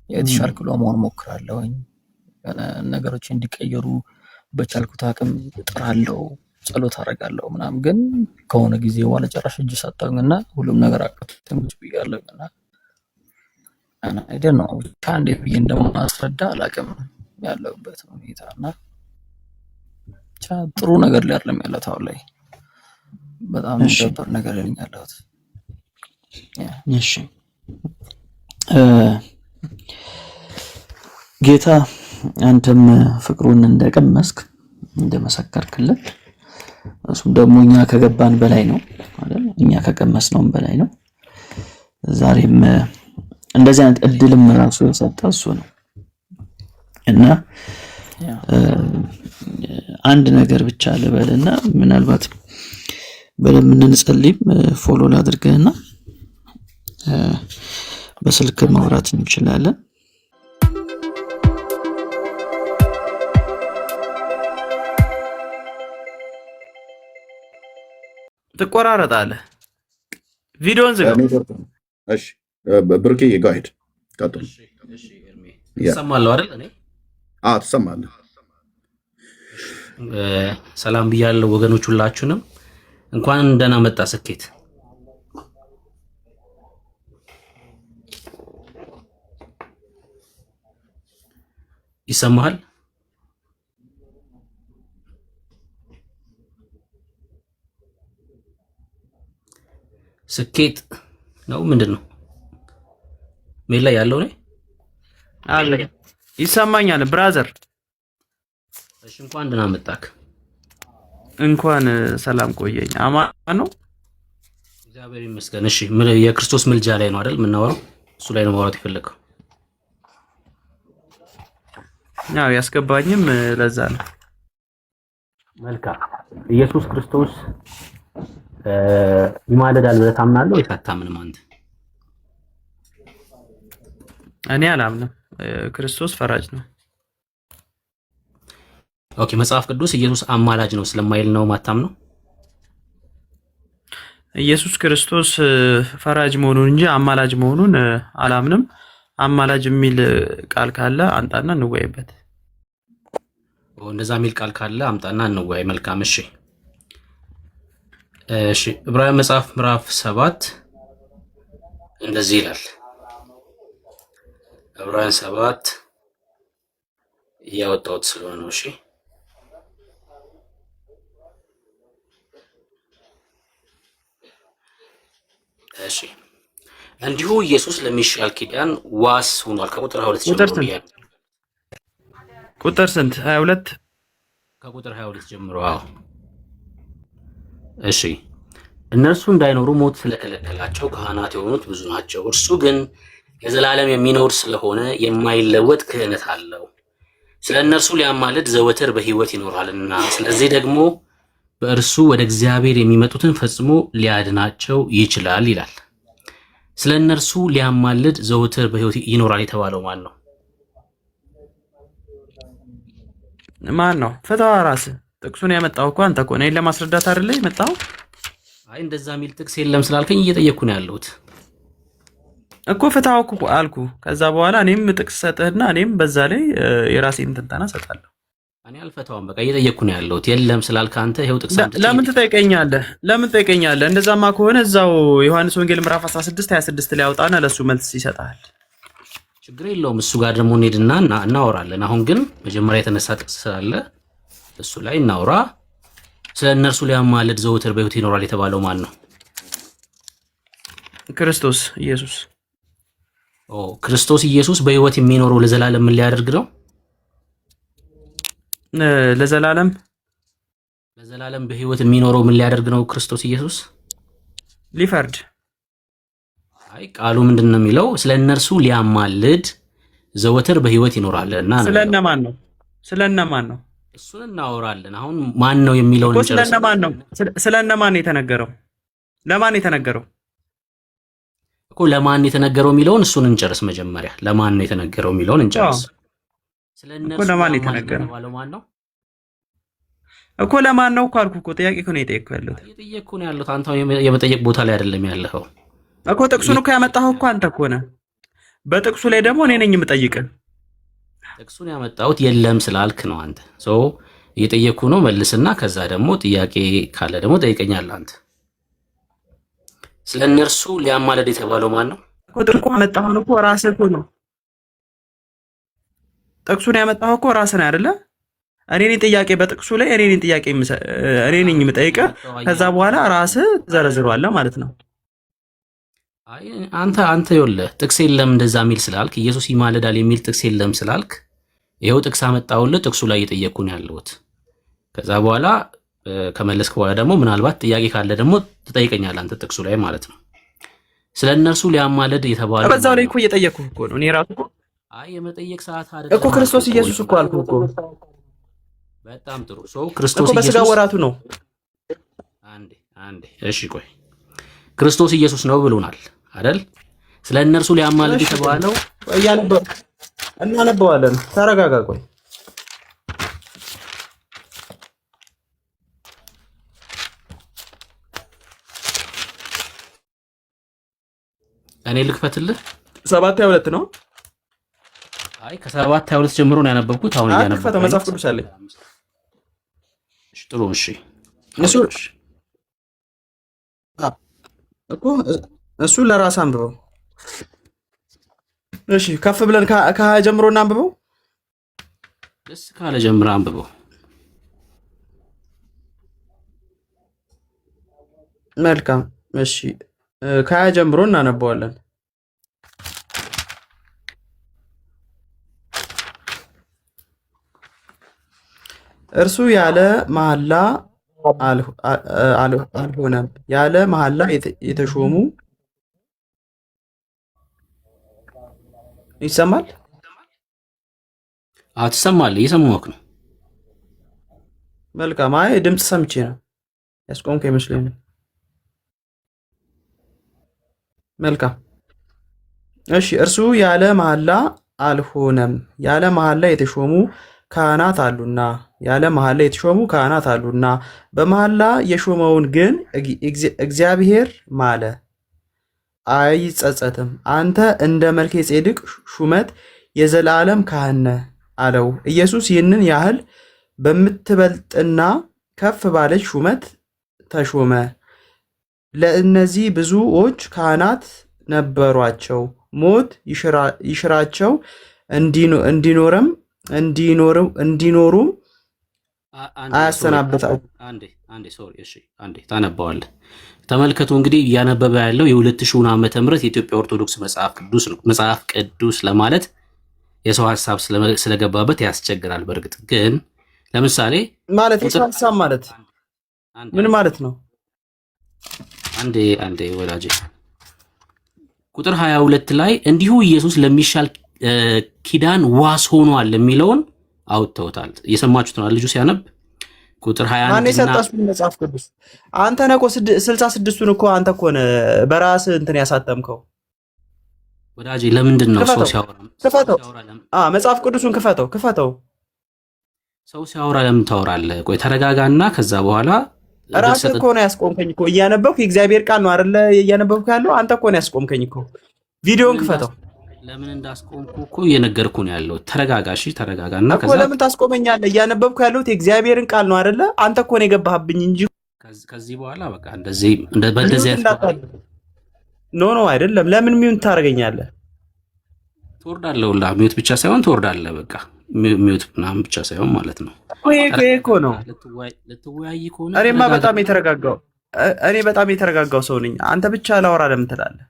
የተሻልኩ ለመሆን ሞክራለሁኝ። ነገሮች እንዲቀየሩ በቻልኩት አቅም እጥራለሁ፣ ጸሎት አደርጋለሁ ምናምን። ግን ከሆነ ጊዜ በኋላ ጭራሽ እጅ ሰጠሁኝና ሁሉም ነገር አቅቶኝ ቁጭ ብያለሁኝና አይደል ነው ብቻ እንዴት ብዬ እንደማስረዳ አላውቅም ያለሁበት ሁኔታ እና ብቻ ጥሩ ነገር ላይ አይደለም ያለሁት አሁን ላይ በጣም የሚደብር ነገር ላይ ያለሁት። እሺ ጌታ አንተም ፍቅሩን እንደቀመስክ እንደመሰከርክለት እሱም ደግሞ እኛ ከገባን በላይ ነው አይደል? እኛ ከቀመስነውም በላይ ነው። ዛሬም እንደዚህ አይነት እድልም ራሱ የሰጠ እሱ ነው እና አንድ ነገር ብቻ ልበልና ምናልባት በደንብ እንጸልይም ፎሎ ላድርግህና በስልክ ማውራት እንችላለን። ትቆራረጣለህ ቪዲዮን ዝጋው። እሺ ብሩኬ ጋይድ ቀጥል። እሺ ኤርሚ ይሰማል አይደል? እኔ ትሰማለህ። ሰላም ብያለሁ ወገኖች ሁላችሁንም እንኳን ደህና መጣ ስኬት። ይሰማል? ስኬት ነው ምንድነው? ሜል ላይ ያለው ነው አለ። ይሰማኛል ብራዘር። እሺ እንኳን ደህና መጣክ። እንኳን ሰላም ቆየኝ። አማን ነው እግዚአብሔር ይመስገን። እሺ የክርስቶስ ምልጃ ላይ ነው አይደል የምናወራው? እሱ ላይ ነው ማውራት የፈለከው? ያው ያስገባኝም ለዛ ነው። መልካም። ኢየሱስ ክርስቶስ ይማለዳል ብለህ ታምናለህ ወይስ አታምንም አንተ? እኔ አላምንም። ክርስቶስ ፈራጅ ነው። ኦኬ መጽሐፍ ቅዱስ ኢየሱስ አማላጅ ነው ስለማይል ነው ማታምነው? ኢየሱስ ክርስቶስ ፈራጅ መሆኑን እንጂ አማላጅ መሆኑን አላምንም። አማላጅ የሚል ቃል ካለ አንጣና እንወያይበት። እንደዛ የሚል ቃል ካለ አምጣና እንወያይ። መልካም እሺ። እሺ ዕብራውያን መጽሐፍ ምዕራፍ 7 እንደዚህ ይላል። ዕብራውያን 7 ያወጣሁት ስለሆነ ነው። እሺ እሺ እንዲሁ ኢየሱስ ለሚሻል ኪዳን ዋስ ሆኗል። ከቁጥር 22 ጀምሮ ቁጥር ስንት? 22 ከቁጥር 22 ጀምሮ። አዎ እሺ እነርሱ እንዳይኖሩ ሞት ስለከለከላቸው ካህናት የሆኑት ብዙ ናቸው። እርሱ ግን የዘላለም የሚኖር ስለሆነ የማይለወጥ ክህነት አለው። ስለ እነርሱ ሊያማልድ ዘወትር በሕይወት ይኖራልና፣ ስለዚህ ደግሞ በእርሱ ወደ እግዚአብሔር የሚመጡትን ፈጽሞ ሊያድናቸው ይችላል ይላል። ስለ እነርሱ ሊያማልድ ዘወትር በሕይወት ይኖራል የተባለው ማን ነው? ማን ነው? ፍትሐ ራስህ ጥቅሱን ያመጣው እኮ አንተ እኮ ነህ። ለማስረዳት አይደለ የመጣው? አይ እንደዛ የሚል ጥቅስ የለም ስላልከኝ እየጠየቅኩ ነው ያለሁት እኮ። ፍትሐው እኮ አልኩ። ከዛ በኋላ እኔም ጥቅስ ሰጥህና እኔም በዛ ላይ የራሴን ትንተና ሰጣለሁ። እኔ አልፈታውም። በቃ እየጠየቅኩ ነው ያለሁት። የለም ስላልክ አንተ ይሄው ጥቅስ አንተ ለምን ትጠይቀኛለህ? እንደዛማ ከሆነ እዛው ዮሐንስ ወንጌል ምዕራፍ 16 26 ላይ አውጣና ለሱ መልስ ይሰጣል። ችግር የለውም። እሱ ጋር ደግሞ እንሄድና እናወራለን። አሁን ግን መጀመሪያ የተነሳ ጥቅስ ስላለ እሱ ላይ እናውራ። ስለ እነርሱ ሊያማልድ ዘወትር በሕይወት ይኖራል የተባለው ማን ነው? ክርስቶስ ኢየሱስ። ክርስቶስ ኢየሱስ በሕይወት የሚኖረው ለዘላለም ምን ሊያደርግ ነው? ለዘላለም በሕይወት የሚኖረው ምን ሊያደርግ ነው? ክርስቶስ ኢየሱስ ሊፈርድ። አይ ቃሉ ምንድን ነው የሚለው? ስለ እነርሱ ሊያማልድ ዘወትር በሕይወት ይኖራል እና ስለነማን ነው? እሱን እናወራለን። አሁን ማን ነው የሚለውን እንጨርስ። ስለነማን ነው የተነገረው? ለማን የተነገረው እኮ ለማን የተነገረው የሚለውን እሱን እንጨርስ። መጀመሪያ ለማን ነው የተነገረው የሚለውን እንጨርስ። ስለነሱ ለማን የተነገረው ማን ነው እኮ? ለማን ነው እኮ አልኩ እኮ። ጥያቄ እኮ ነው የጠየቅኩ ያለሁት። እየጠየቅኩ ነው ያለሁት። አንተ የመጠየቅ ቦታ ላይ አይደለም ያለኸው እኮ። ጥቅሱን እኮ ያመጣኸው እኮ አንተ እኮ ነህ። በጥቅሱ ላይ ደግሞ እኔ ነኝ የምጠይቅህ። ጥቅሱን ያመጣሁት የለም ስላልክ ነው አንተ። እየጠየኩ ነው መልስና፣ ከዛ ደግሞ ጥያቄ ካለ ደግሞ ጠይቀኛለህ አንተ። ስለ እነርሱ ሊያማልድ የተባለው ማን ነው? ጥቅሱ ያመጣኸው እኮ ራስህ እኮ ነው። ጥቅሱን ያመጣኸው እኮ ራስህ ነው አይደለ? እኔ ነኝ ጥያቄ በጥቅሱ ላይ እኔ ነኝ የምጠይቅህ። ከዛ በኋላ ራስህ ትዘረዝረዋለህ ማለት ነው። አይ አንተ ይኸውልህ ጥቅስ የለም እንደዛ የሚል ስላልክ፣ ኢየሱስ ይማልዳል የሚል ጥቅስ የለም ስላልክ ይኸው ጥቅስ አመጣሁልህ። ጥቅሱ ላይ እየጠየቅኩ ነው ያለሁት። ከዛ በኋላ ከመለስክ በኋላ ደግሞ ምናልባት ጥያቄ ካለ ደግሞ ትጠይቀኛለህ አንተ ጥቅሱ ላይ ማለት ነው። ስለ እነርሱ ሊያማልድ የተባለው በዛው ላይ እኮ እየጠየቅኩህ እኮ ነው። እኔ ራሱ የመጠየቅ ሰዓት አይደለም እኮ ክርስቶስ ኢየሱስ እኮ አልኩህ እኮ። በጣም ጥሩ ክርስቶስ ኢየሱስ በስጋ ወራቱ ነው። አንዴ እሺ ቆይ ክርስቶስ ኢየሱስ ነው ብሎናል አይደል? ስለ እነርሱ ሊያማልድ የተባለው እናነበዋለን። ተረጋጋ ቆይ። እኔ ልክፈትልህ። 7:22 ነው። አይ ከ7:22 ጀምሮ ነው ያነበብኩት። አሁን እያነበብኩት መጽሐፍ ቅዱስ አለኝ። እሺ ጥሩ። እሱ ለራስ አንብበው። እሺ ከፍ ብለን ከሀያ ጀምሮ እናንብበው። ደስ ካለ ጀምሮ አንብበው። መልካም እሺ ከሀያ ጀምሮ እናነበዋለን። እርሱ ያለ መሐላ አልሆነም፣ ያለ መሐላ የተሾሙ ይሰማል። ትሰማለህ? እየሰማሁህ ነው። መልካም። አይ ድምፅ ሰምቼ ነው ያስቆምከ ይመስለኝ። መልካም እሺ። እርሱ ያለ መሐላ አልሆነም፣ ያለ መሐላ የተሾሙ ካህናት አሉና፣ ያለ መሐላ የተሾሙ ካህናት አሉና፣ በመሐላ የሾመውን ግን እግዚአብሔር ማለ አይጸጸትም። አንተ እንደ መልከ ጼዴቅ ሹመት የዘላለም ካህን ነህ አለው። ኢየሱስ ይህንን ያህል በምትበልጥና ከፍ ባለች ሹመት ተሾመ። ለእነዚህ ብዙዎች ካህናት ነበሯቸው፣ ሞት ይሽራቸው እንዲኖሩም አያሰናብታቸው። አንዴ ታነባዋለህ። ተመልከቱ እንግዲህ እያነበበ ያለው የ2000 ዓመተ ምህረት የኢትዮጵያ ኦርቶዶክስ መጽሐፍ ቅዱስ ነው። መጽሐፍ ቅዱስ ለማለት የሰው ሐሳብ ስለገባበት ያስቸግራል። በእርግጥ ግን ለምሳሌ ማለት የሰው ሐሳብ ማለት ምን ማለት ነው? አንዴ ወዳጄ ቁጥር 22 ላይ እንዲሁ ኢየሱስ ለሚሻል ኪዳን ዋስ ሆኗል የሚለውን አውጥተውታል። እየሰማችሁት ነው ልጁ ሲያነብ ቁጥር 21 ማን የሰጣችሁ መጽሐፍ ቅዱስ? አንተ ነህ እኮ 66ቱን እኮ አንተ እኮ ነህ በራስህ እንትን ያሳተምከው ወዳጄ። ለምንድን ነው ሰው ሲያወራ መጽሐፍ ቅዱሱን ክፈተው። ሰው ሲያወራ ለምን ታወራለህ? ቆይ ተረጋጋና ከዛ በኋላ ራስህ እኮ ነው ያስቆምከኝ እኮ። እያነበብኩ የእግዚአብሔር ቃል ነው አይደለ እያነበብኩ ያለው? አንተ እኮ ነው ያስቆምከኝ እኮ። ቪዲዮን ክፈተው። ለምን እንዳስቆምኩ እኮ እየነገርኩ ነው ያለው። ተረጋጋሽ፣ ተረጋጋና ከዛ ለምን ታስቆመኛለህ? እያነበብኩ ያለሁት የእግዚአብሔርን ቃል ነው አይደለ? አንተ እኮ ነው የገባህብኝ እንጂ ከዚህ በኋላ በቃ በእንደዚህ ኖ አይደለም። ለምን ሚዩት ታደርገኛለህ? ትወርዳለህ። ሚዩት ብቻ ሳይሆን ትወርዳለህ። በቃ ሚዩት ምናምን ብቻ ሳይሆን ማለት ነው። ይሄ እኮ ነው ልትወያይ ከሆነ እኔ በጣም የተረጋጋው ሰው ነኝ። አንተ ብቻ ላወራ ለምን ትላለህ?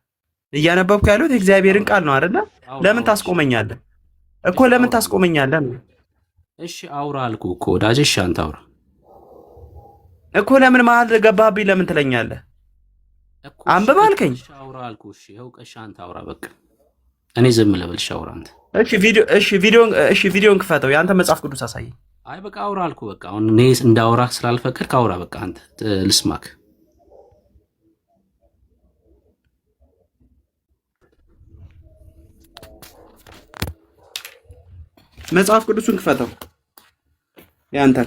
እያነበብኩ ያሉት የእግዚአብሔርን ቃል ነው አይደለ? ለምን ታስቆመኛለህ እኮ? ለምን ታስቆመኛለህ? እሺ አውራ አልኩህ እኮ ወዳጅ። እሺ አንተ አውራ እኮ። ለምን መሀል ገባህብኝ? ለምን ትለኛለህ? አንብብ አልከኝ። እሺ አውራ አልኩህ። እሺ ይኸው ቀሻ አንተ አውራ በቃ። እኔ ዝም ልበል። እሺ አውራ አንተ። ቪዲዮን ክፈተው። የአንተ መጽሐፍ ቅዱስ አሳየኝ። አይ በቃ አውራ አልኩህ በቃ። አሁን እኔ እንዳውራ ስላልፈቀድክ አውራ በቃ አንተ ልስማክ። መጽሐፍ ቅዱሱን ክፈተው ያንተ።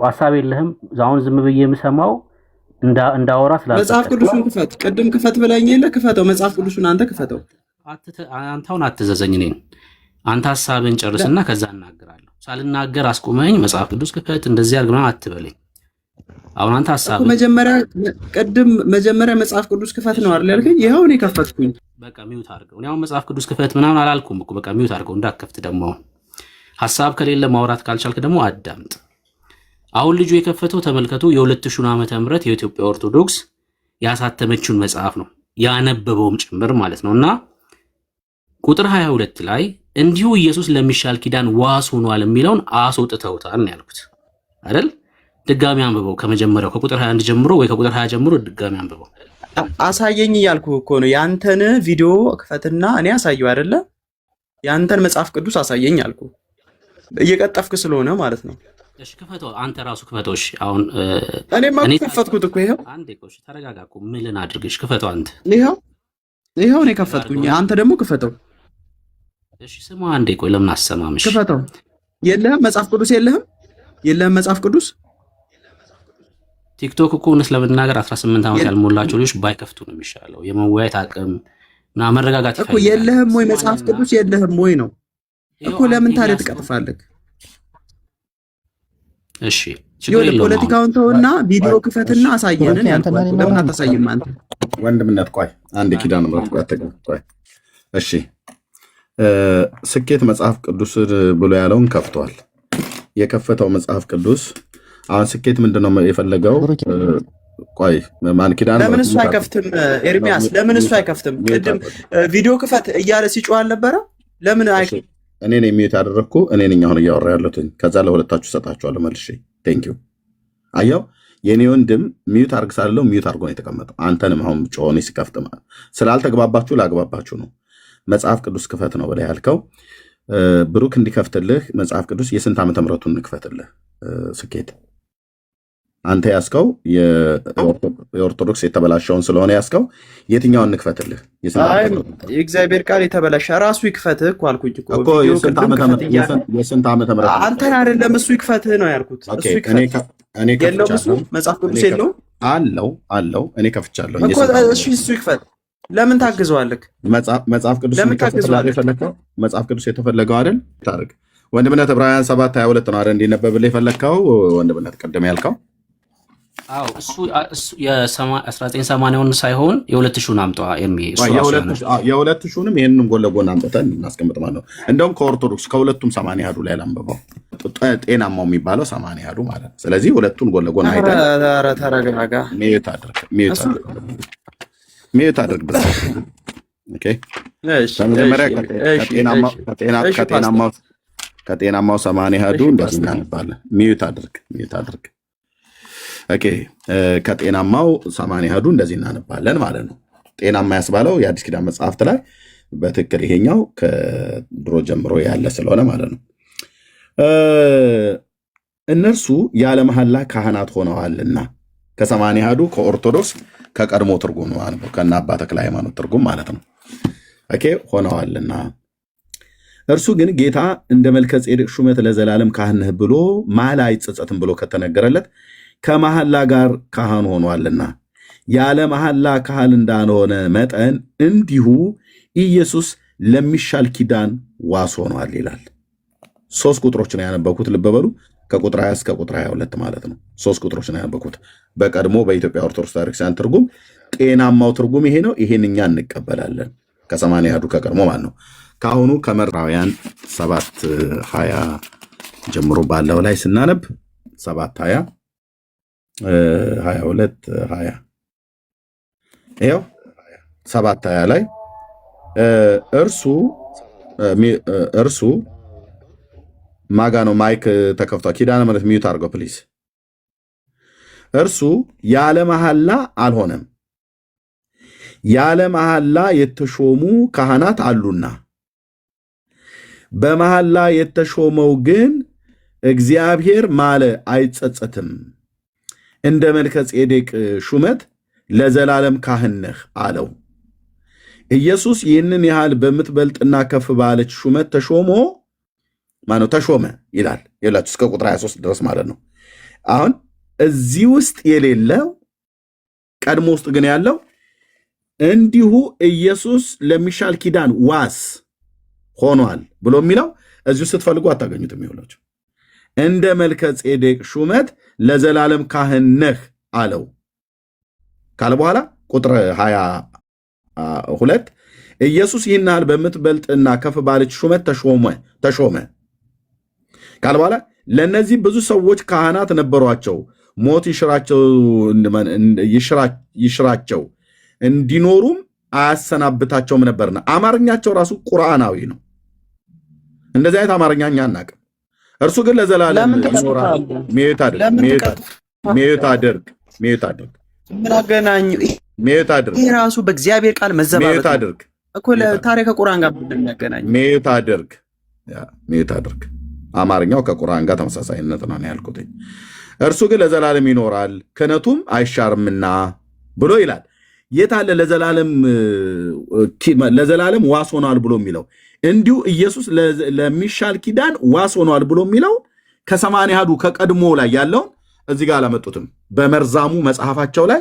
ሐሳብ የለህም። አሁን ዝም ብዬ የምሰማው እንዳወራ መጽሐፍ ቅዱሱን ክፈት። ቅድም ክፈት ብለኝ የለ ክፈተው። መጽሐፍ ቅዱሱን አንተ ክፈተው። አንተውን አትዘዘኝ እኔን። አንተ ሐሳብን ጨርስና ከዛ እናገራለሁ። ሳልናገር አስቆመኝ መጽሐፍ ቅዱስ ክፈት እንደዚህ አድርግ ምናምን አትበለኝ። አሁን አንተ ሐሳብ መጀመሪያ መጽሐፍ ቅዱስ ክፈት ነው አይደል ያልከኝ? ይኸው እኔ ከፈትኩኝ። በቃ ሚውት አድርገው። እኔ አሁን መጽሐፍ ቅዱስ ክፈት ምናምን አላልኩም እኮ። በቃ ሚውት አድርገው እንዳትከፍት። ደግሞ ሐሳብ ከሌለ ማውራት ካልቻልክ ደግሞ አዳምጥ። አሁን ልጁ የከፈተው ተመልከቱ፣ የ2000 ዓመተ ምህረት የኢትዮጵያ ኦርቶዶክስ ያሳተመችውን መጽሐፍ ነው ያነበበውም ጭምር ማለት ነውና ቁጥር 22 ላይ እንዲሁ ኢየሱስ ለሚሻል ኪዳን ዋስ ሆኗል የሚለውን አስወጥተውታል ነው ያልኩት አይደል? ድጋሚ አንብበው ከመጀመሪያው ከቁጥር 21 ጀምሮ ወይ ከቁጥር 20 ጀምሮ ድጋሚ አንብበው። አሳየኝ እያልኩ እኮ ነው። ያንተን ቪዲዮ ክፈትና እኔ አሳየው አይደለ? ያንተን መጽሐፍ ቅዱስ አሳየኝ አልኩ። እየቀጠፍክ ስለሆነ ማለት ነው። እሺ ክፈተው፣ አንተ ራሱ ክፈተው። እሺ አሁን እኔማ ከፈትኩት እኮ ይሄው። አንዴ ቆይ ተረጋጋ እኮ ምልን አድርግሽ ክፈተው አንተ። ይሄው እኔ ከፈትኩኝ፣ አንተ ደግሞ ክፈተው። እሺ ስማ አንዴ ቆይ፣ ለምን አሰማምሽ? ክፈተው። የለህም መጽሐፍ ቅዱስ የለህም መጽሐፍ ቅዱስ። ቲክቶክ እኮ እውነት ለመናገር 18 ዓመት ያልሞላቸው ልጆች ባይከፍቱ ነው የሚሻለው። የመወያየት አቅም እና መረጋጋት እኮ የለህም ወይ መጽሐፍ ቅዱስ የለህም ወይ ነው እኮ። ለምን ታዲያ ትቀጥፋለህ? እሺ ችግር የለውም። ፖለቲካውን ተውና ቪዲዮ ክፈትና አሳየንን ያልኩህ። ለምን አታሳይም አንተ? ወንድምነት ቆይ አንድ ኪዳን ምረት ቆይ። እሺ ስኬት መጽሐፍ ቅዱስ ብሎ ያለውን ከፍቷል። የከፈተው መጽሐፍ ቅዱስ አሁን ስኬት ምንድነው የፈለገው? ቆይ ማን ኪዳን ለምን እሱ አይከፍትም? ኤርሚያስ ለምን እሱ አይከፍትም? ቅድም ቪዲዮ ክፈት እያለ ሲጮህ አልነበረ? ለምን አይከፍትም? እኔ ነኝ ሚዩት ያደረግኩ፣ እኔ ነኝ አሁን እያወራ ያለሁት። ከዛ ለሁለታችሁ ሰጣችኋለሁ መልሼ። ቴንክ ዩ። አየው የኔ ወንድም ሚዩት አርግ ሳለው ሚዩት አርጎ ነው የተቀመጠው። አንተንም አሁን ጮኔ ሲከፍት ስላልተግባባችሁ ላግባባችሁ ነው። መጽሐፍ ቅዱስ ክፈት ነው ብለህ ያልከው ብሩክ እንዲከፍትልህ መጽሐፍ ቅዱስ የስንት ዓመተ ምህረቱን እንክፈትልህ? ስኬት አንተ ያስከው የኦርቶዶክስ የተበላሸውን ስለሆነ ያስከው የትኛውን እንክፈትልህ? የእግዚአብሔር ቃል የተበላሸ ራሱ ይክፈትህ እኮ አልኩኝ እኮ። የስንት ዓመተ ምህረት አንተን አይደለም እሱ ይክፈትህ ነው ያልኩት። እሱ ይክፈት የለውም እሱ መጽሐፍ ቅዱስ የለውም አለው። እኔ ከፍቻለሁ እኮ። እሱ ይክፈት። ለምን ታግዘዋለህ? መጽሐፍ ቅዱስ የተፈለገው አይደል? ታርግ ወንድምነት ዕብራውያን 7:22 ነው አይደል እንዲነበብልህ የፈለግከው ወንድምነት ቅድም ያልከው? አዎ እሱ የ1980ውን ሳይሆን የ2000ን አምጣ የ2000ንም ይሄንንም ጎን ለጎን አምጥተን እናስቀምጥ ማለት ነው። እንደውም ከኦርቶዶክስ ከሁለቱም 80 አሐዱ ላይ ላንበባው ጤናማው የሚባለው 80 አሐዱ ማለት ነው። ስለዚህ ሁለቱን ጎን ለጎን አይተን ተረጋጋ። ሚዩት አድርግ ብለህ ኦኬ። በመጀመሪያ ከጤናማው 80 አሐዱ እንደዚህ እናነባለን። ሚዩት አድርግ ኦኬ። ከጤናማው 80 አሐዱ እንደዚህ እናነባለን ማለት ነው። ጤናማ ያስባለው የአዲስ ኪዳን መጽሐፍት ላይ በትክክል ይሄኛው ከድሮ ጀምሮ ያለ ስለሆነ ማለት ነው። እነርሱ ያለ መሐላ ካህናት ሆነዋልና ከ80 አሐዱ ከኦርቶዶክስ ከቀድሞ ትርጉም ማለት ነው፣ ከእነ አባ ተክለ ሃይማኖት ትርጉም ማለት ነው። ኦኬ ሆነዋልና እርሱ ግን ጌታ እንደ መልከ ጼዴቅ ሹመት ለዘላለም ካህን ነህ ብሎ መሐላ አይጸጸትም ብሎ ከተነገረለት ከመሐላ ጋር ካህን ሆኗልና ያለ መሐላ ካህን እንዳልሆነ መጠን እንዲሁ ኢየሱስ ለሚሻል ኪዳን ዋስ ሆኗል ይላል። 3 ቁጥሮች ነው ያነበብኩት፣ ልብ በሉ። ከቁጥር 20 እስከ ቁጥር 22 ማለት ነው። 3 ቁጥሮች ነው ያነበብኩት። በቀድሞ በኢትዮጵያ ኦርቶዶክስ ቤተክርስቲያን ትርጉም ጤናማው ትርጉም ይሄ ነው። ይሄን እኛ እንቀበላለን። ከ80 አሐዱ ከቀድሞ ማለት ነው። ከአሁኑ ከዕብራውያን 7:20 ጀምሮ ባለው ላይ ስናነብ 7:20 22 20 ይኸው 7:20 ላይ እርሱ ማጋ ነው። ማይክ ተከፍቷል። ኪዳነ ምሕረት ሚዩት አድርገው ፕሊዝ። እርሱ ያለ መሐላ አልሆነም፣ ያለ መሐላ የተሾሙ ካህናት አሉና፣ በመሐላ የተሾመው ግን እግዚአብሔር ማለ አይጸጸትም፣ እንደ መልከ ጼዴቅ ሹመት ለዘላለም ካህን ነህ አለው። ኢየሱስ ይህንን ያህል በምትበልጥና ከፍ ባለች ሹመት ተሾመ ይላል። ይላችሁ እስከ ቁጥር 23 ድረስ ማለት ነው። አሁን እዚህ ውስጥ የሌለው ቀድሞ ውስጥ ግን ያለው እንዲሁ ኢየሱስ ለሚሻል ኪዳን ዋስ ሆኗል ብሎ የሚለው እዚሁ ስትፈልጉ አታገኙትም። ይኸውላችሁ እንደ መልከ ጼዴቅ ሹመት ለዘላለም ካህን ነህ አለው ካለ በኋላ ቁጥር 22 ኢየሱስ ይህን ያህል በምትበልጥና ከፍ ባለች ሹመት ተሾመ ካለ በኋላ ለእነዚህ ብዙ ሰዎች ካህናት ነበሯቸው፣ ሞት ይሽራቸው እንዲኖሩም አያሰናብታቸውም ነበርና። አማርኛቸው ራሱ ቁርአናዊ ነው። እንደዚህ አይነት አማርኛ እኛ አናውቅም። እርሱ ግን ለዘላለም ይኖራል። ሚዩት አድርግ። ምን አገናኙ? ሚዩት አድርግ። ይሄ ራሱ በእግዚአብሔር ቃል መዘባበት ሚዩት አድርግ እኮ ለታሪክ ከቁርአን ጋር እንደሚያገናኝ ሚዩት አድርግ። አማርኛው ከቁርአን ጋር ተመሳሳይነት ነው ያልኩት። እርሱ ግን ለዘላለም ይኖራል ክህነቱም አይሻርምና ብሎ ይላል። የት አለ ለዘላለም ዋስ ሆኗል ብሎ የሚለው? እንዲሁ ኢየሱስ ለሚሻል ኪዳን ዋስ ሆኗል ብሎ የሚለው ከሰማንያ አሐዱ ከቀድሞ ላይ ያለውን እዚህ ጋር አላመጡትም። በመርዛሙ መጽሐፋቸው ላይ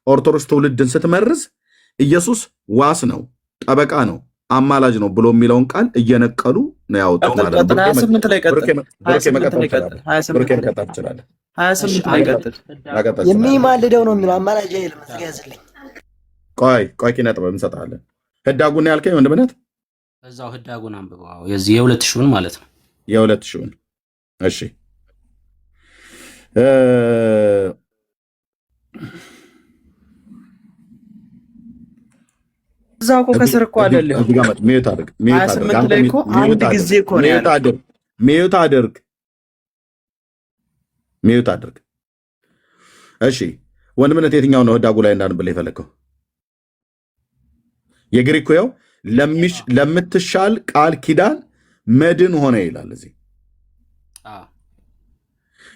ኦርቶዶክስ ትውልድን ስትመርዝ ኢየሱስ ዋስ ነው፣ ጠበቃ ነው፣ አማላጅ ነው ብሎ የሚለውን ቃል እየነቀሉ ነው ያወጡት ማለት ነው። 28 ላይ ቀጥል። የሚማልደው ነው የሚለው አማላጅ አይልም። ያዝልኝ ቆይ ኪነ ጥበብ እንሰጣለን። ህዳጉን ያልከኝ ወንድምነት እዛው ህዳጉን አንብበው የዚህ የ2000ን ማለት ነው። የ2000ን እሺ እዛው እኮ ከስር እኮ አይደለም። ሚዩት አድርግ። 28 ላይ እኮ አንድ ጊዜ እኮ ነው ያለው። ሚዩት አድርግ። እሺ ወንድምነት የትኛው ነው ህዳጉ ላይ እንዳንብል የፈለከው? የግሪኩ ያው ለምትሻል ቃል ኪዳን መድን ሆነ ይላል።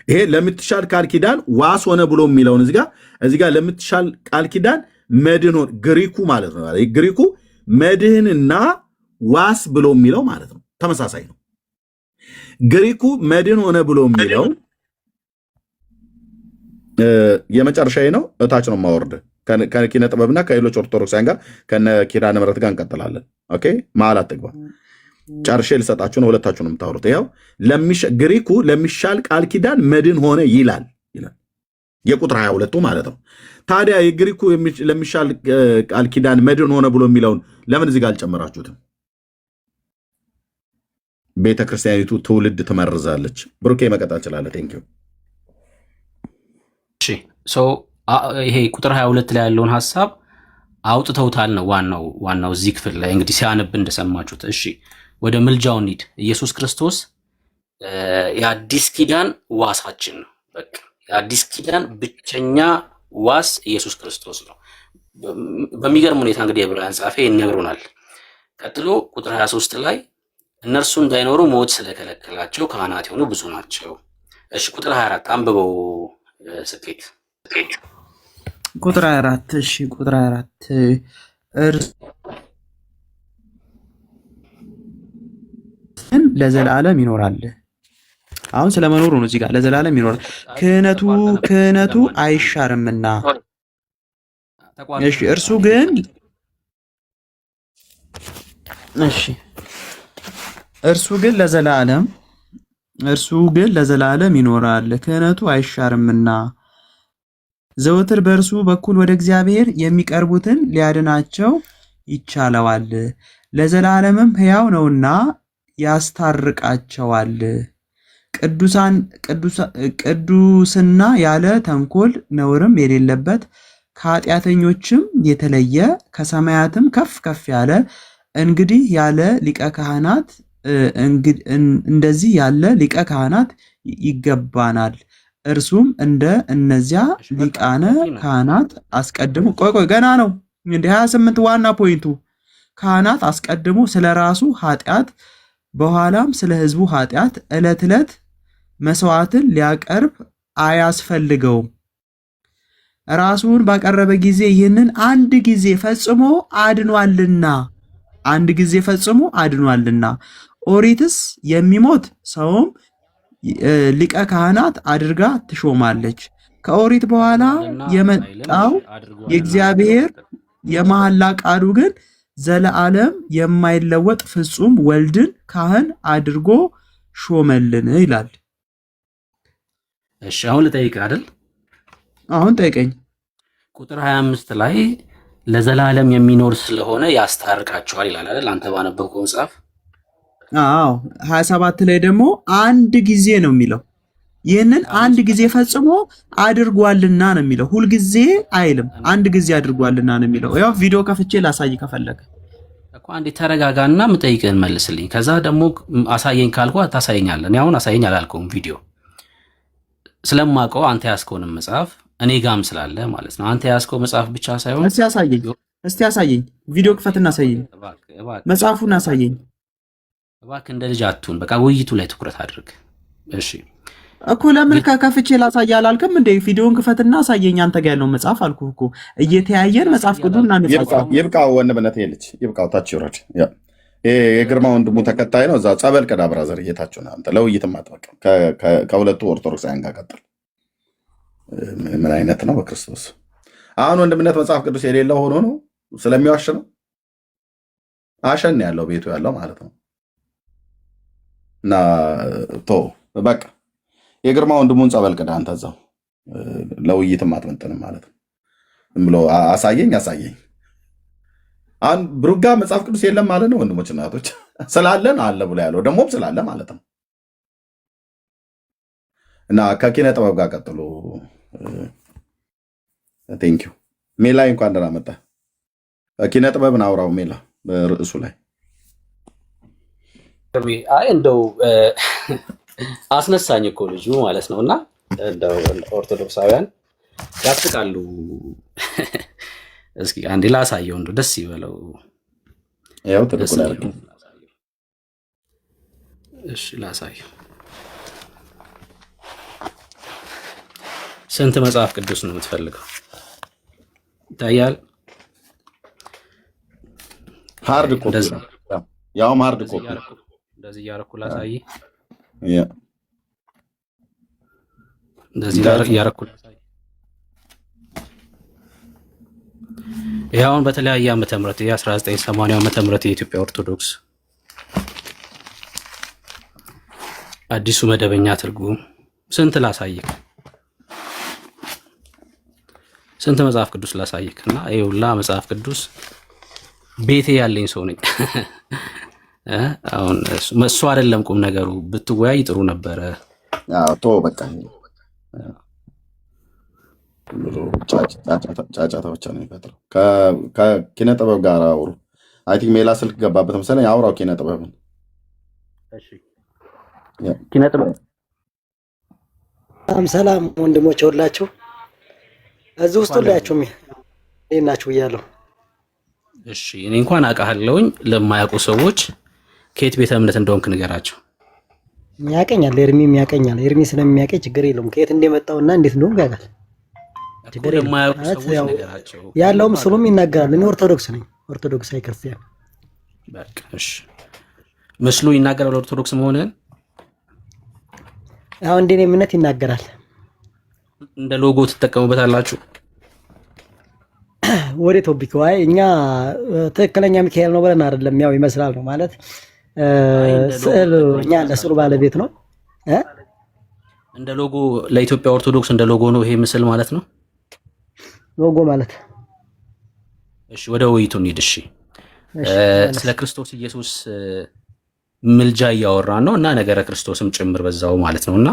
ይሄ ለምትሻል ቃል ኪዳን ዋስ ሆነ ብሎ የሚለውን እዚህ ጋር ለምትሻል ቃል ኪዳን መድን ሆነ ግሪኩ ማለት ነው። ግሪኩ መድህንና ዋስ ብሎ የሚለው ማለት ነው፣ ተመሳሳይ ነው። ግሪኩ መድን ሆነ ብሎ የሚለው የመጨረሻዬ ነው። እታች ነው ማወርድ ከኪነ ጥበብና ከሌሎች ኦርቶዶክሳውያን ጋር ከነ ኪዳነ ምሕረት ጋር እንቀጥላለን። ኦኬ መሀል አትግባ። ጨርሼ ልሰጣችሁ ነው፣ ሁለታችሁ ነው የምታወሩት። ይኸው ግሪኩ ለሚሻል ቃል ኪዳን መድን ሆነ ይላል የቁጥር 22ቱ ማለት ነው። ታዲያ የግሪኩ ለሚሻል ቃል ኪዳን መድን ሆነ ብሎ የሚለውን ለምን እዚህ ጋር አልጨመራችሁትም? ቤተክርስቲያኒቱ ትውልድ ትመርዛለች። ብሩኬ መቀጠል ትችላለህ። ቴንክ ዩ። እሺ ይሄ ቁጥር 22 ላይ ያለውን ሐሳብ አውጥተውታል ነው ዋናው እዚህ ክፍል ላይ እንግዲህ ሲያነብ እንደሰማችሁት። እሺ ወደ ምልጃው እንሂድ። ኢየሱስ ክርስቶስ የአዲስ ኪዳን ዋሳችን ነው። በቃ የአዲስ ኪዳን ብቸኛ ዋስ ኢየሱስ ክርስቶስ ነው። በሚገርም ሁኔታ እንግዲህ የዕብራውያን ጻፊ ይነግሩናል። ቀጥሎ ቁጥር 23 ላይ እነርሱ እንዳይኖሩ ሞት ስለከለከላቸው ካህናት የሆኑ ብዙ ናቸው። እሺ ቁጥር 24 አንብበው ስኬት ቁጥር 24 እሺ ቁጥር 24 ለዘላለም ይኖራል። አሁን ስለመኖሩ ነው እዚህ ጋር ለዘላለም ይኖራል። ክህነቱ አይሻርምና። እሺ እርሱ ግን ለዘላለም ይኖራል፣ ክህነቱ አይሻርምና ዘወትር በእርሱ በኩል ወደ እግዚአብሔር የሚቀርቡትን ሊያድናቸው ይቻለዋል። ለዘላለምም ሕያው ነውና ያስታርቃቸዋል። ቅዱስና ያለ ተንኮል ነውርም የሌለበት ከኃጢአተኞችም የተለየ ከሰማያትም ከፍ ከፍ ያለ እንደዚህ ያለ ሊቀ ካህናት ይገባናል። እርሱም እንደ እነዚያ ሊቃነ ካህናት አስቀድሞ ገና ነው እንደ 28 ዋና ፖይንቱ ካህናት አስቀድሞ ስለ ራሱ ኃጢአት በኋላም ስለ ሕዝቡ ኃጢአት ዕለት ዕለት መስዋዕትን ሊያቀርብ አያስፈልገውም። ራሱን ባቀረበ ጊዜ ይህንን አንድ ጊዜ ፈጽሞ አድኗልና። ኦሪትስ የሚሞት ሰውም ሊቀ ካህናት አድርጋ ትሾማለች። ከኦሪት በኋላ የመጣው የእግዚአብሔር የመሐላ ቃሉ ግን ዘለዓለም የማይለወጥ ፍጹም ወልድን ካህን አድርጎ ሾመልን ይላል። እሺ አሁን ልጠይቅህ አይደል? አሁን ጠይቀኝ። ቁጥር 25 ላይ ለዘላለም የሚኖር ስለሆነ ያስታርቃቸዋል ይላል አይደል? አንተ ባነበብከው መጽሐፍ። አዎ 27 ላይ ደግሞ አንድ ጊዜ ነው የሚለው። ይህንን አንድ ጊዜ ፈጽሞ አድርጓልና ነው የሚለው። ሁልጊዜ አይልም፣ አንድ ጊዜ አድርጓልና ነው የሚለው። ያው ቪዲዮ ከፍቼ ላሳይ ከፈለገ እኮ አንዴ ተረጋጋና ምጠይቅህን መልስልኝ። ከዛ ደግሞ አሳየኝ ካልኩ ታሳየኛለህ። እኔ አሁን አሳየኝ አላልከውም። ቪዲዮ ስለማውቀው አንተ ያዝከውንም መጽሐፍ እኔ ጋም ስላለ ማለት ነው። አንተ ያዝከው መጽሐፍ ብቻ ሳይሆን እስቲ አሳየኝ። ቪዲዮ ክፈትና አሳየኝ። መጽሐፉን አሳየኝ እባክህ። እንደ ልጅ አትሁን። በቃ ውይይቱ ላይ ትኩረት አድርግ። እሺ እኮ ለምን ከፍቼ ላሳይ አላልክም እንዴ? ቪዲዮን ክፈትና አሳየኝ። አንተ ጋር ያለው መጽሐፍ አልኩህ እኮ እየተያየን መጽሐፍ ቅዱስ እና ይብቃው። ወንድምነት ልጅ ይብቃው። ታች ይውረድ። የግርማ ወንድሙ ተከታይ ነው። እዛ ጸበል ቅዳ ብራዘር እየታችሁ ነው። አንተ ለውይይትም አትበቃም። ከሁለቱ ኦርቶዶክሳውያን ጋር ቀጥል። ምን አይነት ነው በክርስቶስ? አሁን ወንድምነት መጽሐፍ ቅዱስ የሌለው ሆኖ ነው ስለሚዋሽ ነው። አሸን ያለው ቤቱ ያለው ማለት ነው። እና በቃ የግርማ ወንድሙን ጸበል ቅዳ አንተ እዛው ለውይይትም አትመጥንም ማለት ነው። ዝም ብሎ አሳየኝ። አሁን ብሩጋ መጽሐፍ ቅዱስ የለም ማለት ነው። ወንድሞች እናቶች ስላለን አለ ብሎ ያለው ደግሞም ስላለ ማለት ነው። እና ከኪነ ጥበብ ጋር ቀጥሎ ቴንኪው ሜላ እንኳን ደህና መጣ። ኪነ ጥበብን አውራው ሜላ በርዕሱ ላይ አይ እንደው አስነሳኝ እኮ ልጁ ማለት ነው። እና እንደው ኦርቶዶክሳውያን ያስቃሉ። እስኪ አንዴ ላሳየው፣ እንደው ደስ ይበለው። ያው ተደቆላል። እሺ ላሳየው። ስንት መጽሐፍ ቅዱስ ነው የምትፈልገው? ይታያል። ሃርድ ኮፒ ያውም ሃርድ ኮፒ እንደዚህ እያደረኩ ላሳይ። እንደዚህ እያደረኩ ላሳይ። ይሄ አሁን በተለያየ ዓመተ ምህረት የ1980 ዓመተ ምህረት የኢትዮጵያ ኦርቶዶክስ አዲሱ መደበኛ ትርጉም ስንት ላሳይክ? ስንት መጽሐፍ ቅዱስ ላሳይክ? እና ይኸውላ መጽሐፍ ቅዱስ ቤቴ ያለኝ ሰው ነኝ። አሁን እሱ አይደለም ቁም ነገሩ። ብትወያይ ጥሩ ነበረ። ቶ በቃ ጫጫታ ብቻ ነው የሚፈጥረው። ከኪነ ጥበብ ጋር አውሩ። አይ ቲንክ ሜላ ስልክ ገባበት መሰለኝ። አውራው ኪነ ጥበብን። ኪነ ጥበብ ሰላም ወንድሞች ሁላችሁ እዚህ ውስጥ ሁላችሁም እንዴት ናችሁ ብያለሁ። እሺ እኔ እንኳን አውቃለሁኝ። ለማያውቁ ሰዎች ከየት ቤተ እምነት እንደሆንክ ንገራቸው። ያቀኛል፣ ኤርሚም ያቀኛል። ኤርሚ ስለሚያቀኝ ችግር የለውም። ከየት እንደመጣውና እንዴት እንደሆንክ ያውቃል። ችግር ለማያውቁ ሰዎች ንገራቸው። ያለውም ስሉም ይናገራል። እኔ ኦርቶዶክስ ነኝ፣ ኦርቶዶክሳዊ ክርስቲያን። በቃ እሺ። ምስሉ ይናገራል ኦርቶዶክስ መሆንህን። አሁን እንደኔ እምነት ይናገራል። እንደ ሎጎ ትጠቀሙበታላችሁ። ወደ ቶፒክ ዋይ እኛ ትክክለኛ ሚካኤል ነው ብለን አይደለም፣ ያው ይመስላል ነው ማለት ስዕል። እኛ ለስዕሉ ባለቤት ነው። እንደ ሎጎ ለኢትዮጵያ ኦርቶዶክስ እንደ ሎጎ ነው ይሄ ምስል ማለት ነው። ሎጎ ማለት እሺ፣ ወደ ውይይቱ እንሂድ። እሺ፣ ስለ ክርስቶስ ኢየሱስ ምልጃ እያወራን ነው እና ነገረ ክርስቶስም ጭምር በዛው ማለት ነው። እና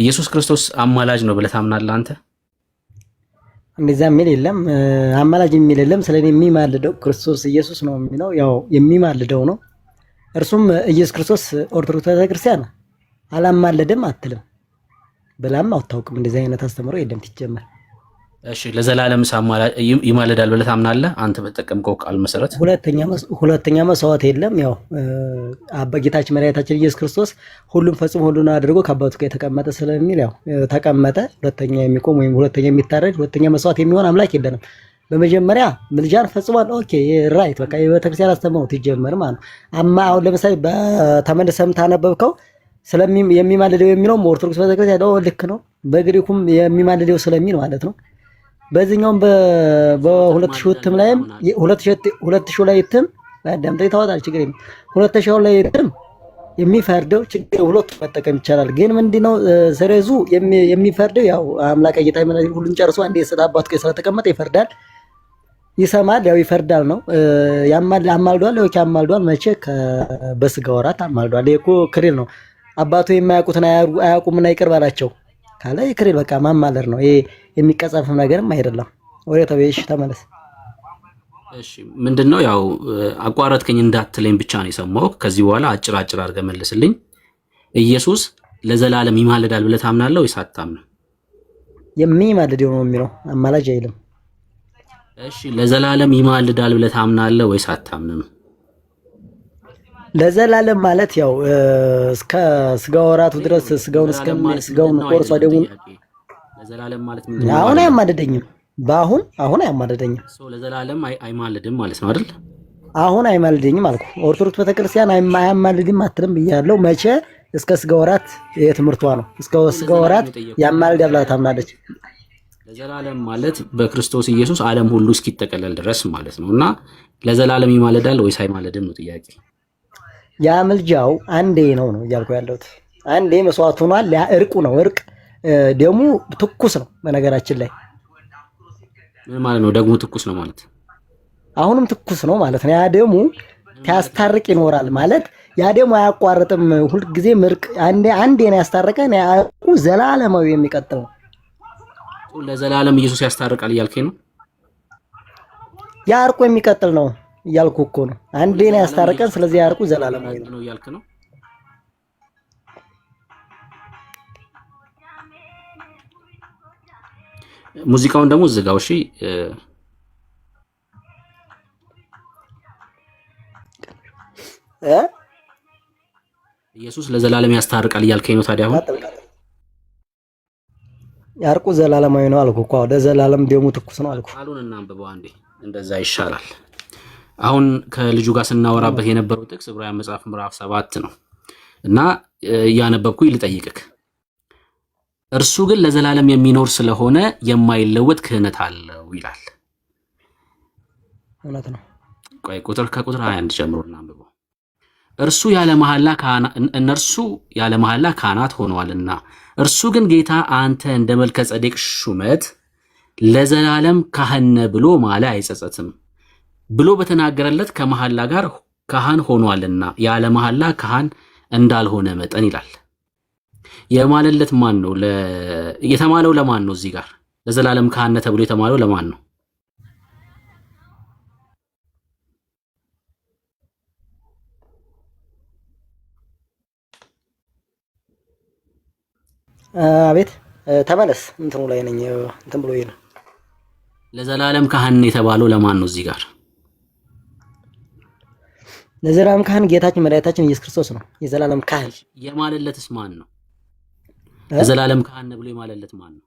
ኢየሱስ ክርስቶስ አማላጅ ነው ብለህ ታምናለህ አንተ? እንደዛ የሚል የለም፣ አማላጅ የሚል የለም። ስለኔ የሚማልደው ክርስቶስ ኢየሱስ ነው የሚለው ያው የሚማልደው ነው። እርሱም ኢየሱስ ክርስቶስ ኦርቶዶክስ ቤተክርስቲያን አላማለደም አትልም ብላም አታውቅም። እንደዚህ አይነት አስተምሮ የለም ትጀመር። እሺ ለዘላለም ይማልዳል ብለህ ታምናለህ አንተ በተጠቀምከው ቃል መሰረት? ሁለተኛ መስዋዕት የለም። ያው ጌታችን መድኃኒታችን ኢየሱስ ክርስቶስ ሁሉም ፈጽሞ ሁሉን አድርጎ ከአባቱ ጋር የተቀመጠ ስለሚል ያው ተቀመጠ። ሁለተኛ የሚቆም ወይም ሁለተኛ የሚታረድ ሁለተኛ መስዋዕት የሚሆን አምላክ የለንም። በመጀመሪያ ምልጃን ፈጽሟል። ኦኬ ራይት፣ በቃ የቤተክርስቲያን አስተምሮ ትጀመር ማለት ነው። አሁን ለምሳሌ በተመልሰም ታነበብከው የሚማልደው የሚለውም ኦርቶዶክስ ቤተክርስቲያን ልክ ነው። በግሪኩም የሚማልደው ስለሚል ማለት ነው። በዚህኛውም በ2000 እትም ላይም 2000 ላይ እትም አዳምጠኝ ታወጣል ችግር የለም። 2000 ላይ እትም የሚፈርደው ችግር ሁለቱ መጠቀም ይቻላል። ግን ምንድነው ሰረዙ የሚፈርደው ያው አምላክ ጌታ ይመናል ሁሉን ጨርሶ አንዴ አባቱ ከ ስለተቀመጠ ይፈርዳል፣ ይሰማል፣ ያው ይፈርዳል ነው። አማልዷል ነው ያማልዷል መቼ በስጋ ወራት አማልዷል። ይሄ እኮ ክሪል ነው። አባቱ የማያውቁትን አያውቁምና ይቅር ባላቸው ካለ ክሪል በቃ ማማለር ነው። ይሄ የሚቀጸፍ ነገርም አይደለም። ወሬ ተበይሽ ተመለስ። እሺ ምንድነው ያው አቋረጥከኝ እንዳትለኝ ብቻ ነው የሰማው። ከዚህ በኋላ አጭር አድርገህ መልስልኝ። ኢየሱስ ለዘላለም ይማልዳል ብለህ ታምናለህ ወይስ አታምንም? የሚማልደው ነው የሚለው አማላጅ አይልም። እሺ ለዘላለም ይማልዳል ብለህ ታምናለህ ወይስ አታምንም? ለዘላለም ማለት ያው እስከ ስጋ ወራቱ ድረስ ስጋውን ቆርሶ ደግሞ ለዘላለም ማለት ምንድነው? አሁን አያማልደኝም። አሁን አያማልደኝም። ለዘላለም አይማልድም ማለት ነው አይደል? አሁን አይማልደኝም አልኩ። ኦርቶዶክስ ቤተክርስቲያን አያማልድም አትልም ብያለሁ። መቼ እስከ ስጋ ወራት የትምህርቷ ነው። እስከ ስጋ ወራት ያማልዳል ብላ ታምናለች። ለዘላለም ማለት በክርስቶስ ኢየሱስ ዓለም ሁሉ እስኪጠቀለል ድረስ ማለት ነውና ለዘላለም ይማልዳል ወይስ አይማልድም ነው ጥያቄ። ያ ምልጃው አንዴ ነው እያልኩ ያለሁት። አንዴ መስዋዕት ሆኗል። ያ እርቁ ነው። እርቅ ደግሞ ትኩስ ነው። በነገራችን ላይ ምን ማለት ነው ደግሞ ትኩስ ነው ማለት? አሁንም ትኩስ ነው ማለት ነው። ያ ደግሞ ታስታርቅ ይኖራል ማለት ያ ደግሞ አያቋርጥም። ሁሉ ጊዜ እርቅ አንዴ ነው ያስታረቀን። ያ እርቁ ዘላለማዊ የሚቀጥል ነው። ለዘላለም ኢየሱስ ያስታርቃል እያልከኝ ነው? ያ እርቁ የሚቀጥል ነው እያልኩ እኮ ነው። አንዴ ነው ያስታረቀን። ስለዚህ ያ እርቁ ዘላለማዊ ነው እያልክ ነው። ሙዚቃውን ደግሞ ዝጋው። እሺ ኢየሱስ ለዘላለም ያስታርቃል እያልከኝ ነው ታዲያ? አሁን ያርቁ ዘላለማዊ ነው አልኩ እኮ። ለዘላለም ደግሞ ትኩስ ነው አልኩ። ቃሉን እናንብበው አንዴ፣ እንደዛ ይሻላል። አሁን ከልጁ ጋር ስናወራበት የነበረው ጥቅስ ዕብራውያን መጽሐፍ ምዕራፍ 7 ነው እና ያነበብኩኝ ልጠይቅክ። እርሱ ግን ለዘላለም የሚኖር ስለሆነ የማይለወጥ ክህነት አለው ይላል። እውነት ነው። ቆይ ከቁጥር 21 ጀምሮ እናንብበው። እነርሱ ያለ መሐላ ካህናት ሆነዋልና እርሱ ግን ጌታ አንተ እንደ መልከ ጼዴቅ ሹመት ለዘላለም ካህን ብሎ ማለ አይጸጸትም ብሎ በተናገረለት ከመሐላ ጋር ካህን ሆኗልና ያለ መሐላ ካህን እንዳልሆነ መጠን ይላል። የማለለት ማን ነው? የተማለው ለማን ነው? እዚህ ጋር ለዘላለም ካህን ተብሎ የተማለው ለማን ነው? አቤት ተመለስ። እንትኑ ላይ ነኝ እንትን ብሎ ነው። ለዘላለም ካህን የተባለው ለማን ነው? እዚህ ጋር ለዘላለም ካህን ጌታችን መድኃኒታችን ኢየሱስ ክርስቶስ ነው የዘላለም ካህን። የማለለትስ ማን ነው? ለዘላለም ካህን ብሎ የማለለት ማን ነው?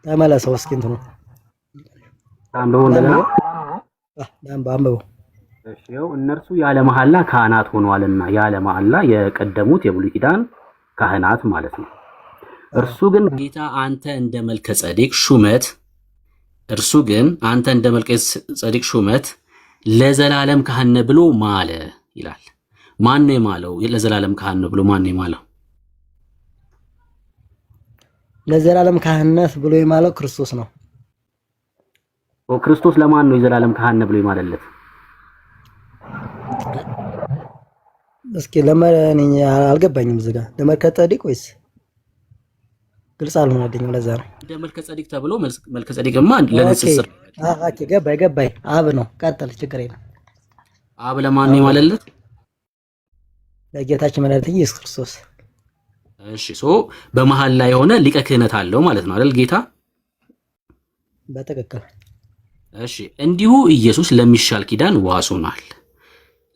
ተመለሰው እስኪ እንትኑ አንብበው። እሺው እነርሱ ያለ መሐላ ካህናት ሆነዋልና ያለ መሐላ የቀደሙት የብሉይ ኪዳን ካህናት ማለት ነው። እርሱ ግን ጌታ አንተ እንደ መልከ ጼዴቅ ሹመት ለዘላለም ካህን ብሎ ማለ ይላል። ማን ነው የማለው? ለዘላለም ካህን ብሎ ማን ነው የማለው? ለዘላለም ካህነት ብሎ የማለው ክርስቶስ ነው። ክርስቶስ ለማን ነው የዘላለም ካህን ብሎ የማለለት? እስኪ ለማን አልገባኝም። እዚህ ጋር ለመልከ ጼዴቅ ወይስ ግልጽ አልሆነልኝም። ለዛ ነው እንደ መልከ ጼዴቅ ተብሎ መልከ ጼዴቅማ ለንጽጽር ገባኝ። አብ ነው። ቀጥል፣ ችግር የለም። አብ ለማን ነው የማለለት? ለጌታችን መድኃኒታችን ኢየሱስ ክርስቶስ። እሺ በመሃል ላይ የሆነ ሊቀ ክህነት አለው ማለት ነው አይደል ጌታ? በትክክል። እሺ እንዲሁ ኢየሱስ ለሚሻል ኪዳን ዋስ ሆኗል።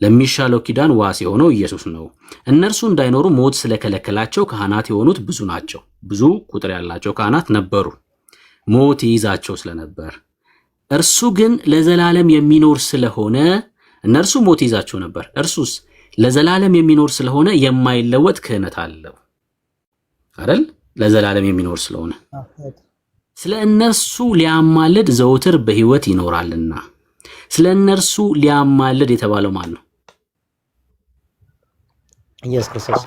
ለሚሻለው ኪዳን ዋስ የሆነው ኢየሱስ ነው። እነርሱ እንዳይኖሩ ሞት ስለከለከላቸው ካህናት የሆኑት ብዙ ናቸው። ብዙ ቁጥር ያላቸው ካህናት ነበሩ፣ ሞት ይይዛቸው ስለነበር። እርሱ ግን ለዘላለም የሚኖር ስለሆነ እነርሱ ሞት ይዛቸው ነበር፣ እርሱስ ለዘላለም የሚኖር ስለሆነ የማይለወጥ ክህነት አለው አይደል? ለዘላለም የሚኖር ስለሆነ ስለ እነርሱ ሊያማልድ ዘወትር በሕይወት ይኖራልና። ስለ እነርሱ ሊያማልድ የተባለው ማን ነው? ኢየሱስ ክርስቶስ።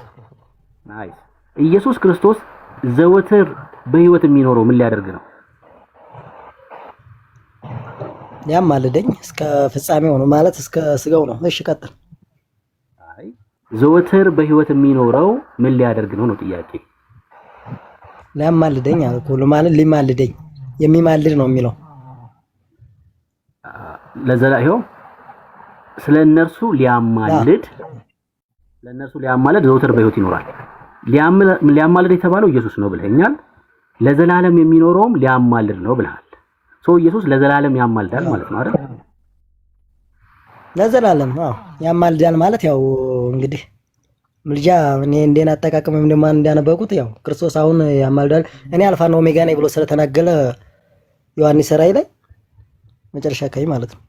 ኢየሱስ ክርስቶስ ዘወትር በሕይወት የሚኖረው ምን ሊያደርግ ነው? ሊያማልደኝ እስከ ፍጻሜው ነው ማለት እስከ ስጋው ነው። እሺ ቀጥል። ዘወትር በሕይወት የሚኖረው ምን ሊያደርግ ነው ነው ጥያቄ። ሊያማልደኝ አልኩ ማለት ሊማልደኝ የሚማልድ ነው የሚለው ለዘላለም ስለ እነርሱ ሊያማልድ ዘወትር በሕይወት ይኖራል። ሊያማልድ የተባለው ኢየሱስ ነው ብለኛል። ለዘላለም የሚኖረውም ሊያማልድ ነው ብለሃል። ኢየሱስ ለዘላለም ያማልዳል ማለት ነው አይደል? ለዘላለም ያማልዳል ማለት ያው እንግዲህ ምልጃ እኔ እንደና አጠቃቀም እንደማን እንዳነበቁት ያው ክርስቶስ አሁን ያማልዳል እኔ አልፋና ኦሜጋ ነኝ ብሎ ስለተናገለ ዮሐንስ ራእይ ላይ መጨረሻ አካባቢ ማለት ነው።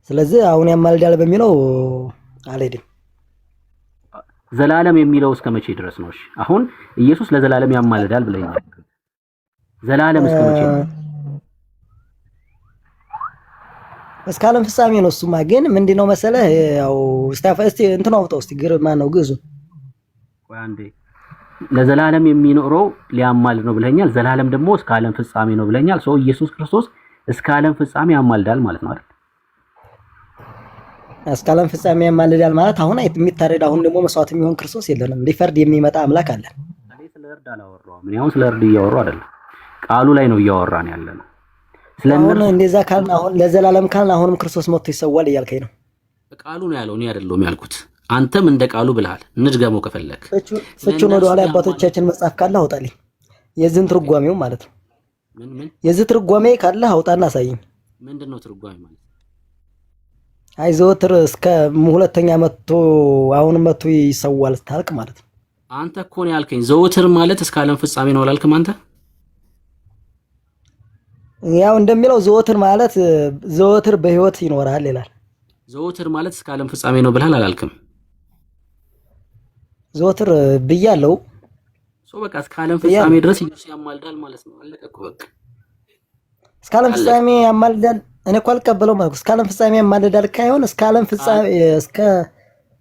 ስለዚህ አሁን ያማልዳል በሚለው አልሄድም። ዘላለም የሚለው እስከ መቼ ድረስ ነው? እሺ አሁን ኢየሱስ ለዘላለም ያማልዳል ብለኛል። ዘላለም እስከ መቼ ነው? እስከ ዓለም ፍጻሜ ነው። እሱማ ግን ምንድነው መሰለህ ያው እስቲ እንትኑ አውጣው እስቲ ግርማ ነው ግዙ ወይ አንዴ ለዘላለም የሚኖረው ሊያማልድ ነው ብለኛል። ዘላለም ደግሞ እስከ ዓለም ፍጻሜ ነው ብለኛል። ኢየሱስ ክርስቶስ እስከ ዓለም ፍጻሜ ያማልዳል ማለት ነው አይደል? እስከ ዓለም ፍጻሜ ያማልዳል ማለት አሁን የሚታረድ አሁን ደግሞ መስዋዕት የሚሆን ክርስቶስ የለንም። ሊፈርድ የሚመጣ አምላክ አለ። እኔ ስለ እርድ አላወራሁም። እኔ አሁን ስለ እርድ እያወራሁ አይደለም፣ ቃሉ ላይ ነው እያወራን ያለነው። አሁን እንደዛ ካልን አሁን ለዘላለም ካልን አሁንም ክርስቶስ ሞቶ ይሰዋል እያልከኝ ነው። ቃሉ ነው ያለው፣ እኔ አይደለሁም ያልኩት። አንተም እንደ ቃሉ ብለሃል። እንድገመው ከፈለክ ፍቹን ወደ ኋላ አባቶቻችን መጽሐፍ ካለ አውጣልኝ፣ የዚህን ትርጓሜው ማለት ነው። ምን የዚህ ትርጓሜ ካለ አውጣና አሳየኝ። ምንድነው ትርጓሜ ማለት? አይ ዘወትር እስከ ሁለተኛ መጥቶ አሁንም መጥቶ ይሰዋል ታልክ ማለት ነው። አንተ እኮ ነው ያልከኝ ዘወትር ማለት እስከ ዓለም ፍጻሜ ነው አላልክም አንተ? ያው እንደሚለው ዘወትር ማለት ዘወትር በሕይወት ይኖራል ይላል። ዘወትር ማለት እስከ ዓለም ፍጻሜ ነው ብለሃል አላልክም? ዘወትር ብያለሁ። በቃ እስከ ዓለም ፍጻሜ ድረስ ኢየሱስ ያማልዳል ማለት ነው። አለቀ እኮ በቃ። እስከ ዓለም ፍጻሜ ያማልዳል። እኔ እኮ አልቀበለው ማለት እስከ ዓለም ፍጻሜ ያማልዳል ካይሆን እስከ ዓለም ፍጻሜ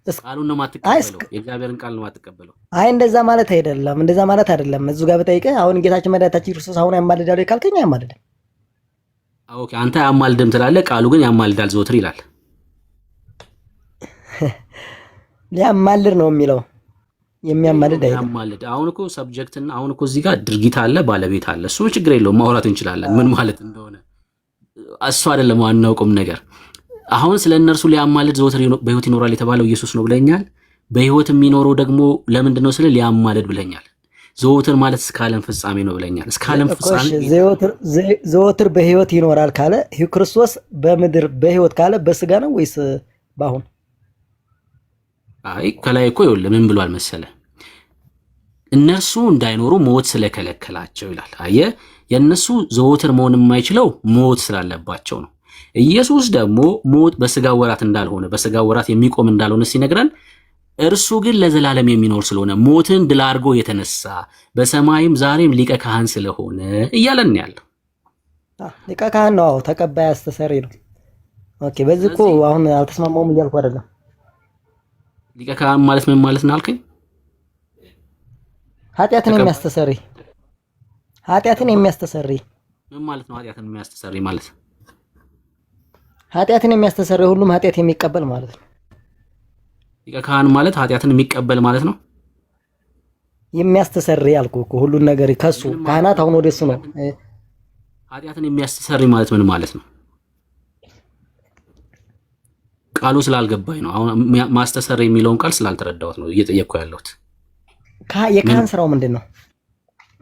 ቃሉን ነው የማትቀበለው፣ የእግዚአብሔርን ቃል ነው የማትቀበለው። አይ እንደዛ ማለት አይደለም፣ እንደዛ ማለት አይደለም። እዚሁ ጋር በጠይቀህ አሁን ጌታችን መድኃኒታችን ክርስቶስ አሁን ያማልዳል ካልከኝ ያማልዳል። ኦኬ አንተ ያማልድም ትላለህ፣ ቃሉ ግን ያማልዳል ዘወትር ይላል። ሊያማልድ ነው የሚለው የሚያማልድ አይደለም። ያማልድ አሁን እኮ ሰብጀክት እና አሁን እኮ እዚህ ጋር ድርጊት አለ፣ ባለቤት አለ። እሱ ችግር የለውም ማውራት እንችላለን፣ ምን ማለት እንደሆነ እሱ አይደለም ዋናው ቁም ነገር። አሁን ስለ እነርሱ ሊያማልድ ዘወትር በሕይወት ይኖራል የተባለው ኢየሱስ ነው ብለኛል። በሕይወት የሚኖረው ደግሞ ለምንድን ነው ስለ ሊያማልድ ብለኛል። ዘወትር ማለት እስከ ዓለም ፍጻሜ ነው ብለኛል። እስከ ዓለም ፍጻሜ ዘወትር በሕይወት ይኖራል ካለ ክርስቶስ በምድር በሕይወት ካለ በስጋ ነው ወይስ በአሁን? አይ ከላይ እኮ ይኸውልህ ምን ብሏል መሰለ፣ እነርሱ እንዳይኖሩ ሞት ስለከለከላቸው ይላል። አየህ የእነሱ ዘወትር መሆን የማይችለው ሞት ስላለባቸው ነው። ኢየሱስ ደግሞ ሞት በስጋ ወራት እንዳልሆነ በስጋ ወራት የሚቆም እንዳልሆነ ሲነግረን፣ እርሱ ግን ለዘላለም የሚኖር ስለሆነ ሞትን ድል አድርጎ የተነሳ በሰማይም ዛሬም ሊቀ ካህን ስለሆነ እያለን ያለው ሊቀ ካህን ነው። ተቀባይ አስተሰሪ ነው። ኦኬ በዚህ እኮ አሁን አልተስማማውም እያልኩ አይደለም። ሊቀ ካህን ማለት ምን ማለት ነው አልከኝ? ኃጢአትን የሚያስተሰሪ ኃጢአትን የሚያስተሰሪ ምን ማለት ነው? ኃጢአትን የሚያስተሰሪ ማለት ኃጢአትን የሚያስተሰሪ ሁሉም ኃጢአት የሚቀበል ማለት ነው። ሊቀ ካህን ማለት ኃጢአትን የሚቀበል ማለት ነው። የሚያስተሰሪ አልኩህ እኮ ሁሉን ነገር ከሱ ካህናት አሁን ወደሱ ነው። ኃጢአትን የሚያስተሰሪ ማለት ምን ማለት ነው? ቃሉ ስላልገባኝ ነው። አሁን ማስተሰሪ የሚለውን ቃል ስላልተረዳሁት ነው እየጠየቅኩ ያለሁት። የካህን ስራው ምንድን ነው?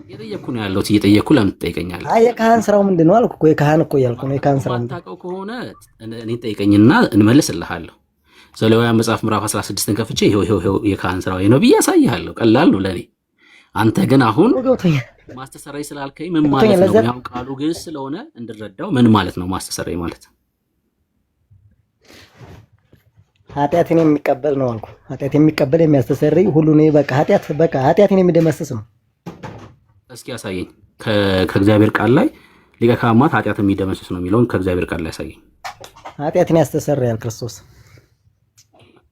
እየጠየቅኩ ነው ያለሁት። እየጠየቅኩ ለምን ትጠይቀኛለህ? አይ የካህን ስራው ምንድን ነው አልኩህ እኮ። የካህን እኮ እያልኩ ነው። የካህን ስራው ምንድን ነው? ታውቀው ከሆነ እኔ ጠይቀኝና እንመልስልሃለሁ። ዘሌዋውያን መጽሐፍ ምዕራፍ 16ን ከፍቼ ይሄው የካህን ስራው ነው ብዬ አሳይሃለሁ። ቀላል ነው ለኔ። አንተ ግን አሁን ማስተሰረይ ስላልከኝ ምን ማለት ነው? ያው ቃሉ ግዕዝ ስለሆነ እንድረዳው ምን ማለት ነው ማስተሰረይ ማለት? ኃጢአትን የሚቀበል ነው አልኩ። ኃጢአት የሚቀበል የሚያስተሰርይ ሁሉ ነው። በቃ ኃጢአትን የሚደመስስ ነው። እስኪ ያሳየኝ ከእግዚአብሔር ቃል ላይ ሊቀ ካህናት ኃጢአትን የሚደመስስ ነው የሚለውን ከእግዚአብሔር ቃል ላይ ያሳየኝ። ኃጢአትን ያስተሰርያል ክርስቶስ።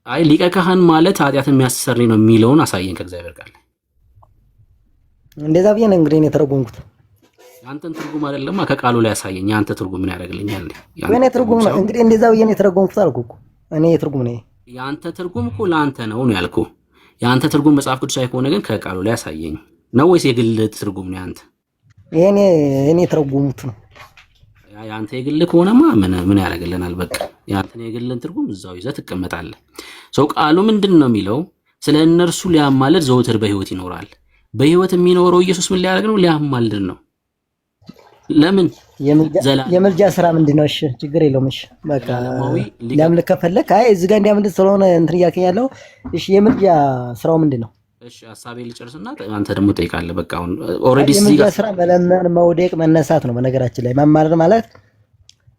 አይ ሊቀ ካህን ማለት ኃጢአትን የሚያስተሰርይ ነው የሚለውን አሳየኝ ከእግዚአብሔር ቃል ላይ። እንደዛ ብዬ ነው እንግዲህ እኔ ተረጎምኩት። ያንተን ትርጉም አይደለም ከቃሉ ላይ ያሳየኝ። ያንተ ትርጉም ምን ያደርግልኛል? የኔ ትርጉም ነው እንግዲህ እንደዛ ብዬ ነው የተረጎምኩት አልኩ እኮ። እኔ ትርጉም ነው ያንተ ትርጉም እኮ ለአንተ ነው ያልኩ። ያንተ ትርጉም መጽሐፍ ቅዱሳዊ ከሆነ ግን ከቃሉ ላይ ያሳየኝ ነው ወይስ የግል ትርጉም ነው ያንተ? እኔ የተረጎምኩት ነው። ያንተ የግል ከሆነማ ምን ያደርግልናል? በቃ ያንተን የግልን ትርጉም እዛው ይዘህ ትቀመጣለህ። ሰው ቃሉ ምንድን ነው የሚለው? ስለ እነርሱ ሊያማልድ ዘወትር በሕይወት ይኖራል። በሕይወት የሚኖረው ኢየሱስ ምን ሊያደርግ ነው? ሊያማልድ ነው። ለምን? የምልጃ ስራ ምንድን ነው? እሺ ችግር የለውም። እሺ በቃ ሊያምልክ ከፈለክ እዚህ ጋር እንዲያምልክ ስለሆነ እንትን እያልከኝ ያለው እሺ፣ የምልጃ ስራው ምንድን ነው? እሺ ሐሳቤ ልጨርስና አንተ ደግሞ ጠይቃለህ። በቃ አሁን ኦሬዲ የምልጃ ስራ መለመን፣ መውደቅ፣ መነሳት ነው። በነገራችን ላይ መማለድ ማለት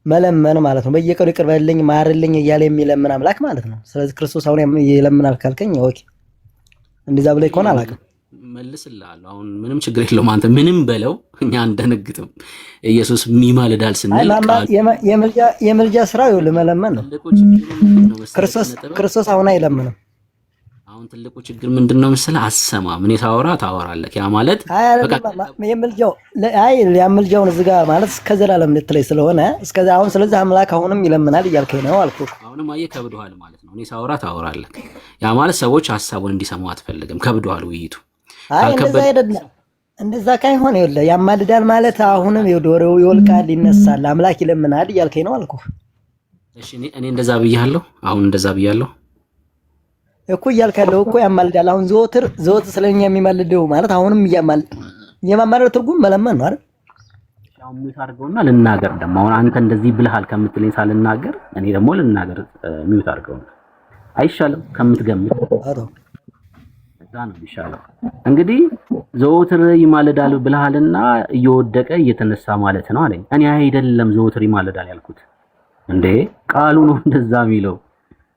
መለመን ማለት ነው። በየቀኑ ይቅር በልኝ ማርልኝ እያለ የሚለምን አምላክ ማለት ነው። ስለዚህ ክርስቶስ አሁን ይለምናል ካልከኝ ኦኬ፣ እንደዛ ብለህ ከሆነ አላውቅም መልስልሃለሁ። አሁን ምንም ችግር የለውም። አንተ ምንም በለው እኛ አንደነግጥም። ኢየሱስ ይማልዳል ስንል የምልጃ ስራው ይኸውልህ መለመን ነው። ክርስቶስ አሁን አይለምንም። አሁን ትልቁ ችግር ምንድነው መሰለህ? አሰማም። እኔ ታወራለህ። ያ ማለት የምልጃውን እዚህ ጋር ማለት እስከ ዘላለም ልትለይ ስለሆነ እስከዛ አሁን ስለዚህ አምላክ አሁንም ይለምናል እያልከኝ ነው አልኩህ። አሁንም አየህ ከብዶሃል ማለት ነው። እኔ ታወራለህ። ያ ማለት ሰዎች ሐሳቡን እንዲሰሙ አትፈልግም። ከብዶሃል ውይይቱ። እንደዛ አይደለም። እንደዛ ካይሆን ይኸውልህ ያማልዳል ማለት አሁንም ወሬው ይወልቃል፣ ይነሳል፣ አምላክ ይለምናል እያልከኝ ነው አልኩህ። እሺ እኔ እንደዛ ብያለሁ። አሁን እንደዛ ብያለሁ እኮ እያልክ ያለው እኮ ያማልዳል። አሁን ዘወትር ስለኛ የሚማልደው ማለት አሁንም የማማለድ ትርጉም መለመን ነው አይደል? ያው ሚውት አድርገውና ልናገር ደግሞ አሁን አንተ እንደዚህ ብለሃል ከምትለኝ ሳልናገር እኔ ደግሞ ልናገር። ሚውት አድርገው አይሻልም? ከምትገምት እዛ ነው ይሻላል። እንግዲህ ዘወትር ይማልዳል ብለሃልና እየወደቀ እየተነሳ ማለት ነው አለኝ። እኔ አይደለም ዘወትር ይማልዳል ያልኩት እንዴ፣ ቃሉ ነው እንደዛ የሚለው።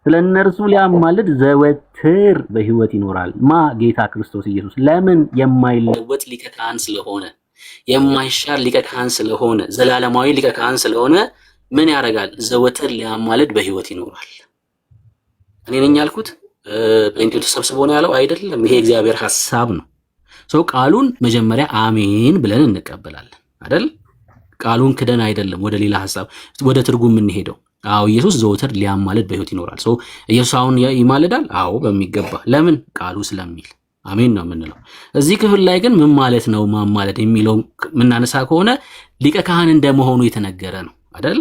ስለነርሱ ሊያማልድ ዘወትር በሕይወት ይኖራል። ጌታ ክርስቶስ ኢየሱስ። ለምን? የማይለወጥ ሊቀ ካህን ስለሆነ፣ የማይሻር ሊቀ ካህን ስለሆነ፣ ዘላለማዊ ሊቀ ካህን ስለሆነ ምን ያደርጋል? ዘወትር ሊያማልድ በሕይወት ይኖራል። እኔ ነኝ ያልኩት? ጴንጤው ተሰብስቦ ነው ያለው? አይደለም። ይሄ እግዚአብሔር ሐሳብ ነው። ሰው ቃሉን መጀመሪያ አሜን ብለን እንቀበላለን አይደል? ቃሉን ክደን አይደለም ወደ ሌላ ሐሳብ ወደ ትርጉም የምንሄደው። አዎ ኢየሱስ ዘወትር ሊያማልድ በሕይወት ይኖራል። ሰው ኢየሱስ አሁን ይማልዳል? አዎ በሚገባ። ለምን? ቃሉ ስለሚል አሜን ነው የምንለው። እዚህ ክፍል ላይ ግን ምን ማለት ነው ማማለድ የሚለው የምናነሳ ከሆነ ሊቀ ካህን እንደመሆኑ የተነገረ ነው አይደል?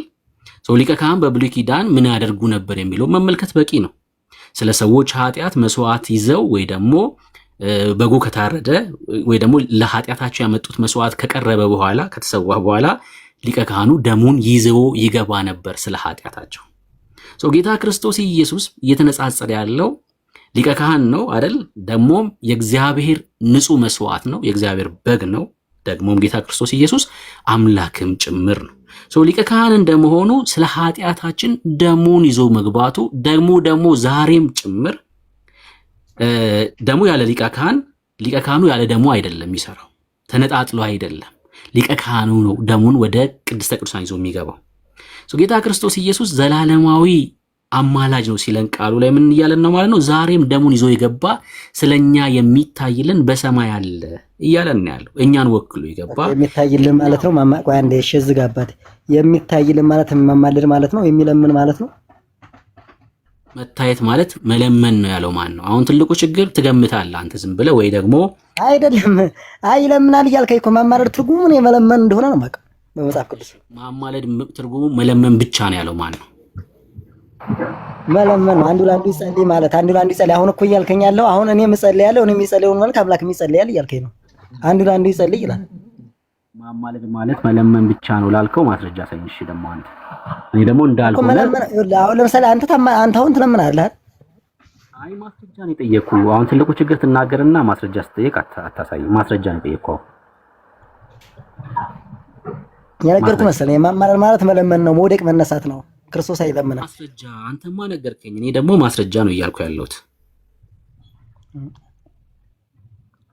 ሰው ሊቀ ካህን በብሉይ ኪዳን ምን ያደርጉ ነበር የሚለው መመልከት በቂ ነው። ስለ ሰዎች ኃጢአት መስዋዕት ይዘው ወይ ደግሞ በጉ ከታረደ ወይ ደግሞ ለኃጢአታቸው ያመጡት መስዋዕት ከቀረበ በኋላ ከተሰዋ በኋላ ሊቀ ካህኑ ደሙን ይዘው ይገባ ነበር ስለ ኃጢአታቸው። ጌታ ክርስቶስ ኢየሱስ እየተነጻጸረ ያለው ሊቀ ካህን ነው አይደል? ደግሞም የእግዚአብሔር ንጹህ መስዋዕት ነው፣ የእግዚአብሔር በግ ነው። ደግሞም ጌታ ክርስቶስ ኢየሱስ አምላክም ጭምር ነው። ሊቀ ካህን እንደመሆኑ ስለ ኃጢአታችን ደሙን ይዞ መግባቱ ደግሞ ዛሬም ጭምር ደሙ ያለ ሊቀ ካህኑ ያለ ደሙ አይደለም የሚሰራው፣ ተነጣጥሎ አይደለም። ሊቀ ካህኑ ነው ደሙን ወደ ቅድስተ ቅዱሳን ይዞ የሚገባው። ጌታ ክርስቶስ ኢየሱስ ዘላለማዊ አማላጅ ነው ሲለን ቃሉ ላይ ምን እያለን ነው ማለት ነው? ዛሬም ደሙን ይዞ የገባ ስለኛ የሚታይልን በሰማይ አለ እያለን ያለው እኛን ወክሎ የገባ የሚታይልን ማለት ነው። ቆይ አንዴ እሺ፣ እዚህ ጋር አባቴ የሚታይልን ማለት ማማለድ ማለት ነው፣ የሚለምን ማለት ነው። መታየት ማለት መለመን ነው ያለው ማን ነው? አሁን ትልቁ ችግር ትገምታለህ አንተ ዝም ብለህ ወይ ደግሞ አይደለም። ይለምናል እያልከኝ እኮ ማማለድ ትርጉሙ ነው የመለመን እንደሆነ ነው የማውቀው በመጽሐፍ ቅዱስ። ማማለድ ትርጉሙ መለመን ብቻ ነው ያለው ማን ነው? መለመን ነው። አንዱ ለአንዱ ይጸልይ ማለት አንዱ ለአንዱ ይጸልይ። አሁን እኮ እያልከኝ ያለው አሁን እኔ የምጸልያለሁ እኔ የሚጸልየውን መልክ አምላክ የሚጸልያል እያልከኝ ነው። አንዱ ለአንዱ ይጸልይ ይላል። ማማለድ ማለት መለመን ብቻ ነው ላልከው ማስረጃ ሰኝ። እሺ ደግሞ አንተ እኔ ደግሞ እንዳልኩ አሁን ለምሳሌ አንተ አሁን ትለምናለህ። አይ ማስረጃ ነው የጠየቅኩህ። አሁን ትልቁ ችግር ትናገርና ማስረጃ ስትጠይቅ አታሳይ። ማስረጃ ነው የጠየቅኩህ። የነገርኩህ መሰለኝ። የማማለድ ማለት መለመን ነው፣ መውደቅ መነሳት ነው። ክርስቶስ አይለምንም። ማስረጃ አንተማ ነገርከኝ፣ እኔ ደግሞ ማስረጃ ነው እያልኩ ያለሁት።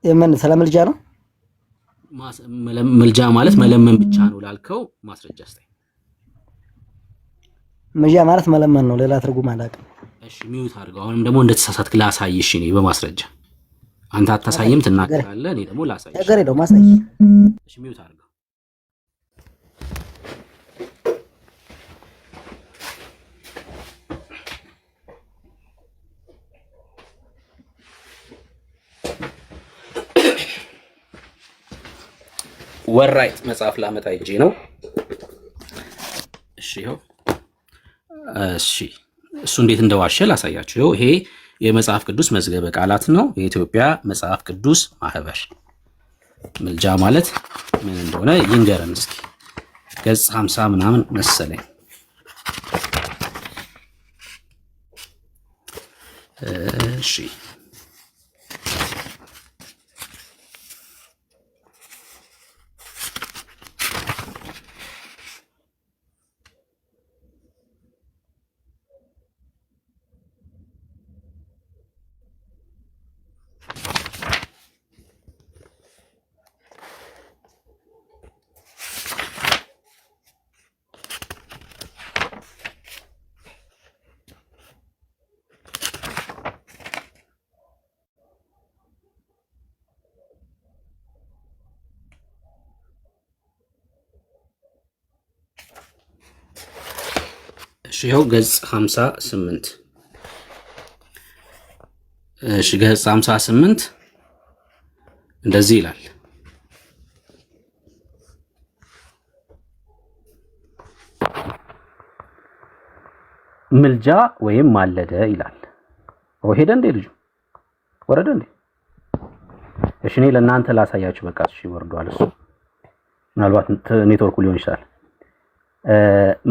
የምን ስለ ምልጃ ነው? ምልጃ ማለት መለመን ብቻ ነው ላልከው ማስረጃ እስቲ። ምልጃ ማለት መለመን ነው፣ ሌላ ትርጉም አላውቅም። እሺ ሚውት አድርገው። አሁንም ደግሞ እንደተሳሳትክ ላሳይሽ እኔ በማስረጃ። አንተ አታሳይም ትናገራለህ፣ እኔ ደግሞ ላሳይሽ። ነገር የለውም ማሳይ። እሺ ሚውት አድርገው። ወራይት መጽሐፍ ላመጣ እጄ ነው። እሺ ይኸው። እሺ እሱ እንዴት እንደዋሸ ላሳያችሁ። ይኸው ይሄ የመጽሐፍ ቅዱስ መዝገበ ቃላት ነው። የኢትዮጵያ መጽሐፍ ቅዱስ ማህበር ምልጃ ማለት ምን እንደሆነ ይንገረን እስኪ። ገጽ 50 ምናምን መሰለኝ። እሺ ይኸው ገጽ 58 እሺ ገጽ 58 እንደዚህ ይላል። ምልጃ ወይም ማለደ ይላል። ሄደ እንዴ ልጁ ወረደ እንዴ? እሺ እኔ ለእናንተ ላሳያችሁ። በቃ እሺ ወርዷል። እሱ ምናልባት ኔትወርኩ ሊሆን ይችላል።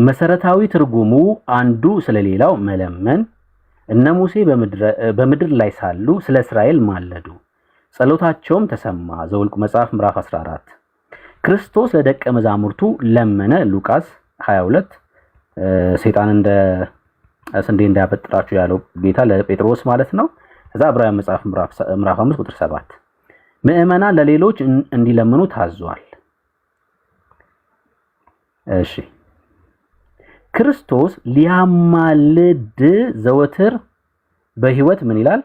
መሰረታዊ ትርጉሙ አንዱ ስለሌላው መለመን። እነ ሙሴ በምድር ላይ ሳሉ ስለ እስራኤል ማለዱ፣ ጸሎታቸውም ተሰማ። ዘኍልቍ መጽሐፍ ምዕራፍ 14። ክርስቶስ ለደቀ መዛሙርቱ ለመነ። ሉቃስ 22። ሰይጣን እንደ ስንዴ እንዳያበጥራችሁ ያለው ጌታ ለጴጥሮስ ማለት ነው። ከዛ ዕብራውያን መጽሐፍ ምዕራፍ 5 ቁጥር 7 ምዕመናን ለሌሎች እንዲለምኑ ታዟል። እሺ ክርስቶስ ሊያማልድ ዘወትር በሕይወት ምን ይላል?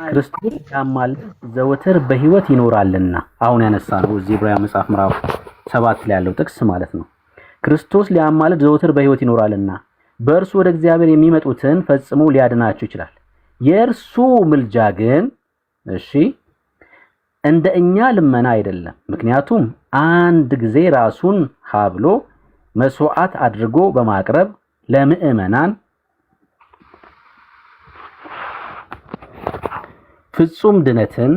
ክርስቶስ ሊያማልድ ዘወትር በሕይወት ይኖራልና። አሁን ያነሳ ነው እዚህ ዕብራውያን መጽሐፍ ምዕራፍ 7 ላይ ያለው ጥቅስ ማለት ነው። ክርስቶስ ሊያማልድ ዘወትር በሕይወት ይኖራልና በእርሱ ወደ እግዚአብሔር የሚመጡትን ፈጽሞ ሊያድናቸው ይችላል። የእርሱ ምልጃ ግን እሺ እንደ እኛ ልመና አይደለም። ምክንያቱም አንድ ጊዜ ራሱን ሀብሎ መስዋዕት አድርጎ በማቅረብ ለምዕመናን ፍጹም ድነትን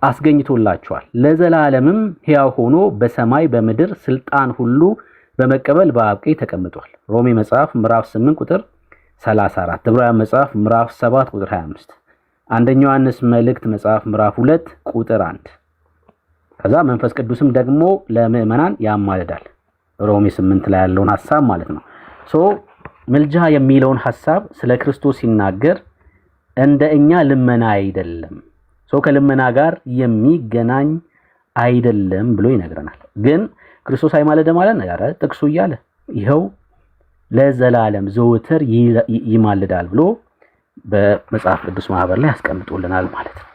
አስገኝቶላቸዋል። ለዘላለምም ሕያው ሆኖ በሰማይ በምድር ስልጣን ሁሉ በመቀበል በአብ ቀኝ ተቀምጧል። ሮሜ መጽሐፍ ምዕራፍ 8 ቁጥር 34፣ ዕብራውያን መጽሐፍ ምዕራፍ 7 ቁጥር 25፣ አንደኛ ዮሐንስ መልእክት መጽሐፍ ምዕራፍ 2 ቁጥር 1። ከዛ መንፈስ ቅዱስም ደግሞ ለምዕመናን ያማልዳል። ሮሜ 8 ላይ ያለውን ሐሳብ ማለት ነው። ምልጃ የሚለውን ሐሳብ ስለ ክርስቶስ ሲናገር እንደ እኛ ልመና አይደለም፣ ከልመና ጋር የሚገናኝ አይደለም ብሎ ይነግረናል። ግን ክርስቶስ አይማለደ ማለት ነው። ያረ ጥቅሱ እያለ ይኸው ለዘላለም ዘወትር ይማልዳል ብሎ በመጽሐፍ ቅዱስ ማህበር ላይ ያስቀምጦልናል ማለት ነው።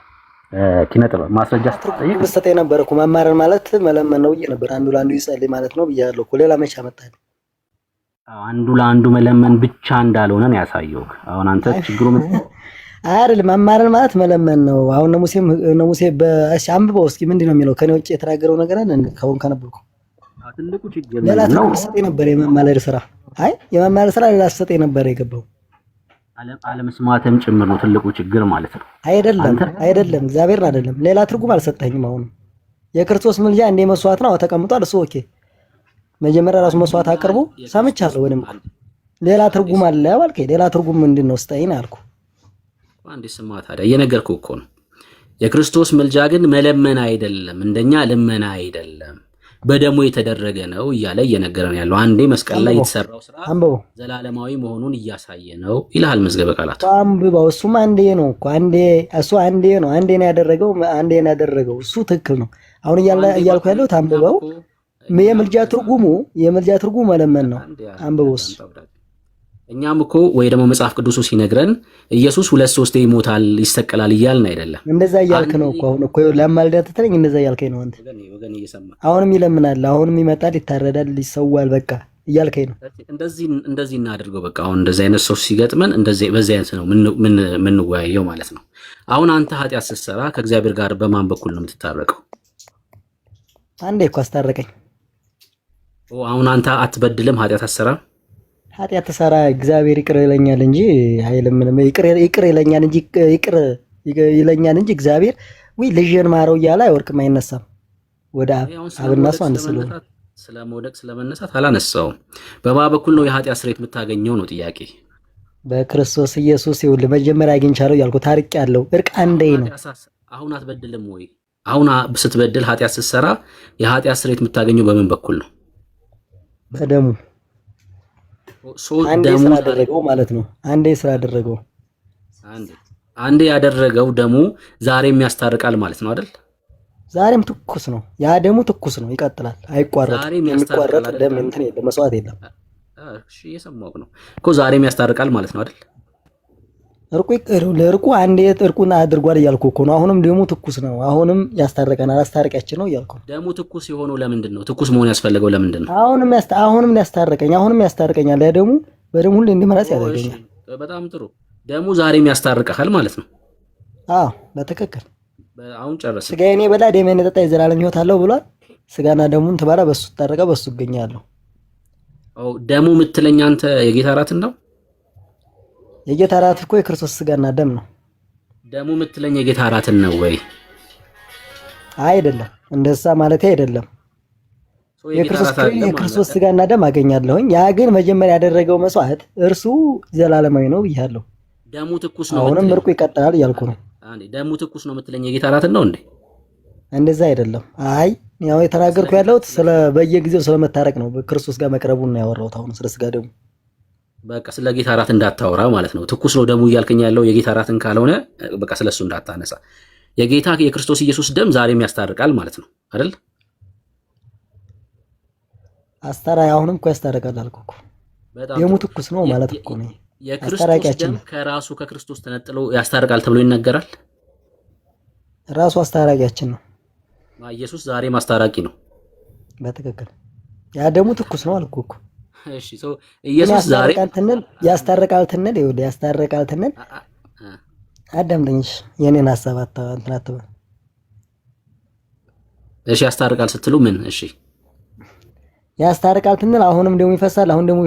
ኪነጥበብ ማስረጃ ስትጠይቅ መስጠት የነበረ እኮ መማረር ማለት መለመን ነው ብዬ ነበር። አንዱ ለአንዱ ይጸልይ ማለት ነው ብያለሁ እኮ። ሌላ መቼ አመጣህ? አንዱ ለአንዱ መለመን ብቻ እንዳልሆነ ነው ያሳየው። አሁን አንተ ችግሩ ምን አይደል? መማረር ማለት መለመን ነው። አሁን ነሙሴ አንብበው እስኪ ምንድን ነው የሚለው? ከኔ ውጭ የተናገረው ነገር አለ ከሆን ከነበርኩ ትልቁ ችግር ሌላ ሰጠኝ ነበር የመማለድ ስራ። አይ የመማለድ ስራ ሌላ ሰጠኝ ነበር የገባው። አለመስማትም ጭምር ነው ትልቁ ችግር ማለት ነው። አይደለም እግዚአብሔርን አይደለም ሌላ ትርጉም አልሰጠኝም። አሁን የክርስቶስ ምልጃ እንደ መስዋዕት ነው ተቀምጧል። እሱ ኦኬ መጀመሪያ ራሱ መስዋዕት አቅርቦ ሰምቻለሁ። ወንም ሌላ ትርጉም አለ ያልከኝ ሌላ ትርጉም ምንድን ነው ስጠኝ አልኩ። አንዴ ስማ ታዲያ እየነገርኩህ እኮ ነው። የክርስቶስ ምልጃ ግን መለመን አይደለም፣ እንደኛ ልመና አይደለም፣ በደሙ የተደረገ ነው እያለ እየነገረን ያለው አንዴ መስቀል ላይ የተሰራው ስራ ዘላለማዊ መሆኑን እያሳየ ነው ይልሃል መዝገበ ቃላት። አንብበው። እሱም አንዴ ነው እኮ አንዴ ነው ያደረገው። እሱ ትክክል ነው። አሁን እያልኩ ያለው አንብበው። የምልጃ ትርጉሙ መለመን ነው። አንብበው። እኛም እኮ ወይ ደግሞ መጽሐፍ ቅዱሱ ሲነግረን ኢየሱስ 2-3 ይሞታል ይሰቀላል እያልን አይደለም። እንደዛ እያልክ ነው እኮ አሁን እኮ ለማልዳት ተተለኝ እንደዛ እያልከኝ ነው አንተ። አሁንም ይለምናል፣ አሁንም ይመጣል፣ ይታረዳል፣ ይሰዋል በቃ እያልከኝ ነው። እንደዚህ እናድርገው በቃ። አሁን እንደዚህ አይነት ሰው ሲገጥመን በዚህ አይነት ነው የምንወያየው ማለት ነው። አሁን አንተ ኃጢአት ስትሰራ ከእግዚአብሔር ጋር በማን በኩል ነው የምትታረቀው? አንዴ እኮ አስታረቀኝ። አሁን አንተ አትበድልም፣ ኃጢአት አትሰራም። ኃጢአት ተሰራ እግዚአብሔር ይቅር ይለኛል እንጂ አይለምንም። ይቅር ይለኛል እንጂ እግዚአብሔር ወይ ልጅን ማረው እያለ አይወርቅም፣ አይነሳም። ወደ አብና ሰው አንድ ስለሆነ ስለመውደቅ ስለመነሳት አላነሳውም። በማ በኩል ነው የኃጢአት ስርየት የምታገኘው ነው ጥያቄ። በክርስቶስ ኢየሱስ ይኸውልህ መጀመሪያ አግኝቻለሁ ያልኩት ታርቅ ያለው እርቅ አንዴ ነው። አሁን አትበድልም ወይ? አሁን ስትበድል ኃጢአት ስትሰራ የኃጢአት ስርየት የምታገኘው በምን በኩል ነው? በደሙ አንዴ ስላደረገው ማለት ነው። አንዴ ያደረገው ደሙ ዛሬም ያስታርቃል ማለት ነው አይደል? ዛሬም ትኩስ ነው። ያ ደሙ ትኩስ ነው፣ ይቀጥላል፣ አይቋረጥም። የሚቋረጥ ደም እንትን የለም፣ መስዋዕት የለም። እሺ እየሰማሁህ ነው እኮ ዛሬም ያስታርቃል ማለት ነው አይደል? እርቁ አንዴ እርቁን አድርጓል እያልኩ እኮ ነው። አሁንም ደሙ ትኩስ ነው፣ አሁንም ያስታርቀናል፣ አስታርቂያችን ነው እያልኩ ነው። ደሙ ትኩስ የሆነው ለምንድን ነው? ትኩስ መሆን ያስፈልገው ለምንድን ነው? አሁንም ያስታርቀኛል። ያ ደሙ በደሙ ሁሉ እንዲመራስ ያደርገኛል። በጣም ጥሩ። ደሙ ዛሬም ያስታርቀሃል ማለት ነው። አዎ በትክክል። አሁን ጨረሰ። ስጋዬን የበላ ደሜን የጠጣ የዘላለም ሕይወት አለው ብሏል። ስጋና ደሙን ትበላ በሱ ትታረቀ፣ በሱ እገኛለሁ። ደሙ የምትለኝ አንተ የጌታ እራትን ነው? የጌታ እራት እኮ የክርስቶስ ስጋና ደም ነው። ደሙ የምትለኝ የጌታ እራትን ነው ወይ? አይደለም፣ እንደዛ ማለት አይደለም። የክርስቶስ ስጋና ደም አገኛለሁኝ። ያ ግን መጀመሪያ ያደረገው መስዋዕት እርሱ ዘላለማዊ ነው ብያለሁ። ደሙ ትኩስ ነው። አሁንም እርቁ ይቀጥላል እያልኩ ነው። ደሙ ትኩስ ነው የምትለኝ የጌታ እራትን ነው እንዴ? እንደዛ አይደለም። አይ ያው የተናገርኩ ያለሁት ስለ በየጊዜው ስለመታረቅ ነው። በክርስቶስ ጋር መቅረቡን ነው ያወራሁት። አሁን ስለ ስጋ ደሙ በቃ ስለ ጌታ እራት እንዳታወራ ማለት ነው። ትኩስ ነው ደሙ እያልከኝ ያለው የጌታ እራትን ካልሆነ በቃ ስለሱ እንዳታነሳ። የጌታ የክርስቶስ ኢየሱስ ደም ዛሬም ያስታርቃል ማለት ነው አይደል? አሁንም እኮ ያስታርቃል አልኩ እኮ። ደሙ ትኩስ ነው ማለት እኮ ነው። የክርስቶስ ደም ከራሱ ከክርስቶስ ተነጥሎ ያስታርቃል ተብሎ ይነገራል። ራሱ አስታራቂያችን ነው። ኢየሱስ ዛሬም አስታራቂ ነው። በትክክል ያ ደሙ ትኩስ ነው አልኩ እኮ። እሺ ኢየሱስ ዛሬ ያስታርቃል ትንል አዳምጠኝ የኔን ሐሳብ እንትን አትበል። እሺ ያስታርቃል ስትሉ ምን? እሺ ያስታርቃል ትንል አሁንም ደሙ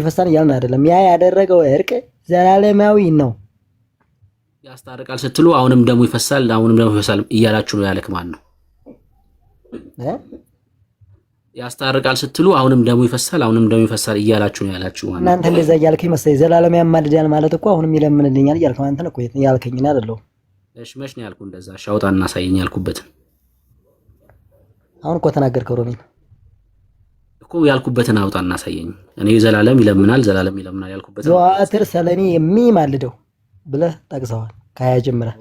ይፈሳል እያልን አይደለም። ያ ያደረገው እርቅ ዘላለማዊ ነው። ያስታርቃል ስትሉ አሁንም ደሙ ይፈሳል እያላችሁ ነው ያለክ ማን ነው? ያስታርቃል ስትሉ አሁንም ደሙ ይፈሳል እያላችሁ ነው ያላችሁ ማለት ነው። እናንተ እንደዛ እያልከኝ መሰለኝ። ዘላለም ያማልዳል ማለት እኮ አሁንም ይለምንልኛል እያልከው አንተ ነው እኮ ያልከኝ አይደለም። እሺ መች ነው ያልኩህ እንደዛ? ሻውጣና ሳይኝ ያልኩበትን አሁን እኮ ተናገርከው ሮሚን እኮ ያልኩበትን አውጣና ሳይኝ። እኔ ዘላለም ይለምናል ያልኩበትን ዘወትር ስለኔ የሚማልደው ብለህ ጠቅሰዋል ከያ ጀምረህ።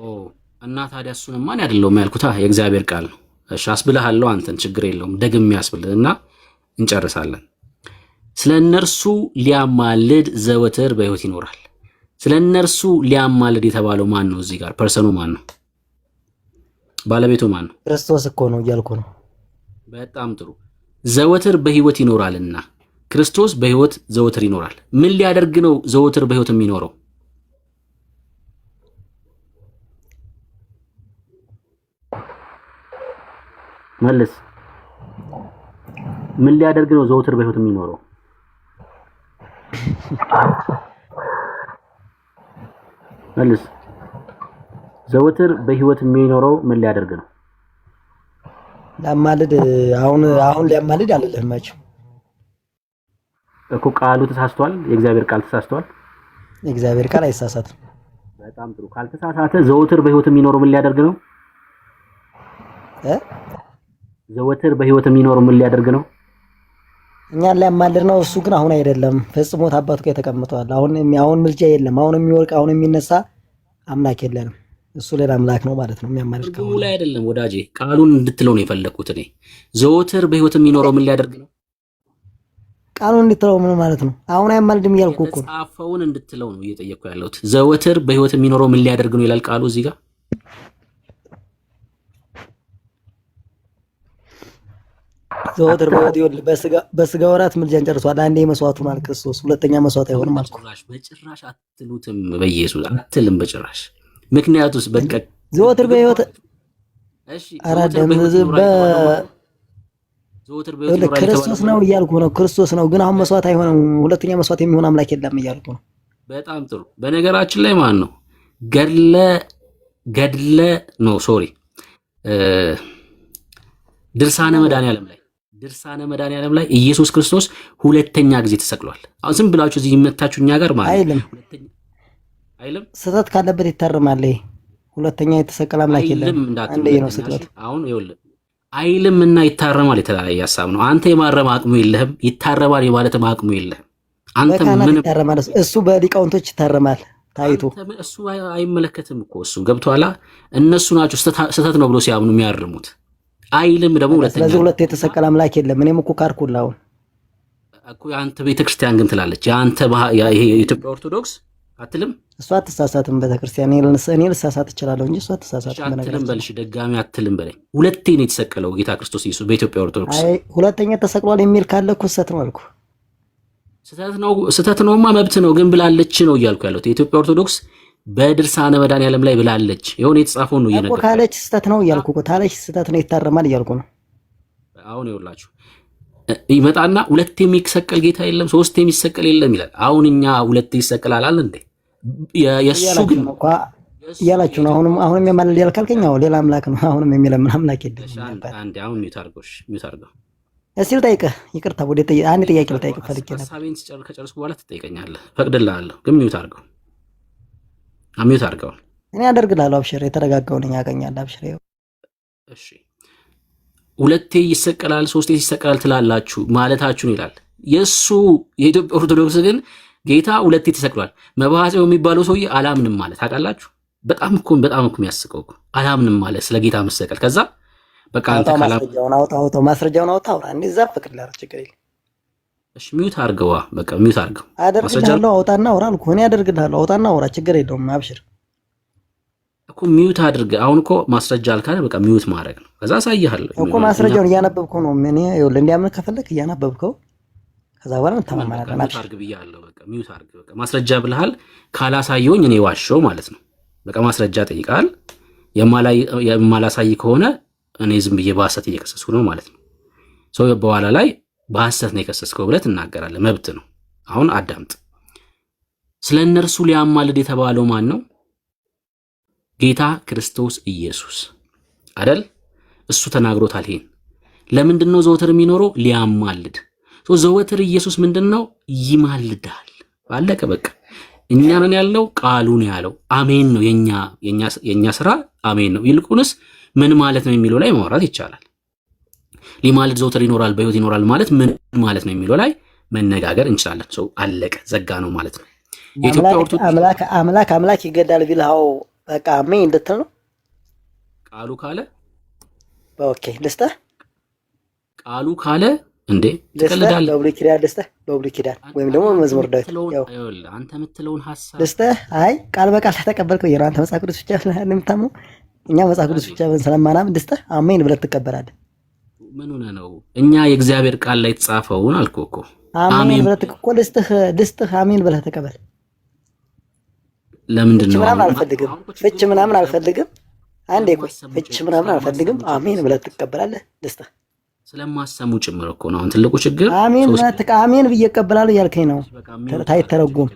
እና ታዲያ እሱን ማን ያደለው ያልኩት የእግዚአብሔር ቃል ነው። እሺ አስብልሃለሁ፣ አንተን ችግር የለውም ደግሜ ያስብልህና እንጨርሳለን። ስለ እነርሱ ሊያማልድ ዘወትር በሕይወት ይኖራል። ስለ እነርሱ ሊያማልድ የተባለው ማን ነው? እዚህ ጋር ፐርሰኑ ማን ነው? ባለቤቱ ማን ነው? ክርስቶስ እኮ ነው እያልኩ ነው። በጣም ጥሩ። ዘወትር በሕይወት ይኖራልና ክርስቶስ በሕይወት ዘወትር ይኖራል። ምን ሊያደርግ ነው ዘወትር በሕይወት የሚኖረው? መልስ። ምን ሊያደርግ ነው ዘወትር በሕይወት የሚኖረው? መልስ። ዘወትር በሕይወት የሚኖረው ምን ሊያደርግ ነው? ሊያማልድ። አሁን ሊያማልድ አይደለም እኮ ቃሉ ተሳስቷል። የእግዚአብሔር ቃል ተሳስቷል። የእግዚአብሔር ቃል አይሳሳትም። በጣም ጥሩ። ካልተሳሳተ ዘወትር በሕይወት የሚኖረው ምን ሊያደርግ ነው? ዘወትር በህይወት የሚኖረው ምን ሊያደርግ ነው? እኛን ሊያማልድ ነው። እሱ ግን አሁን አይደለም ፈጽሞ አባቱ ጋር ተቀምጧል። አሁን ምልጃ የለም። አሁን የሚወርቅ አሁን የሚነሳ አምላክ የለንም። እሱ ሌላ አምላክ ነው ማለት ነው የሚያማልድ ትርጉሙ ላይ አይደለም ወዳጄ፣ ቃሉን እንድትለው ነው የፈለኩት እኔ። ዘወትር በህይወት የሚኖረው ምን ሊያደርግ ነው? ቃሉን እንድትለው ምን ማለት ነው? አሁን አያማልድም እያልኩ እኮ የተጻፈውን እንድትለው ነው እየጠየቅኩ ያለሁት። ዘወትር በህይወት የሚኖረው ምን ሊያደርግ ነው ይላል ቃሉ እዚህ ጋር። ዘወትር በስጋ ወራት ምልጃን ጨርሷል። አንዴ መስዋዕቱን አለ ክርስቶስ፣ ሁለተኛ መስዋዕት አይሆንም አልኩ። በጭራሽ አትሉትም፣ በኢየሱስ አትልም በጭራሽ። ምክንያቱስ በቃ ዘወትር በህይወት ክርስቶስ ነው እያልኩ ነው። ክርስቶስ ነው ግን አሁን መስዋዕት አይሆንም። ሁለተኛ መስዋዕት የሚሆን አምላክ የለም እያልኩ ነው። በጣም ጥሩ። በነገራችን ላይ ማን ነው ድርሳነ መድኃኒዓለም ላይ ኢየሱስ ክርስቶስ ሁለተኛ ጊዜ ተሰቅሏል። አሁን ዝም ብላችሁ እዚህ የመታችሁ እኛ ጋር ማለት አይልም። ስህተት ካለበት ይታረማል። ሁለተኛ የተሰቀለ አምላክ የለም። አንዴ ነው ስህተት። አሁን ይኸውልህ አይልም እና ይታረማል የተለያየ ሀሳብ ነው። አንተ የማረም አቅሙ የለህም፣ ይታረማል የማለትም አቅሙ የለህም። አንተ ምን ይታረማል? እሱ በሊቃውንቶች ይታረማል ታይቶ። እሱ አይመለከትም እኮ እሱ ገብቶሃል። እነሱ ናቸው ስህተት ነው ብሎ ሲያምኑ የሚያርሙት። አይልም ደግሞ ሁለተኛ። ስለዚህ ሁለት የተሰቀለ አምላክ የለም። እኔም እኮ ካርኩልህ አሁን እኮ የአንተ ቤተክርስቲያን ግን ትላለች። የአንተ ይሄ የኢትዮጵያ ኦርቶዶክስ አትልም። እሷ አትሳሳትም። ቤተክርስቲያን እኔ ልሳሳት እችላለሁ እንጂ እሷ አትሳሳትም። አትልም በልሽ፣ ደጋሚ አትልም በለኝ። ሁለቴ ነው የተሰቀለው ጌታ ክርስቶስ ኢየሱስ በኢትዮጵያ ኦርቶዶክስ። አይ ሁለተኛ ተሰቅሏል የሚል ካለ እኮ ስህተት ነው አልኩ። ስህተት ነውማ መብት ነው ግን ብላለች ነው እያልኩ ያለሁት። የኢትዮጵያ ኦርቶዶክስ በድርሳነ መድኃኒዓለም ላይ ብላለች። የሆነ የተጻፈውን ነው እየነገርኩህ። ካለች ስህተት ነው እያልኩ እኮ ታለች ስህተት ነው ይታረማል እያልኩ ነው። አሁን ይኸውላችሁ ይመጣና ሁለቴ የሚሰቀል ጌታ የለም፣ ሶስቴ የሚሰቀል የለም ይላል። አሁን እኛ ሁለቴ ይሰቀላል አለ እንዴ? የሱ ግን እያላችሁ ነው። አሁንም የማለል ያልካልከኝ ሌላ አምላክ ነው። አሁንም የሚለምን አምላክ የለም። አንዴ አሁን ሚውት አድርገው እስቲ ልጠይቅህ። ይቅርታ ወደ አንድ ጥያቄ ልጠይቅህ ፈልጌ ነበር። ሐሳቤን ከጨረስኩ በኋላ ትጠይቀኛለህ። ፈቅድልሃለሁ ግን ሚውት አድርገው። ሚውት አድርገው። እኔ አደርግልሃለሁ። አብሽር፣ የተረጋጋው ነኝ ያገኛለህ። አብሽር። እሺ ሁለቴ ይሰቀላል ሶስቴ ይሰቀላል ትላላችሁ ማለታችሁን ይላል። የሱ የኢትዮጵያ ኦርቶዶክስ ግን ጌታ ሁለቴ ተሰቅሏል። መባሐጼው የሚባለው ሰውዬ አላምንም ማለት ታውቃላችሁ። በጣም እኮ የሚያስቀው እኮ አላምንም ማለት ስለ ጌታ መሰቀል። ከዛ በቃ አንተ ማስረጃውን አውጣ አውራ እንደዛ ፍቅር ላይ ችግር የለም። እሺ ሚውት አድርገዋ። በቃ ሚውት አድርገው። አደርግልሃለሁ። አውጣና አውራ አልኩህ። እኔ አደርግልሃለሁ። አውጣና አውራ ችግር የለውም። አብሽር እኮ ሚውት አድርገ። አሁን እኮ ማስረጃ አልካለ በቃ ሚውት ማድረግ ነው። ከዛ አሳይሃለሁ እኮ ማስረጃውን እያነበብከው ነው። ምን ይኸውልህ እንዲያምን ከፈለክ እያነበብከው ከዛ በኋላ እንተማመናለን። ሚውት አድርግ ብያለሁ። በቃ ሚውት አድርግ። በቃ ማስረጃ ብለሃል። ካላሳየውኝ እኔ ዋሸው ማለት ነው። በቃ ማስረጃ ጠይቃል። የማላሳይ ከሆነ እኔ ዝም ብዬ በሐሰት እየከሰስኩ ነው ማለት ነው። ሰው በኋላ ላይ በሐሰት ነው የከሰስከው ብለህ ትናገራለህ። መብት ነው። አሁን አዳምጥ። ስለ እነርሱ ሊያማልድ የተባለው ማን ነው? ጌታ ክርስቶስ ኢየሱስ አይደል? እሱ ተናግሮታል። ይሄን ለምንድን ነው ዘወትር የሚኖረው? ሊያማልድ። ዘወትር ኢየሱስ ምንድነው? ይማልዳል። አለቀ በቃ። እኛ ነን ያልነው፣ ቃሉ ነው ያለው። አሜን ነው የኛ ስራ አሜን ነው። ይልቁንስ ምን ማለት ነው የሚለው ላይ ማውራት ይቻላል። ሊማልድ ዘወትር ይኖራል፣ በህይወት ይኖራል ማለት ምን ማለት ነው የሚለው ላይ መነጋገር እንችላለን። ሰው አለቀ ዘጋ ነው ማለት ነው። የኢትዮጵያ ኦርቶዶክስ አምላክ ይገዳል ቢልሃው በቃ አሜን እንድትል ነው ቃሉ ካለ። ኦኬ ልስጥህ። ቃሉ ካለ እንዴ ትቀልዳለህ? በብሉይ ኪዳን ወይም ደግሞ መዝሙር ዳዊት አንተ የምትለውን ሐሳብ ልስጥህ። አይ ቃል በቃል ተቀበልከው የራንተ መጽሐፍ ቅዱስ ብቻ ስለምታምነው እኛ መጽሐፍ ቅዱስ ብቻ ስለማናምን ልስጥህ አሜን ብለህ ትቀበላለህ። ምን ሆነ ነው? እኛ የእግዚአብሔር ቃል ላይ የተጻፈውን አልኩህ እኮ አሜን ብለህ እኮ ልስጥህ አሜን ብለህ ተቀበል። ለምንድን ነው ፍች ምናምን አልፈልግም። አንዴ ቆይ ፍች ምናምን አልፈልግም። አሜን ብለህ ትቀበላለህ። ልስጥህ ስለማሰሙ ጭምር እኮ ነው። አሁን ትልቁ ችግር አሜን ብዬ እቀበላለሁ ያልከኝ ነው። ታይተረጎም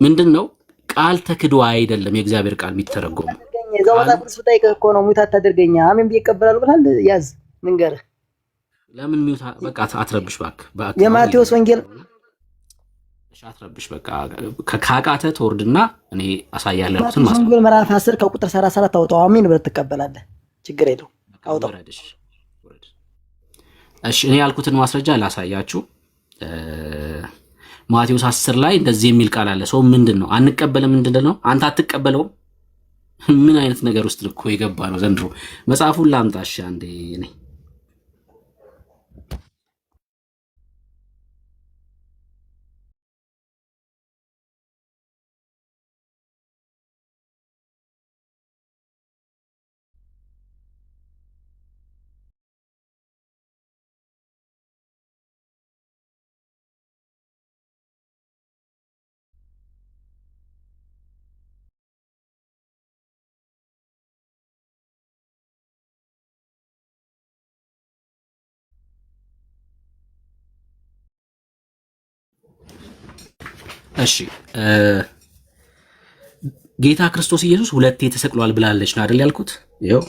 ምንድን ነው? ቃል ተክዶ አይደለም የእግዚአብሔር ቃል የሚተረጎም እዛው መጽሐፍ ቅዱስ ብታይቀህ እኮ ነው። ሙት አታደርገኝ አሜን ብዬ እቀበላለሁ ብለሃል። ያዝ ንገርህ። ለምን ሚውት በቃ አትረብሽ እባክህ። የማቴዎስ ወንጌል አትረብሽ። በቃ ካቃተ ትወርድና እኔ አሳያለሁ። ማቴዎስ ወንጌል ምዕራፍ 10 ከቁጥር 34 አውጣው። አሜን ብለህ ትቀበላለህ። ችግር የለውም አውጣው። እሺ እኔ ያልኩትን ማስረጃ ላሳያችሁ። ማቴዎስ 10 ላይ እንደዚህ የሚል ቃል አለ። ሰው ምንድነው አንቀበልም? ምንድነው አንተ አትቀበለውም? ምን አይነት ነገር ውስጥ እኮ የገባ ነው ዘንድሮ። መጽሐፉን ላምጣሽ አንዴ እኔ እሺ ጌታ ክርስቶስ ኢየሱስ ሁለቴ ተሰቅሏል ብላለች ነው አይደል ያልኩት? ይኸው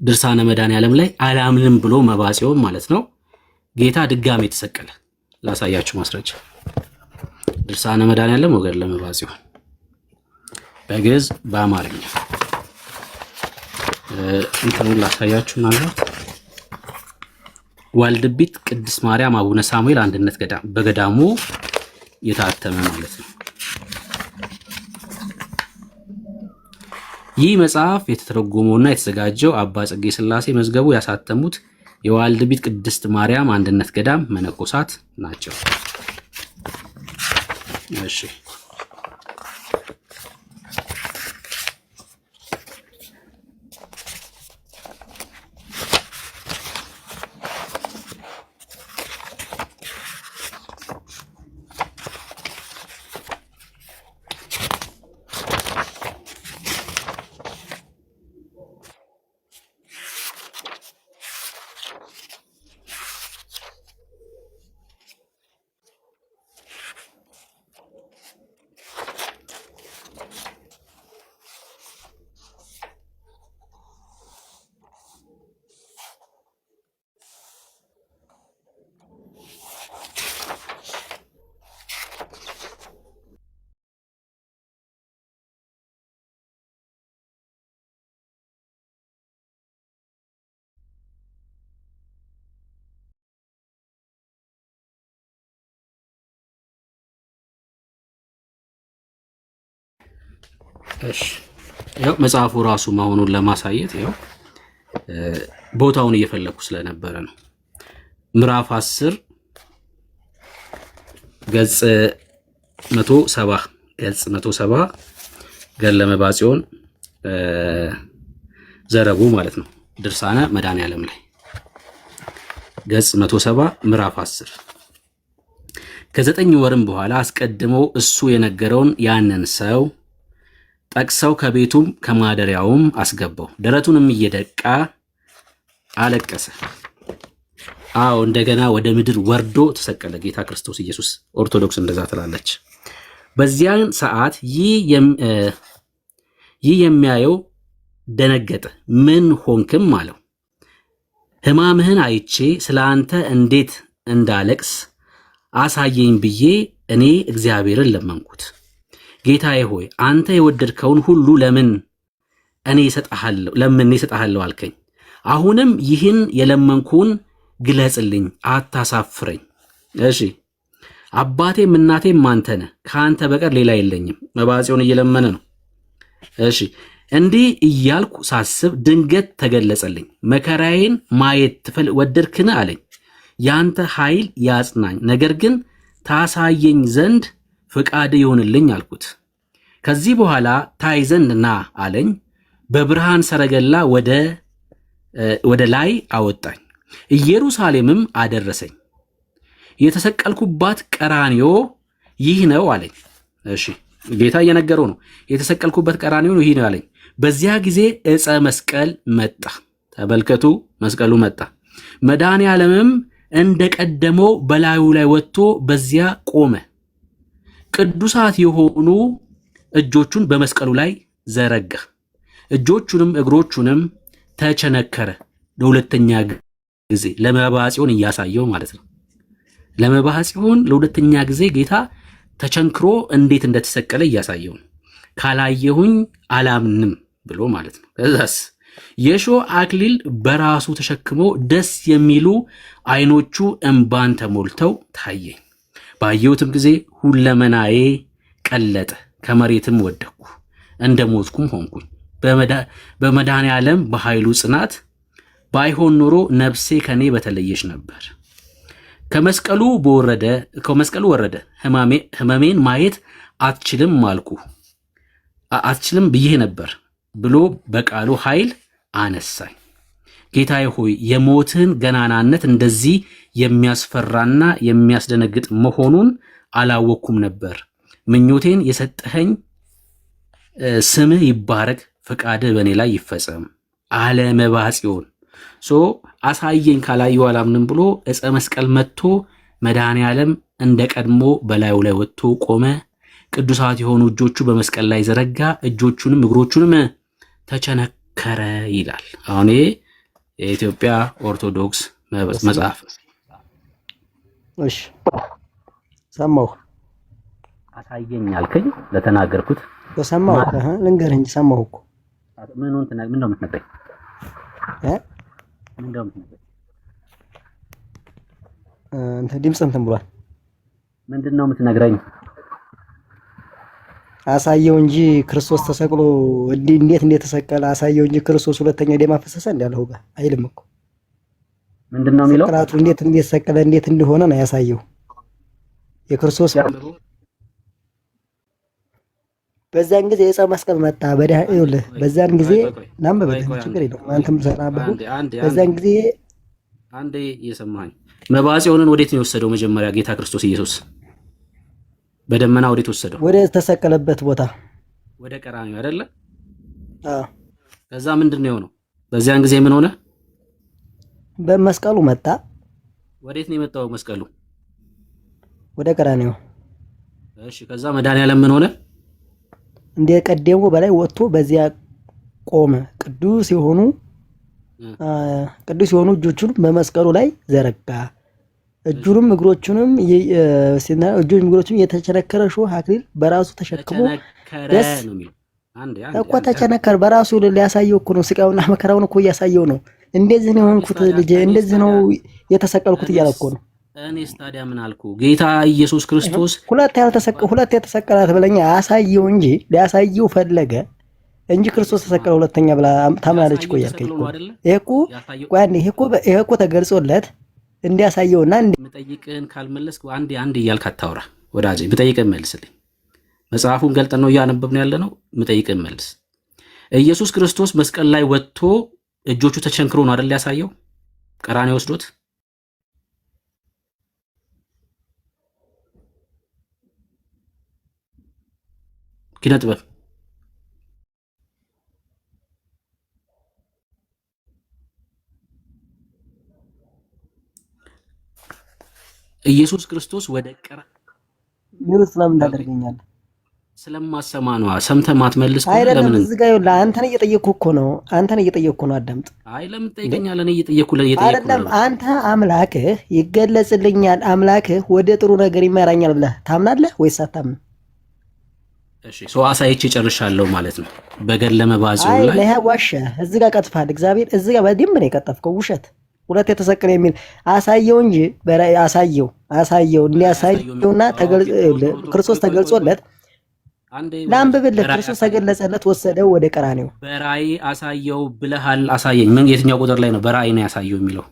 ድርሳነ መድኃኔዓለም ላይ አላምንም ብሎ መባጽዮን ማለት ነው ጌታ ድጋሜ ተሰቀለ። ላሳያችሁ ማስረጃ። ድርሳነ መድኃኔዓለም ወገር ለመባጽዮን በግዕዝ በአማርኛ እንትኑን ላሳያችሁ ማለት ዋልድቢት ቅድስት ማርያም አቡነ ሳሙኤል አንድነት ገዳም በገዳሙ የታተመ ማለት ነው። ይህ መጽሐፍ የተተረጎመውና የተዘጋጀው አባ ጽጌ ሥላሴ መዝገቡ ያሳተሙት የዋልድቢት ቅድስት ማርያም አንድነት ገዳም መነኮሳት ናቸው። እሺ እሺ ያው መጽሐፉ ራሱ መሆኑን ለማሳየት ያው ቦታውን እየፈለኩ ስለነበረ ነው። ምዕራፍ 10 ገጽ 170 ገጽ 170 ገድለ መባጽዮን ዘረቡ ማለት ነው። ድርሳነ መድኃኔዓለም ላይ ገጽ 170 ምዕራፍ 10 ከ9 ወርም በኋላ አስቀድሞ እሱ የነገረውን ያንን ሰው ጠቅሰው ከቤቱም ከማደሪያውም አስገባው። ደረቱንም እየደቃ አለቀሰ። አዎ እንደገና ወደ ምድር ወርዶ ተሰቀለ። ጌታ ክርስቶስ ኢየሱስ ኦርቶዶክስ እንደዛ ትላለች። በዚያን ሰዓት ይህ የሚያየው ደነገጠ። ምን ሆንክም አለው። ሕማምህን አይቼ ስለ አንተ እንዴት እንዳለቅስ አሳየኝ ብዬ እኔ እግዚአብሔርን ለመንኩት። ጌታዬ ሆይ አንተ የወደድከውን ሁሉ ለምን እኔ እሰጥሃለሁ አልከኝ። አሁንም ይህን የለመንኩን ግለጽልኝ፣ አታሳፍረኝ። እሺ አባቴም እናቴም አንተ ነህ፣ ከአንተ በቀር ሌላ የለኝም። መባጽዮን እየለመነ ነው። እሺ እንዲህ እያልኩ ሳስብ ድንገት ተገለጸልኝ። መከራዬን ማየት ወደድክን አለኝ። ያንተ ኃይል ያጽናኝ፣ ነገር ግን ታሳየኝ ዘንድ ፍቃድ ይሆንልኝ አልኩት። ከዚህ በኋላ ታይ ዘንድ ና አለኝ። በብርሃን ሰረገላ ወደ ላይ አወጣኝ፣ ኢየሩሳሌምም አደረሰኝ። የተሰቀልኩባት ቀራንዮ ይህ ነው አለኝ። እሺ ጌታ እየነገረው ነው። የተሰቀልኩበት ቀራንዮ ይህ ነው አለኝ። በዚያ ጊዜ ዕፀ መስቀል መጣ። ተመልከቱ፣ መስቀሉ መጣ። መድኃኔዓለምም እንደቀደመው በላዩ ላይ ወጥቶ በዚያ ቆመ። ቅዱሳት የሆኑ እጆቹን በመስቀሉ ላይ ዘረጋ። እጆቹንም እግሮቹንም ተቸነከረ። ለሁለተኛ ጊዜ ለመባጽዮን እያሳየው ማለት ነው። ለመባጽዮን ለሁለተኛ ጊዜ ጌታ ተቸንክሮ እንዴት እንደተሰቀለ እያሳየው ነው። ካላየሁኝ አላምንም ብሎ ማለት ነው። ከዛስ የሾህ አክሊል በራሱ ተሸክሞ ደስ የሚሉ አይኖቹ እንባን ተሞልተው ታየኝ። ባየሁትም ጊዜ ሁለመናዬ ቀለጠ፣ ከመሬትም ወደቅኩ፣ እንደ ሞትኩም ሆንኩኝ። በመድኃኔ ዓለም በኃይሉ ጽናት ባይሆን ኖሮ ነፍሴ ከኔ በተለየች ነበር። ከመስቀሉ ወረደ፣ ሕመሜን ማየት አትችልም ብዬ ነበር ብሎ በቃሉ ኃይል አነሳኝ። ጌታዬ ሆይ የሞትን ገናናነት እንደዚህ የሚያስፈራና የሚያስደነግጥ መሆኑን አላወቅኩም ነበር። ምኞቴን የሰጠኸኝ ስምህ ይባረክ፣ ፈቃድህ በእኔ ላይ ይፈጸም። አለመባጽዮን አሳየኝ ካላየሁ አላምንም ብሎ ዕፀ መስቀል መጥቶ መድኃኔ ዓለም እንደ ቀድሞ በላዩ ላይ ወጥቶ ቆመ። ቅዱሳት የሆኑ እጆቹ በመስቀል ላይ ዘረጋ፣ እጆቹንም እግሮቹንም ተቸነከረ ይላል። አሁን የኢትዮጵያ ኦርቶዶክስ መጽሐፍ ነው። እሺ ሰማሁ። አሳየኝ አልከኝ ለተናገርኩት በሰማሁ ልንገርህ እንጂ ሰማሁ እኮ። ምን ነው የምትነግረኝ? እንትን ድምፅ እንትን ብሏል። ምንድን ነው የምትነግረኝ? አሳየው እንጂ ክርስቶስ ተሰቅሎ እንዴት እንደተሰቀለ አሳየው እንጂ ክርስቶስ ሁለተኛ ደም አፈሰሰ እንዳለው ጋር አይልም እኮ። ምንድን ነው የሚለው? ስቅራቱ እንዴት እንደተሰቀለ እንዴት እንደሆነ ነው ያሳየው። የክርስቶስ በዛን ጊዜ የዕፀ መስቀል መጣ። በዛን ጊዜ ናምበበልህ ችግር የለውም አንተም ሰናበሁ። በዛን ጊዜ አንዴ እየሰማኸኝ መባጽዮንን ወዴት ነው የወሰደው? መጀመሪያ ጌታ ክርስቶስ ኢየሱስ በደመና ወዴት ወሰደው? ወደ ተሰቀለበት ቦታ ወደ ቀራንዮ አይደለ? አዎ። ከዛ ምንድነው የሆነው? በዚያን ጊዜ ምን ሆነ? በመስቀሉ መጣ። ወዴት ነው የመጣው መስቀሉ? ወደ ቀራንዮ። እሺ። ከዛ መድኃኔዓለም ምን ሆነ? እንደ ቀደሙ በላይ ወጥቶ በዚያ ቆመ። ቅዱስ የሆኑ እጆቹን በመስቀሉ ላይ ዘረጋ። እጁንም እግሮቹንም የተቸነከረ ሾህ አክሊል በራሱ ተሸክሞ ደስ እኮ ተቸነከረ። በራሱ ሊያሳየው እኮ ነው። ስቃዩና መከራውን እኮ እያሳየው ነው። እንደዚህ ነው የሆንኩት ልጄ፣ እንደዚህ ነው የተሰቀልኩት እያለ እኮ ነው። እኔስ ታዲያ ምን አልኩ? ጌታ ኢየሱስ ክርስቶስ ሁለት የተሰቀላት ብለኛ አሳየው እንጂ ሊያሳየው ፈለገ እንጂ ክርስቶስ ተሰቀለ ሁለተኛ ብላ ታምናለች እኮ እያልከኝ እኮ። ይሄ እኮ ተገልጾለት እንዲያሳየውና የምጠይቅህን ካልመለስክ አንድ እያልክ አታውራ ወዳጄ። ብጠይቅህን መልስልኝ። መጽሐፉን ገልጠን ነው እያነበብን ያለ ነው። የምጠይቅህን መልስ። ኢየሱስ ክርስቶስ መስቀል ላይ ወጥቶ እጆቹ ተቸንክሮ ነው አይደል ያሳየው? ቀራንዮ ወስዶት ኪነ ጥበብ ኢየሱስ ክርስቶስ ወደ ቀራንዮ ስለምን እንዳደርገኛል ስለማሰማ ነው። ሰምተህ ማትመልስ አይደለም። እዚህ ጋር ይኸውልህ አንተን እየጠየቅኩ እኮ ነው። አዳምጥ። አይ ለምን ትጠይቀኛለህ? እኔ እየጠየቅኩ አይደለም። አንተ አምላክህ ይገለጽልኛል፣ አምላክህ ወደ ጥሩ ነገር ይመራኛል ብለህ ታምናለህ ወይስ አታምንም? እሺ አሳይቼ ጨርሻለሁ ማለት ነው። በገድለ መባጽዮን ላይ ለህ ዋሸ። እዚህ ጋር ቀጥፋል። እግዚአብሔር እዚህ ጋር በደንብ ነው የቀጠፍከው። ውሸት ሁለት የተሰቀለ የሚል አሳየው እንጂ አሳየው እንዲያሳየውና ክርስቶስ ተገልጾለት ለአንብብልህ። ክርስቶስ ተገለጸለት፣ ወሰደው ወደ ቀራንዮ። በራእይ አሳየው ብለሃል። አሳየኝ። ምን የትኛው ቁጥር ላይ ነው በራእይ ነው ያሳየው የሚለው?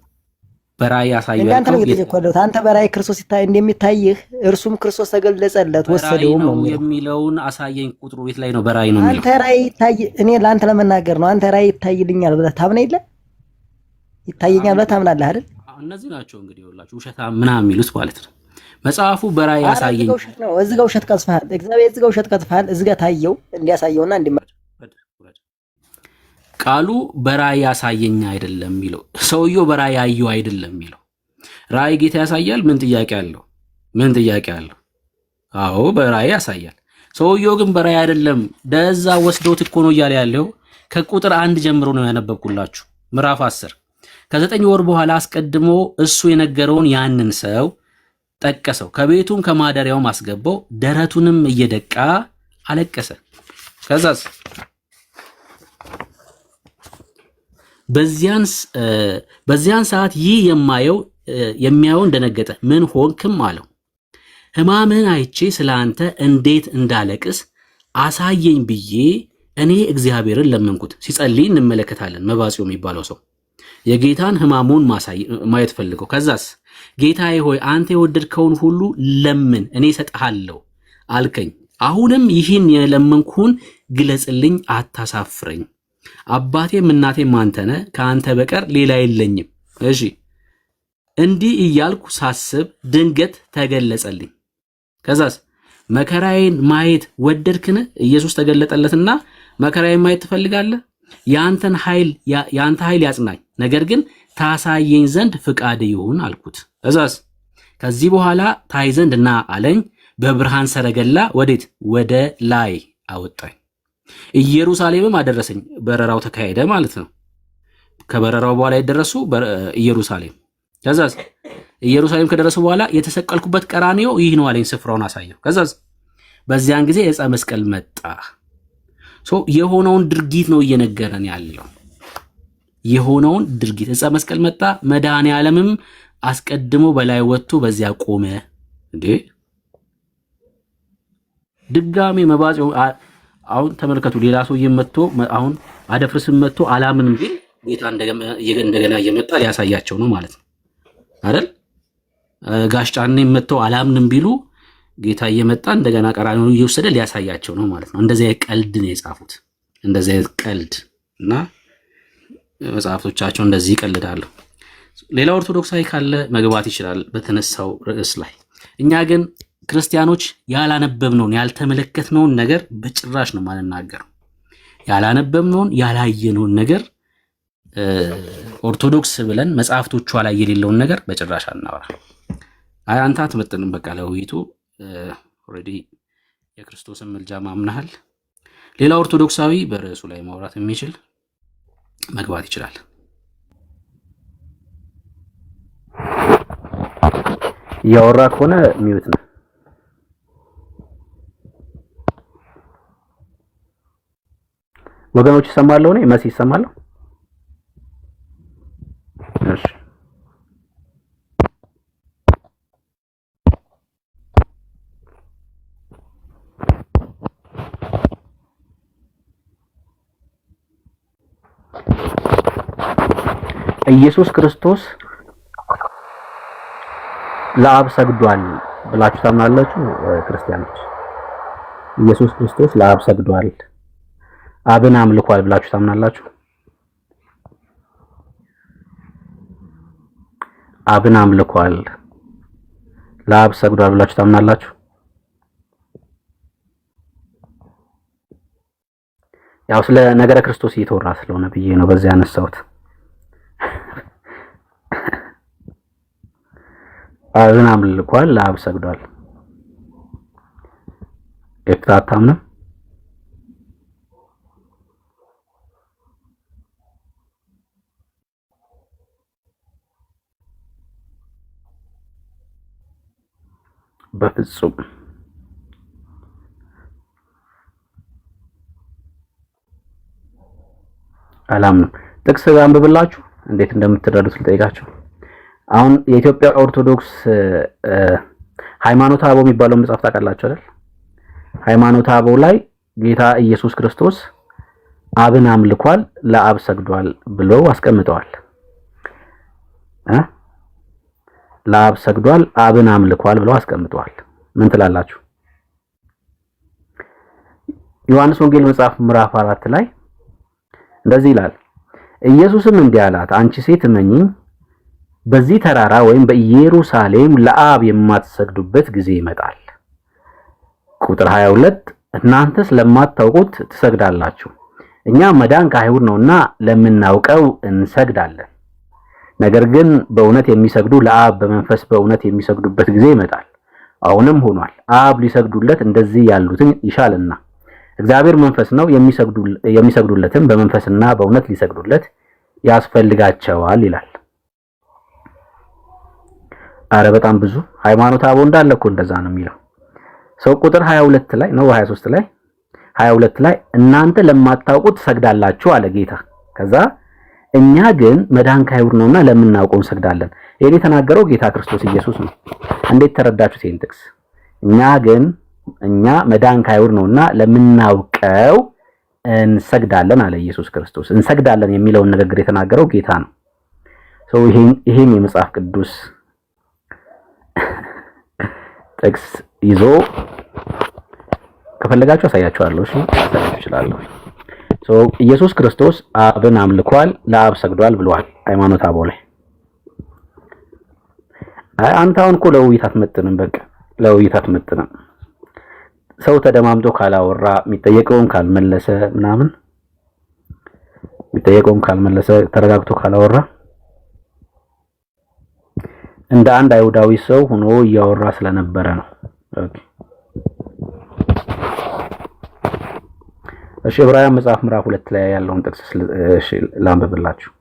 በራእይ አሳየው አንተ ነው የተጀኮለው። አንተ በራእይ ክርስቶስ እንደሚታይህ እርሱም ክርስቶስ ተገለጸለት፣ ወሰደው ነው የሚለውን አሳየኝ። ቁጥሩ ቤት ላይ ነው በራእይ ነው የሚለው። አንተ ራእይ እኔ ለአንተ ለመናገር ነው። አንተ ራእይ ይታይልኛል ብለህ ታምና የለ ይታየኛል ብለህ ታምናለህ አይደል? እነዚህ ናቸው እንግዲህ ሁላችሁ ውሸታ ምናምን የሚሉት ማለት ነው። መጽሐፉ በራእይ አሳየኝ። እዚህ ጋር ውሸት ቀጥፈሃል። እግዚአብሔር እዚህ ጋር ውሸት ቀጥፈሃል። እዚህ ጋር ታየው እንዲያሳየውና እንዲመጣ ቃሉ በራእይ ያሳየኝ አይደለም የሚለው። ሰውየው በራእይ ያየው አይደለም የሚለው። ራእይ ጌታ ያሳያል። ምን ጥያቄ አለው? አዎ በራእይ ያሳያል። ሰውየው ግን በራእይ አይደለም። ደዛ ወስዶት እኮ ነው እያለ ያለው። ከቁጥር 1 ጀምሮ ነው ያነበብኩላችሁ። ምዕራፍ 10 ከ9 ወር በኋላ አስቀድሞ እሱ የነገረውን ያንን ሰው ጠቀሰው። ከቤቱም ከማደሪያውም አስገባው። ደረቱንም እየደቃ አለቀሰ። ከዛስ በዚያን ሰዓት ይህ የሚያየውን ደነገጠ። ምን ሆንክም አለው። ሕማምህን አይቼ ስለ አንተ እንዴት እንዳለቅስ አሳየኝ ብዬ እኔ እግዚአብሔርን ለመንኩት። ሲጸልይ እንመለከታለን። መባጽዮ የሚባለው ሰው የጌታን ሕማሙን ማየት ፈልገው። ከዛስ ጌታዬ ሆይ አንተ የወደድከውን ሁሉ ለምን እኔ እሰጥሃለሁ አልከኝ። አሁንም ይህን የለመንኩህን ግለጽልኝ፣ አታሳፍረኝ። አባቴም እናቴም አንተ ነህ፣ ከአንተ በቀር ሌላ የለኝም። እሺ እንዲህ እያልኩ ሳስብ ድንገት ተገለጸልኝ። ከዛስ መከራዬን ማየት ወደድክን? ኢየሱስ ተገለጠለትና መከራዬን ማየት ትፈልጋለህ? ያንተ ኃይል ያጽናኝ፣ ነገር ግን ታሳየኝ ዘንድ ፍቃድ ይሁን አልኩት። ከዛስ ከዚህ በኋላ ታይ ዘንድ ና አለኝ። በብርሃን ሰረገላ ወዴት? ወደ ላይ አወጣኝ። ኢየሩሳሌምም አደረሰኝ። በረራው ተካሄደ ማለት ነው። ከበረራው በኋላ የደረሱ ኢየሩሳሌም። ከዛስ ኢየሩሳሌም ከደረሱ በኋላ የተሰቀልኩበት ቀራንዮ ይህ ነው አለኝ። ስፍራውን አሳየው። ከዛስ በዚያን ጊዜ ዕፀ መስቀል መጣ። የሆነውን ድርጊት ነው እየነገረን ያለው። የሆነውን ድርጊት ዕፀ መስቀል መጣ። መድኃኔ ዓለምም አስቀድሞ በላይ ወጥቶ በዚያ ቆመ። እንዴ ድጋሜ መባጽዮ አሁን ተመልከቱ። ሌላ ሰው መጥቶ አሁን አደፍርስም መጥቶ አላምንም ቢል ጌታ እንደገና እየመጣ ሊያሳያቸው ነው ማለት ነው አይደል? ጋሽ ጫኔ መጥቶ አላምንም ቢሉ ጌታ እየመጣ እንደገና ቀራንዮን እየወሰደ ሊያሳያቸው ነው ማለት ነው። እንደዚህ ቀልድ ነው የጻፉት። እንደዚህ ቀልድ እና መጽሐፍቶቻቸው እንደዚህ ይቀልዳሉ። ሌላ ኦርቶዶክሳዊ ካለ መግባት ይችላል በተነሳው ርዕስ ላይ። እኛ ግን ክርስቲያኖች ያላነበብነውን ያልተመለከትነውን ነገር በጭራሽ ነው ማንናገረው። ያላነበብነውን ያላየነውን ነገር ኦርቶዶክስ ብለን መጽሐፍቶቿ ላይ የሌለውን ነገር በጭራሽ አናወራ። አንተ አትመጥንም በቃ ለውይይቱ ኦልሬዲ የክርስቶስን ምልጃ ማምናሃል። ሌላ ኦርቶዶክሳዊ በርዕሱ ላይ ማውራት የሚችል መግባት ይችላል። ያወራ ከሆነ ሚውት ነው። ወገኖች ይሰማሉ? ነው መሲ ይሰማሉ? እሺ ኢየሱስ ክርስቶስ ለአብ ሰግዷል ብላችሁ ታምናላችሁ ክርስቲያኖች? ኢየሱስ ክርስቶስ ለአብ ሰግዷል፣ አብን አምልኳል ብላችሁ ታምናላችሁ? አብን አምልኳል፣ ለአብ ሰግዷል ብላችሁ ታምናላችሁ? ያው ስለ ነገረ ክርስቶስ እየተወራ ስለሆነ ብዬ ነው በዚህ ያነሳሁት። አብን አምልኳል፣ ለአብ ሰግዷል። የታታምነው በፍጹም አላምንም። ጥቅስ አንብብላችሁ እንዴት እንደምትረዱት ልጠይቃችሁ። አሁን የኢትዮጵያ ኦርቶዶክስ ሃይማኖተ አበው የሚባለው መጽሐፍ ታውቃላችሁ አይደል? ሃይማኖተ አበው ላይ ጌታ ኢየሱስ ክርስቶስ አብን አምልኳል፣ ለአብ ሰግዷል ብለው አስቀምጠዋል። ለአብ ሰግዷል፣ አብን አምልኳል ብለው አስቀምጠዋል። ምን ትላላችሁ? ዮሐንስ ወንጌል መጽሐፍ ምዕራፍ 4 ላይ እንደዚህ ይላል። ኢየሱስም እንዲህ አላት፣ አንቺ ሴት እመኚኝ፣ በዚህ ተራራ ወይም በኢየሩሳሌም ለአብ የማትሰግዱበት ጊዜ ይመጣል። ቁጥር 22 እናንተስ ለማታውቁት ትሰግዳላችሁ፣ እኛ መዳን ከአይሁድ ነውና ለምናውቀው እንሰግዳለን። ነገር ግን በእውነት የሚሰግዱ ለአብ በመንፈስ በእውነት የሚሰግዱበት ጊዜ ይመጣል፣ አሁንም ሆኗል። አብ ሊሰግዱለት እንደዚህ ያሉትን ይሻልና እግዚአብሔር መንፈስ ነው፣ የሚሰግዱለትም በመንፈስና በእውነት ሊሰግዱለት ያስፈልጋቸዋል ይላል። አረ በጣም ብዙ ሃይማኖተ አበው እንዳለ እኮ እንደዛ ነው የሚለው። ሰው ቁጥር 22 ላይ ነው 23 ላይ 22 ላይ እናንተ ለማታውቁት ትሰግዳላችሁ አለ ጌታ። ከዛ እኛ ግን መዳን ከአይሁድ ነውና ለምናውቀው እንሰግዳለን። ይሄን የተናገረው ጌታ ክርስቶስ ኢየሱስ ነው። እንዴት ተረዳችሁት ይሄን ጥቅስ? እኛ መዳን ከአይሁድ ነውና ለምናውቀው እንሰግዳለን አለ ኢየሱስ ክርስቶስ። እንሰግዳለን የሚለውን ንግግር የተናገረው ጌታ ነው። ይሄን የመጽሐፍ ቅዱስ ጥቅስ ይዞ ከፈለጋችሁ አሳያችኋለሁ። እሺ አሳያችኋለሁ። ኢየሱስ ክርስቶስ አብን አምልኳል፣ ለአብ ሰግዷል ብሏል ሃይማኖተ አበው ላይ። አንተ አሁን እኮ ለውይይት አትመጥንም። በቃ ለውይይት አትመጥንም። ሰው ተደማምጦ ካላወራ የሚጠየቀውን ካልመለሰ ምናምን ተረጋግቶ ካላወራ እንደ አንድ አይሁዳዊ ሰው ሆኖ እያወራ ስለነበረ ነው። ኦኬ እሺ ዕብራውያን መጽሐፍ ምዕራፍ 2 ላይ ያለውን ጥቅስ እሺ ላንብብላችሁ።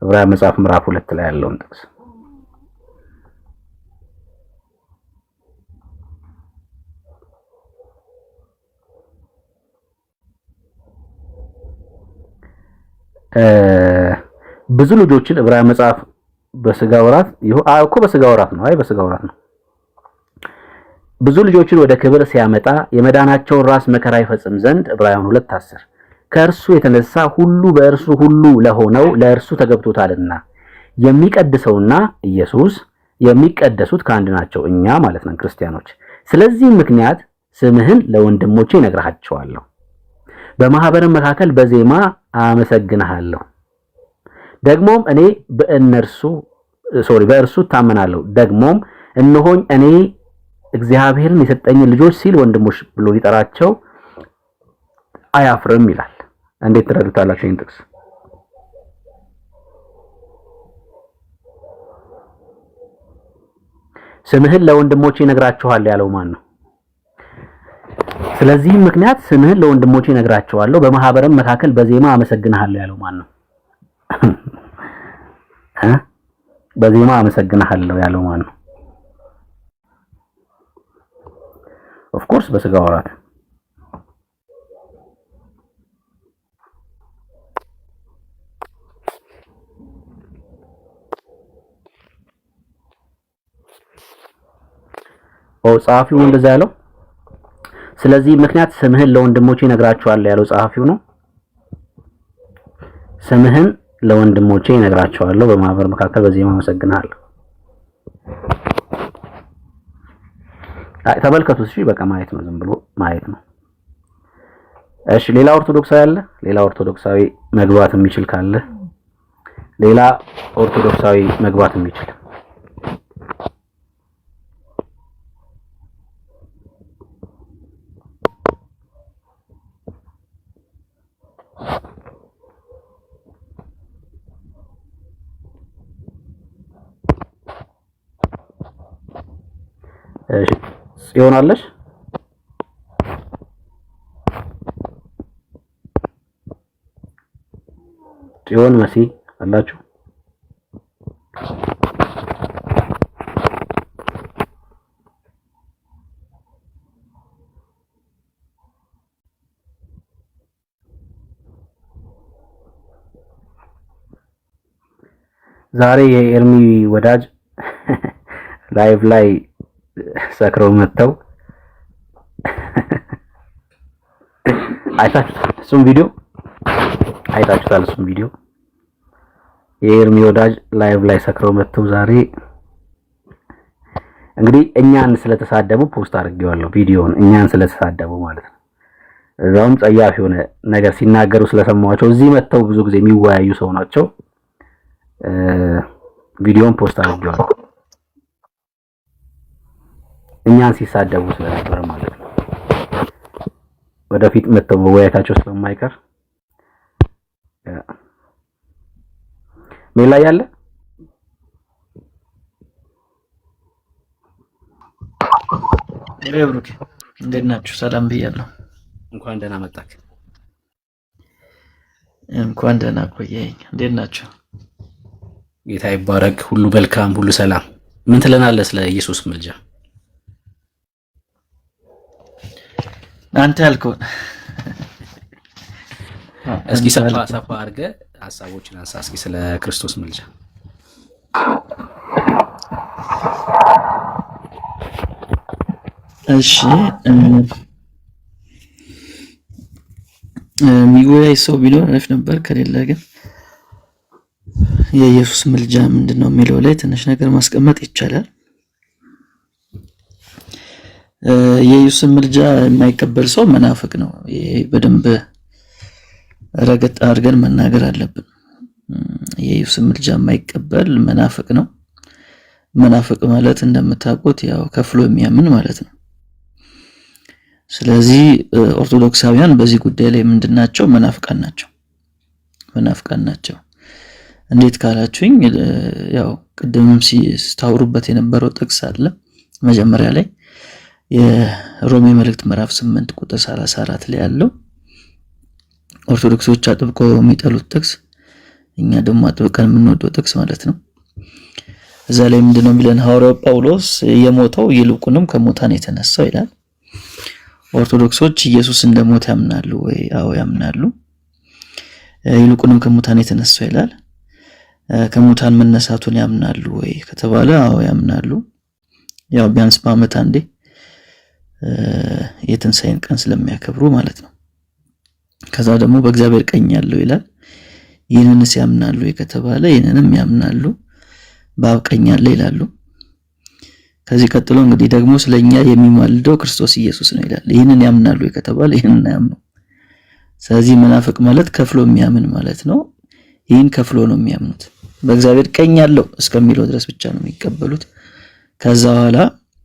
ዕብራውያን መጽሐፍ ምዕራፍ 2 ላይ ያለውን ጥቅስ ብዙ ልጆችን ዕብራውያን መጽሐፍ በስጋ ወራት እኮ በስጋ ወራት ነው። በስጋ ወራት ነው። ብዙ ልጆችን ወደ ክብር ሲያመጣ የመዳናቸውን ራስ መከራ ይፈጽም ዘንድ ዕብራውያን 2:10 ከእርሱ የተነሳ ሁሉ በእርሱ ሁሉ ለሆነው ለእርሱ ተገብቶታልና የሚቀድሰውና ኢየሱስ የሚቀደሱት ከአንድ ናቸው፣ እኛ ማለት ነው ክርስቲያኖች። ስለዚህ ምክንያት ስምህን ለወንድሞቼ እነግራቸዋለሁ፣ በማህበርም መካከል በዜማ አመሰግንሃለሁ። ደግሞም እኔ በእርሱ ታመናለሁ። ደግሞም እነሆኝ እኔ እግዚአብሔርን የሰጠኝ ልጆች ሲል ወንድሞች ብሎ ሊጠራቸው አያፍርም ይላል። እንዴት ትረዱታላችሁ ይህን ጥቅስ? ስምህን ለወንድሞቼ እነግራቸዋለሁ ያለው ማን ነው? ስለዚህም ምክንያት ስምህን ለወንድሞቼ እነግራቸዋለሁ፣ በማህበርም መካከል በዜማ አመሰግንሃለሁ ያለው ማን ነው? በዜማ አመሰግንሃለሁ ያለው ማን ነው? ኦፍ ኮርስ በስጋ ወራት። ጸሐፊው እንደዛ ያለው። ስለዚህ ምክንያት ስምህን ለወንድሞቼ እነግራቸዋለሁ ያለው ጸሐፊው ነው። ስምህን ለወንድሞቼ እነግራቸዋለሁ፣ በማህበር መካከል በዜማ አመሰግንሃለሁ። ተመልከቱት። እሺ በቃ ማየት ነው፣ ዝም ብሎ ማየት ነው። እሺ ሌላ ኦርቶዶክሳዊ አለ? ሌላ ኦርቶዶክሳዊ መግባት የሚችል ካለ ሌላ ኦርቶዶክሳዊ መግባት የሚችል እሺ ጽዮን አለሽ? ጽዮን መሲ አላችሁ? ዛሬ የኤርሚ ወዳጅ ላይቭ ላይ ሰክረው መተው አይታችሁታል። እሱም ቪዲዮ አይታችሁታል። እሱም ቪዲዮ የኤርሚ ወዳጅ ላይቭ ላይ ሰክረው መተው ዛሬ እንግዲህ እኛን ስለተሳደቡ ፖስት አድርጌዋለሁ ቪዲዮውን፣ እኛን ስለተሳደቡ ማለት ነው። እዛውም ጸያፍ የሆነ ነገር ሲናገሩ ስለሰማዋቸው እዚህ መተው ብዙ ጊዜ የሚወያዩ ሰው ናቸው። ቪዲዮውን ፖስት አድርጌዋለሁ እኛን ሲሳደቡ ስለነበረ ማለት ነው። ወደፊት መተው መወያየታቸው ስለማይቀር ሜላ ያለ ብሩክ እንዴት ናችሁ? ሰላም ብያለሁ። እንኳን ደህና መጣክ። እንኳን ደህና ቆየኝ። እንዴት ናችሁ? ጌታ ይባረክ። ሁሉ መልካም፣ ሁሉ ሰላም። ምን ትለናለህ ስለ ኢየሱስ ምልጃ? አንተ ያልከውን እስኪ ሰፋ አድርገህ ሀሳቦችን አንሳ እስኪ ስለ ክርስቶስ ምልጃ። እሺ የሚወያይ ሰው ቢኖር አሪፍ ነበር። ከሌለ ግን የኢየሱስ ምልጃ ምንድነው የሚለው ላይ ትንሽ ነገር ማስቀመጥ ይቻላል። የኢየሱስ ምልጃ የማይቀበል ሰው መናፍቅ ነው። ይሄ በደንብ ረገጥ አድርገን መናገር አለብን። የኢየሱስ ምልጃ የማይቀበል መናፍቅ ነው። መናፍቅ ማለት እንደምታውቁት ያው ከፍሎ የሚያምን ማለት ነው። ስለዚህ ኦርቶዶክሳውያን በዚህ ጉዳይ ላይ ምንድናቸው? መናፍቃን ናቸው። መናፍቃን ናቸው። እንዴት ካላችሁኝ ያው ቅድምም ሲታወሩበት የነበረው ጥቅስ አለ መጀመሪያ ላይ የሮሜ መልእክት ምዕራፍ 8 ቁጥር 34 ላይ ያለው ኦርቶዶክሶች አጥብቀው የሚጠሉት ጥቅስ፣ እኛ ደግሞ አጥብቀን የምንወደው ጥቅስ ማለት ነው። እዛ ላይ ምንድነው የሚለን? ሐዋርያው ጳውሎስ የሞተው ይልቁንም ከሙታን የተነሳው ይላል። ኦርቶዶክሶች ኢየሱስ እንደሞተ ያምናሉ ወይ? አዎ ያምናሉ። ይልቁንም ከሙታን የተነሳው ይላል። ከሙታን መነሳቱን ያምናሉ ወይ ከተባለ አዎ ያምናሉ። ያው ቢያንስ በዓመት አንዴ የትንሣኤን ቀን ስለሚያከብሩ ማለት ነው። ከዛ ደግሞ በእግዚአብሔር ቀኝ ያለው ይላል። ይህንንስ ያምናሉ ወይ ከተባለ ይህንንም ያምናሉ፣ በአብ ቀኝ ያለ ይላሉ። ከዚህ ቀጥሎ እንግዲህ ደግሞ ስለኛ የሚማልደው ክርስቶስ ኢየሱስ ነው ይላል። ይህንን ያምናሉ ወይ ከተባለ ይህንን ያምኑ። ስለዚህ መናፍቅ ማለት ከፍሎ የሚያምን ማለት ነው። ይህን ከፍሎ ነው የሚያምኑት። በእግዚአብሔር ቀኝ ያለው እስከሚለው ድረስ ብቻ ነው የሚቀበሉት። ከዛ በኋላ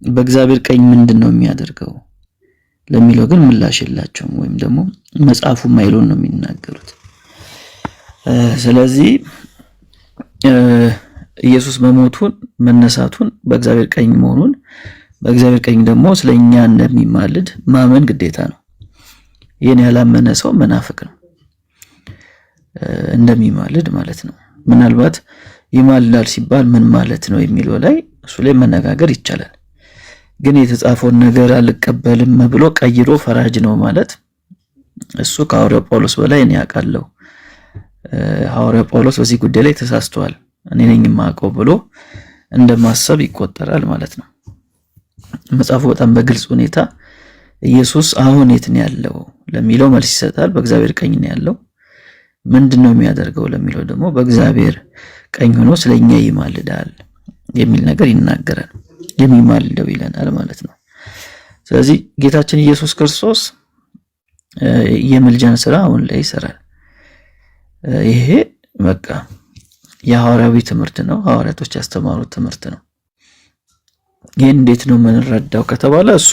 በእግዚአብሔር ቀኝ ምንድነው የሚያደርገው ለሚለው ግን ምላሽ የላቸውም፣ ወይም ደግሞ መጽሐፉ ማይሉን ነው የሚናገሩት። ስለዚህ ኢየሱስ መሞቱን መነሳቱን በእግዚአብሔር ቀኝ መሆኑን በእግዚአብሔር ቀኝ ደግሞ ስለኛ እንደሚማልድ ማመን ግዴታ ነው። ይሄን ያላመነ ሰው መናፍቅ ነው፣ እንደሚማልድ ማለት ነው። ምናልባት ይማልዳል ሲባል ምን ማለት ነው የሚለው ላይ እሱ ላይ መነጋገር ይቻላል። ግን የተጻፈውን ነገር አልቀበልም ብሎ ቀይሮ ፈራጅ ነው ማለት እሱ ከሐዋርያው ጳውሎስ በላይ እኔ ያውቃለሁ፣ ሐዋርያው ጳውሎስ በዚህ ጉዳይ ላይ ተሳስቷል፣ እኔ ነኝ የማውቀው ብሎ እንደማሰብ ይቆጠራል ማለት ነው። መጽሐፉ በጣም በግልጽ ሁኔታ ኢየሱስ አሁን የት ነው ያለው ለሚለው መልስ ይሰጣል። በእግዚአብሔር ቀኝ ነው ያለው። ምንድነው የሚያደርገው ለሚለው ደግሞ በእግዚአብሔር ቀኝ ሆኖ ስለኛ ይማልዳል የሚል ነገር ይናገራል። የሚማልደው ይለናል ማለት ነው። ስለዚህ ጌታችን ኢየሱስ ክርስቶስ የምልጃን ስራ አሁን ላይ ይሰራል። ይሄ በቃ የሐዋርያዊ ትምህርት ነው። ሐዋርያቶች ያስተማሩት ትምህርት ነው። ይሄን እንዴት ነው የምንረዳው ከተባለ እሱ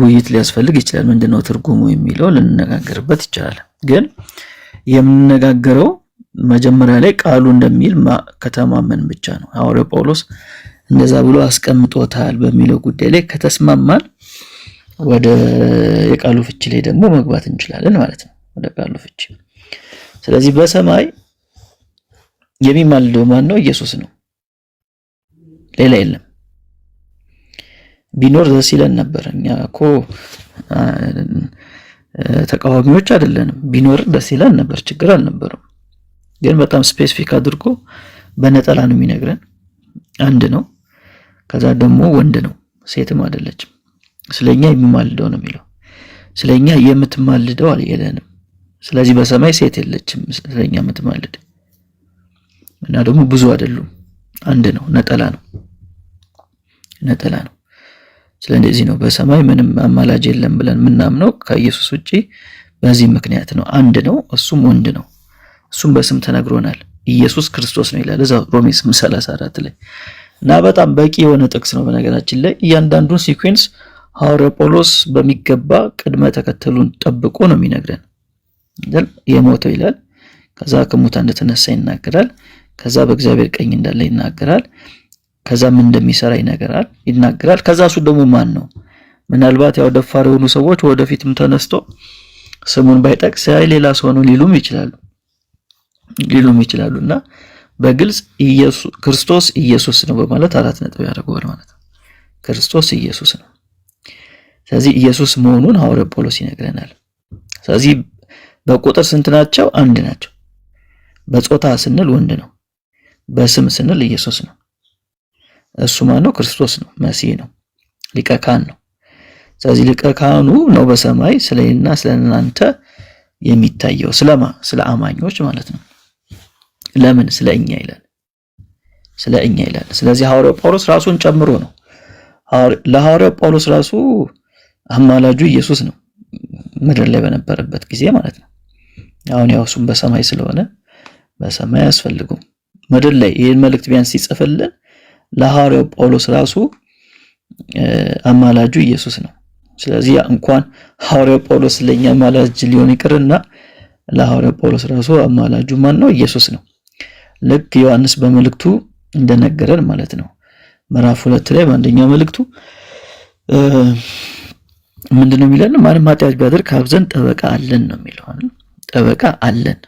ውይይት ሊያስፈልግ ይችላል። ምንድነው ትርጉሙ የሚለው ልንነጋገርበት ይችላል። ግን የምንነጋገረው መጀመሪያ ላይ ቃሉ እንደሚል ከተማመን ብቻ ነው። ሐዋርያው ጳውሎስ እንደዛ ብሎ አስቀምጦታል በሚለው ጉዳይ ላይ ከተስማማን ወደ የቃሉ ፍቺ ላይ ደግሞ መግባት እንችላለን ማለት ነው፣ ወደ ቃሉ ፍቺ። ስለዚህ በሰማይ የሚማልደው ማን ነው? ኢየሱስ ነው፣ ሌላ የለም። ቢኖር ደስ ይለን ነበር። እኛ እኮ ተቃዋሚዎች አይደለንም። ቢኖር ደስ ይለን ነበር፣ ችግር አልነበረም። ግን በጣም ስፔሲፊክ አድርጎ በነጠላ ነው የሚነግረን። አንድ ነው፣ ከዛ ደግሞ ወንድ ነው፣ ሴትም አይደለችም። ስለኛ የሚማልደው ነው የሚለው። ስለኛ የምትማልደው አልየለንም። ስለዚህ በሰማይ ሴት የለችም ስለኛ የምትማልድ እና ደግሞ ብዙ አይደሉም፣ አንድ ነው፣ ነጠላ ነው፣ ነጠላ ነው። ስለዚህ ነው በሰማይ ምንም አማላጅ የለም ብለን ምናምነው ከኢየሱስ ውጪ በዚህ ምክንያት ነው። አንድ ነው፣ እሱም ወንድ ነው። እሱም በስም ተነግሮናል፣ ኢየሱስ ክርስቶስ ነው ይላል እዛው ሮሜ 8:34 ላይ። እና በጣም በቂ የሆነ ጥቅስ ነው። በነገራችን ላይ እያንዳንዱን ሲኩዌንስ ሐዋርያው ጳውሎስ በሚገባ ቅድመ ተከተሉን ጠብቆ ነው የሚነግረን። የሞተው ይላል፣ ከዛ ከሙታን እንደተነሳ ይናገራል፣ ከዛ በእግዚአብሔር ቀኝ እንዳለ ይናገራል፣ ከዛ ምን እንደሚሰራ ይናገራል። ከዛ እሱ ደግሞ ማን ነው? ምናልባት ያው ደፋር የሆኑ ሰዎች ወደፊትም ተነስቶ ስሙን ባይጠቅስ አይ ሌላ ሰው ነው ሊሉም ይችላሉና በግልጽ ክርስቶስ ኢየሱስ ነው በማለት 4 ነጥብ ያደርገዋል ማለት ነው። ክርስቶስ ኢየሱስ ነው። ስለዚህ ኢየሱስ መሆኑን ሐዋርያው ጳውሎስ ይነግረናል። ስለዚህ በቁጥር ስንት ናቸው? 1 ናቸው። በጾታ ስንል ወንድ ነው። በስም ስንል ኢየሱስ ነው። እሱ ማን ነው? ክርስቶስ ነው። መሲህ ነው። ሊቀ ካህን ነው። ስለዚህ ሊቀ ካህኑ ነው በሰማይ ስለኔና ስለናንተ የሚታየው። ስለ አማኞች ማለት ነው። ለምን? ስለኛ ይላል። ስለኛ ይላል። ስለዚህ ሐዋርያው ጳውሎስ ራሱን ጨምሮ ነው። ለሐዋርያው ጳውሎስ ራሱ አማላጁ ኢየሱስ ነው፣ ምድር ላይ በነበረበት ጊዜ ማለት ነው። አሁን ያው እሱም በሰማይ ስለሆነ በሰማይ ያስፈልገው ምድር ላይ ይሄን መልእክት ቢያንስ ሲጽፍልን ለሐዋርያው ጳውሎስ ራሱ አማላጁ ኢየሱስ ነው። ስለዚህ እንኳን ሐዋርያው ጳውሎስ ለኛ አማላጅ ሊሆን ይቅርና ለሐዋርያው ጳውሎስ ራሱ አማላጁ ማን ነው? ኢየሱስ ነው። ልክ ዮሐንስ በመልእክቱ እንደነገረን ማለት ነው። ምዕራፍ 2 ላይ በአንደኛው መልእክቱ ምንድነው የሚለን? ማንም ኃጢአት ቢያደርግ ከአብ ዘንድ ጠበቃ አለን ነው የሚለው አይደል? ጠበቃ አለን።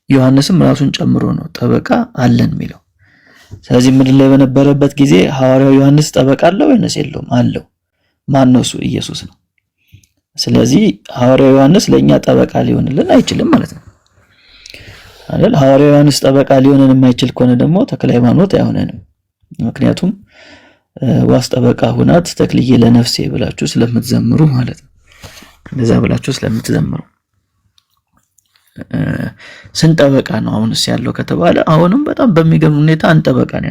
ዮሐንስም ራሱን ጨምሮ ነው ጠበቃ አለን የሚለው። ስለዚህ ምድር ላይ በነበረበት ጊዜ ሐዋርያው ዮሐንስ ጠበቃ አለው ወይስ የለውም? አለው። ማን ነው እሱ? ኢየሱስ ነው። ስለዚህ ሐዋርያው ዮሐንስ ለኛ ጠበቃ ሊሆንልን አይችልም ማለት ነው አይደል? ሐዋርያው ዮሐንስ ጠበቃ ሊሆንን የማይችል ከሆነ ደግሞ ተክለ ሃይማኖት አይሆነንም። ምክንያቱም ዋስ ጠበቃ ሁናት ተክልዬ ለነፍሴ ብላችሁ ስለምትዘምሩ ማለት ነው። እንደዛ ብላችሁ ስለምትዘምሩ ስንት ጠበቃ ነው አሁንስ ያለው ከተባለ አሁንም በጣም በሚገርም ሁኔታ አንድ ጠበቃ ነው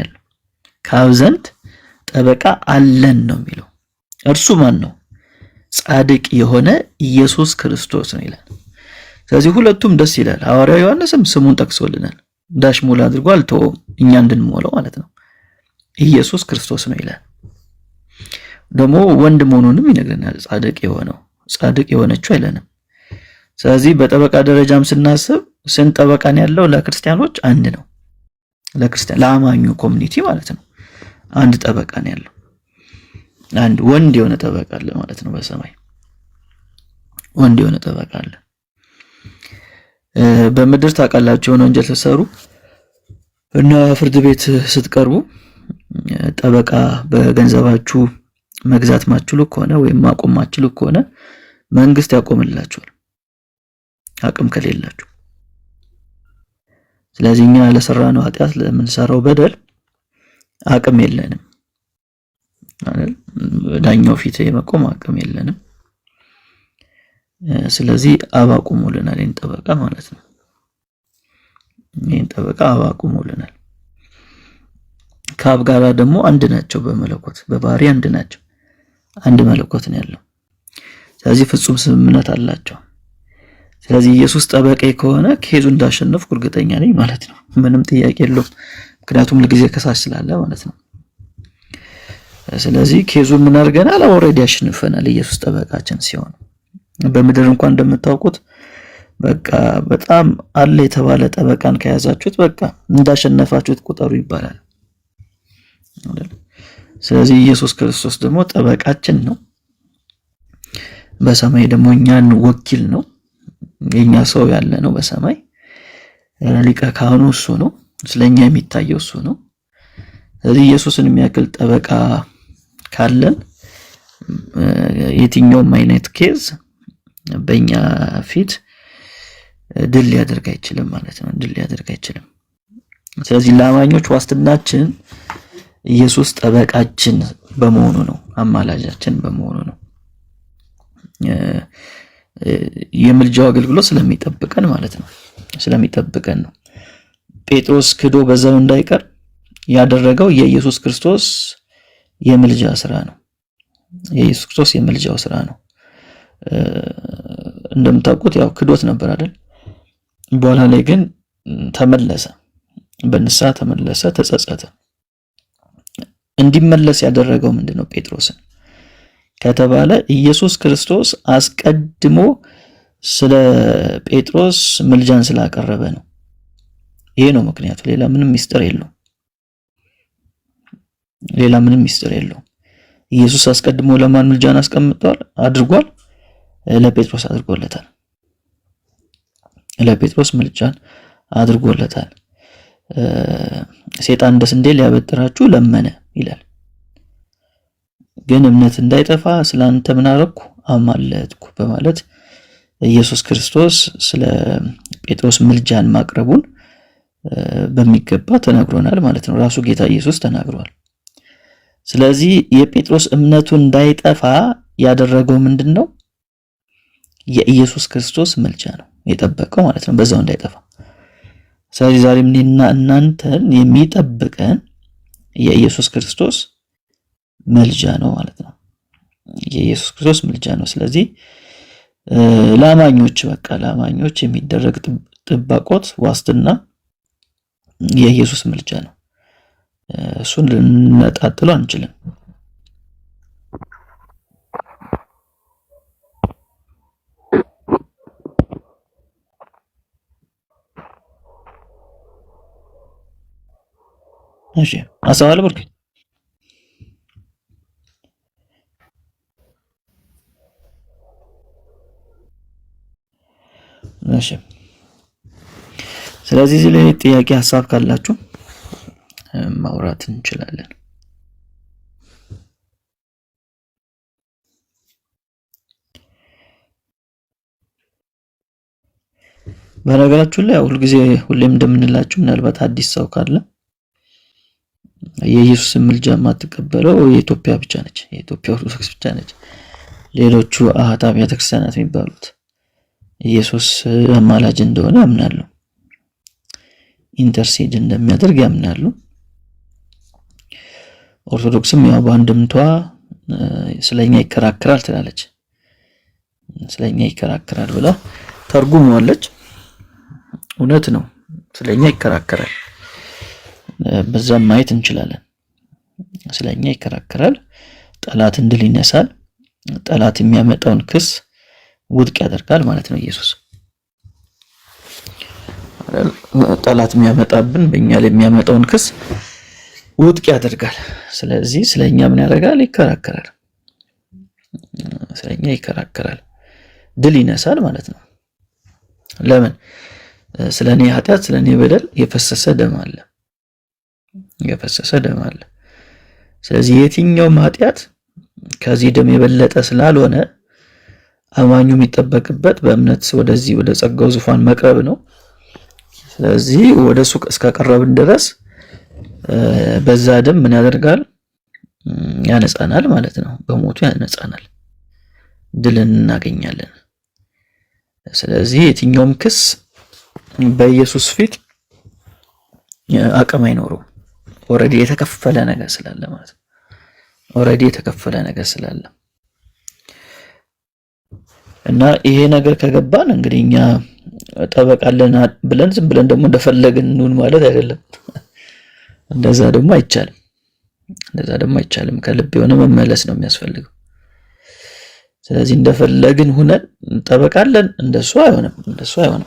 ያለው። ከአብ ዘንድ ጠበቃ አለን ነው የሚለው። እርሱ ማን ነው? ጻድቅ የሆነ ኢየሱስ ክርስቶስ ነው ይላል። ስለዚህ ሁለቱም ደስ ይላል። ሐዋርያው ዮሐንስም ስሙን ጠቅሶልናል። ዳሽ ሙላ አድርጎ አልተወውም፣ እኛ እንድንሞላው ማለት ነው። ኢየሱስ ክርስቶስ ነው ይላል። ደግሞ ወንድ መሆኑንም ይነግረናል። ጻድቅ የሆነችው አይለንም። ስለዚህ በጠበቃ ደረጃም ስናስብ ስንት ጠበቃ ነው ያለው? ለክርስቲያኖች አንድ ነው። ለአማኙ ኮሚኒቲ ማለት ነው አንድ ጠበቃ ነው ያለው። አንድ ወንድ የሆነ ጠበቃ አለ ማለት ነው። በሰማይ ወንድ የሆነ ጠበቃ አለ። በምድር ታውቃላችሁ የሆነ ወንጀል ስትሰሩ እና ፍርድ ቤት ስትቀርቡ ጠበቃ በገንዘባችሁ መግዛት ማችሉ ከሆነ ወይም ማቆም ማችሉ ከሆነ መንግስት ያቆምላችኋል፣ አቅም ከሌላችሁ። ስለዚህ እኛ ለሰራነው ኃጢአት ለምንሰራው በደል አቅም የለንም አይደል? ዳኛው ፊት የመቆም አቅም የለንም። ስለዚህ አባቁሙልናል ይህን ጠበቃ ማለት ነው። ይህን ጠበቃ አባቁሙልናል። ከአብ ጋር ደግሞ አንድ ናቸው፣ በመለኮት በባህሪ አንድ ናቸው። አንድ መለኮት ነው ያለው። ስለዚህ ፍጹም ስምምነት አላቸው። ስለዚህ ኢየሱስ ጠበቃዬ ከሆነ ኬዙ እንዳሸነፍኩ እርግጠኛ ነኝ ማለት ነው። ምንም ጥያቄ የለውም። ምክንያቱም ለጊዜ ከሳሽ ስላለ ማለት ነው። ስለዚህ ኬዙን ምን አድርገናል? ኦልሬዲ ያሸንፈናል። ኢየሱስ ጠበቃችን ሲሆን በምድር እንኳን እንደምታውቁት በቃ በጣም አለ የተባለ ጠበቃን ከያዛችሁት በቃ እንዳሸነፋችሁት ቁጠሩ ይባላል። ስለዚህ ኢየሱስ ክርስቶስ ደግሞ ጠበቃችን ነው። በሰማይ ደግሞ እኛን ወኪል ነው። የኛ ሰው ያለ ነው በሰማይ። ሊቀ ካህኑ እሱ ነው። ስለኛ የሚታየው እሱ ነው። ስለዚህ ኢየሱስን የሚያክል ጠበቃ ካለን የትኛውም አይነት ኬዝ በእኛ ፊት ድል ሊያደርግ አይችልም ማለት ነው። ድል ሊያደርግ አይችልም። ስለዚህ ለአማኞች ዋስትናችን ኢየሱስ ጠበቃችን በመሆኑ ነው፣ አማላጃችን በመሆኑ ነው። የምልጃው አገልግሎት ስለሚጠብቀን ማለት ነው። ስለሚጠብቀን ነው። ጴጥሮስ ክዶ በዛው እንዳይቀር ያደረገው የኢየሱስ ክርስቶስ የምልጃ ስራ ነው። የኢየሱስ ክርስቶስ የምልጃው ስራ ነው። እንደምታውቁት ያው ክዶት ነበር አይደል? በኋላ ላይ ግን ተመለሰ፣ በንስሐ ተመለሰ፣ ተጸጸተ። እንዲመለስ ያደረገው ምንድነው? ጴጥሮስን ከተባለ ኢየሱስ ክርስቶስ አስቀድሞ ስለ ጴጥሮስ ምልጃን ስላቀረበ ነው። ይሄ ነው ምክንያቱ። ሌላ ምንም ሚስጥር የለውም። ሌላ ምንም ሚስጥር የለውም። ኢየሱስ አስቀድሞ ለማን ምልጃን አድርጓል? ለጴጥሮስ አድርጎለታል። ለጴጥሮስ ምልጃን አድርጎለታል። ሰይጣን እንደ ስንዴ ሊያበጥራችሁ ለመነ ይላል። ግን እምነት እንዳይጠፋ ስላንተ ምን አደረኩ? አማለጥኩ በማለት ኢየሱስ ክርስቶስ ስለ ጴጥሮስ ምልጃን ማቅረቡን በሚገባ ተናግሮናል ማለት ነው። ራሱ ጌታ ኢየሱስ ተናግሯል። ስለዚህ የጴጥሮስ እምነቱ እንዳይጠፋ ያደረገው ምንድነው? የኢየሱስ ክርስቶስ ምልጃ ነው የጠበቀው ማለት ነው፣ በዛው እንዳይጠፋ። ስለዚህ ዛሬም እኔና እናንተን የሚጠብቀን የኢየሱስ ክርስቶስ ምልጃ ነው ማለት ነው። የኢየሱስ ክርስቶስ ምልጃ ነው። ስለዚህ ለአማኞች የሚደረግ ጥባቆት ዋስትና የኢየሱስ ምልጃ ነው። እሱን ልንነጣጥለው አንችልም። እሺ አሰዋለ ብርክ እሺ። ስለዚህ እዚህ ላይ ጥያቄ ሐሳብ ካላችሁ ማውራት እንችላለን። በነገራችሁ ላይ ሁሌም እንደምንላችሁ ምናልባት አዲስ ሰው ካለ የኢየሱስ ምልጃ ማትቀበለው የኢትዮጵያ ብቻ ነች፣ የኢትዮጵያ ኦርቶዶክስ ብቻ ነች። ሌሎቹ አህት አብያተ ክርስቲያናት የሚባሉት ኢየሱስ አማላጅ እንደሆነ ያምናሉ፣ ኢንተርሲድ እንደሚያደርግ ያምናሉ። ኦርቶዶክስም ያው በአንድምቷ ስለኛ ይከራከራል ትላለች። ስለኛ ይከራከራል ብላ ተርጉሟለች። እውነት ነው፣ ስለኛ ይከራከራል። በዛም ማየት እንችላለን። ስለኛ ይከራከራል፣ ጠላትን ድል ይነሳል፣ ጠላት የሚያመጣውን ክስ ውድቅ ያደርጋል ማለት ነው። ኢየሱስ ጠላት የሚያመጣብን በእኛ ላይ የሚያመጣውን ክስ ውድቅ ያደርጋል። ስለዚህ ስለኛ ምን ያደርጋል? ይከራከራል። ስለኛ ይከራከራል፣ ድል ይነሳል ማለት ነው። ለምን? ስለኔ ኃጢአት፣ ስለኔ በደል የፈሰሰ ደም አለ፣ የፈሰሰ ደም አለ። ስለዚህ የትኛውም ኃጢአት ከዚህ ደም የበለጠ ስላልሆነ አማኙ የሚጠበቅበት በእምነት ወደዚህ ወደ ጸጋው ዙፋን መቅረብ ነው። ስለዚህ ወደ ሱቅ እስከቀረብን ድረስ በዛ ደም ምን ያደርጋል? ያነጻናል ማለት ነው። በሞቱ ያነጻናል፣ ድልን እናገኛለን። ስለዚህ የትኛውም ክስ በኢየሱስ ፊት አቅም አይኖረው። ኦሬዲ የተከፈለ ነገር ስላለ ማለት ነው። ኦሬዲ የተከፈለ ነገር ስላለ እና ይሄ ነገር ከገባን እንግዲህ እኛ ጠበቃለን ብለን ዝም ብለን ደግሞ እንደፈለግን እንሁን ማለት አይደለም። እንደዛ ደግሞ አይቻልም። ከልብ የሆነ መመለስ ነው የሚያስፈልገው። ስለዚህ እንደፈለግን ሁነን ጠበቃለን እንደሱ አይሆንም።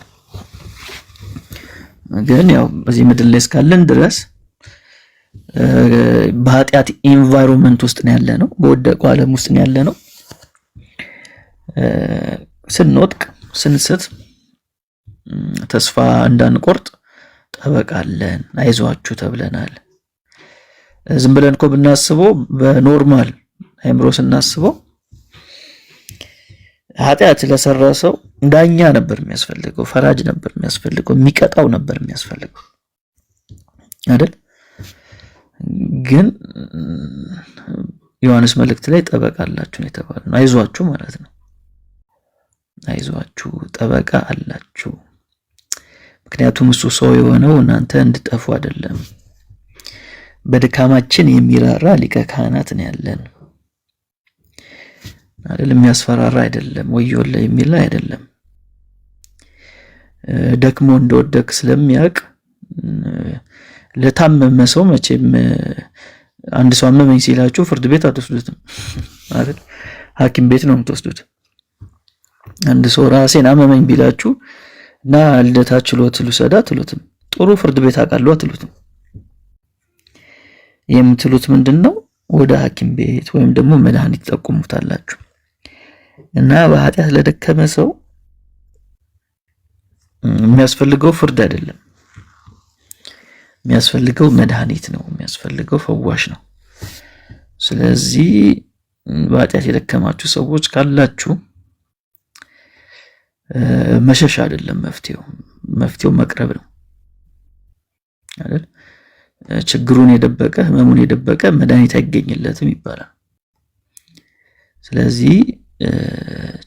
ግን ያው በዚህ ምድር ላይ እስካለን ድረስ በኃጢአት ኢንቫይሮንመንት ውስጥ ነው ያለነው፣ በወደቀው ዓለም ውስጥ ነው ያለነው። ስንወድቅ ስንስት ተስፋ እንዳንቆርጥ ጠበቃለን፣ አይዟችሁ ተብለናል። ዝም ብለን እኮ ብናስበው በኖርማል አእምሮ ስናስበው ኃጢአት ለሰራ ሰው ዳኛ ነበር የሚያስፈልገው፣ ፈራጅ ነበር የሚያስፈልገው፣ የሚቀጣው ነበር የሚያስፈልገው አይደል? ግን ዮሐንስ መልእክት ላይ ጠበቃ አላችሁ ነው የተባለው። አይዟችሁ ማለት ነው። አይዟችሁ ጠበቃ አላችሁ። ምክንያቱም እሱ ሰው የሆነው እናንተ እንድጠፉ አይደለም። በድካማችን የሚራራ ሊቀ ካህናት ነው ያለን አይደል? የሚያስፈራራ አይደለም፣ ወዮለ የሚል አይደለም። ደክሞ እንደወደቅ ስለሚያውቅ ለታመመ ሰው መቼም አንድ ሰው አመመኝ ሲላችሁ ፍርድ ቤት አትወስዱትም አይደል? ሐኪም ቤት ነው የምትወስዱት። አንድ ሰው ራሴን አመመኝ ቢላችሁ እና ልደታ ችሎት ልውሰዳ አትሉትም። ጥሩ ፍርድ ቤት አውቃለሁ አትሉትም። የምትሉት ምንድነው? ወደ ሐኪም ቤት ወይም ደግሞ መድኃኒት ጠቁሙታላችሁ። እና በኃጢአት ለደከመ ሰው የሚያስፈልገው ፍርድ አይደለም፣ የሚያስፈልገው መድኃኒት ነው፣ የሚያስፈልገው ፈዋሽ ነው። ስለዚህ በኃጢአት የደከማችሁ ሰዎች ካላችሁ መሸሽ አይደለም መፍትሄው መቅረብ ነው አይደል? ችግሩን የደበቀ ህመሙን የደበቀ መድኃኒት አይገኝለትም ይባላል። ስለዚህ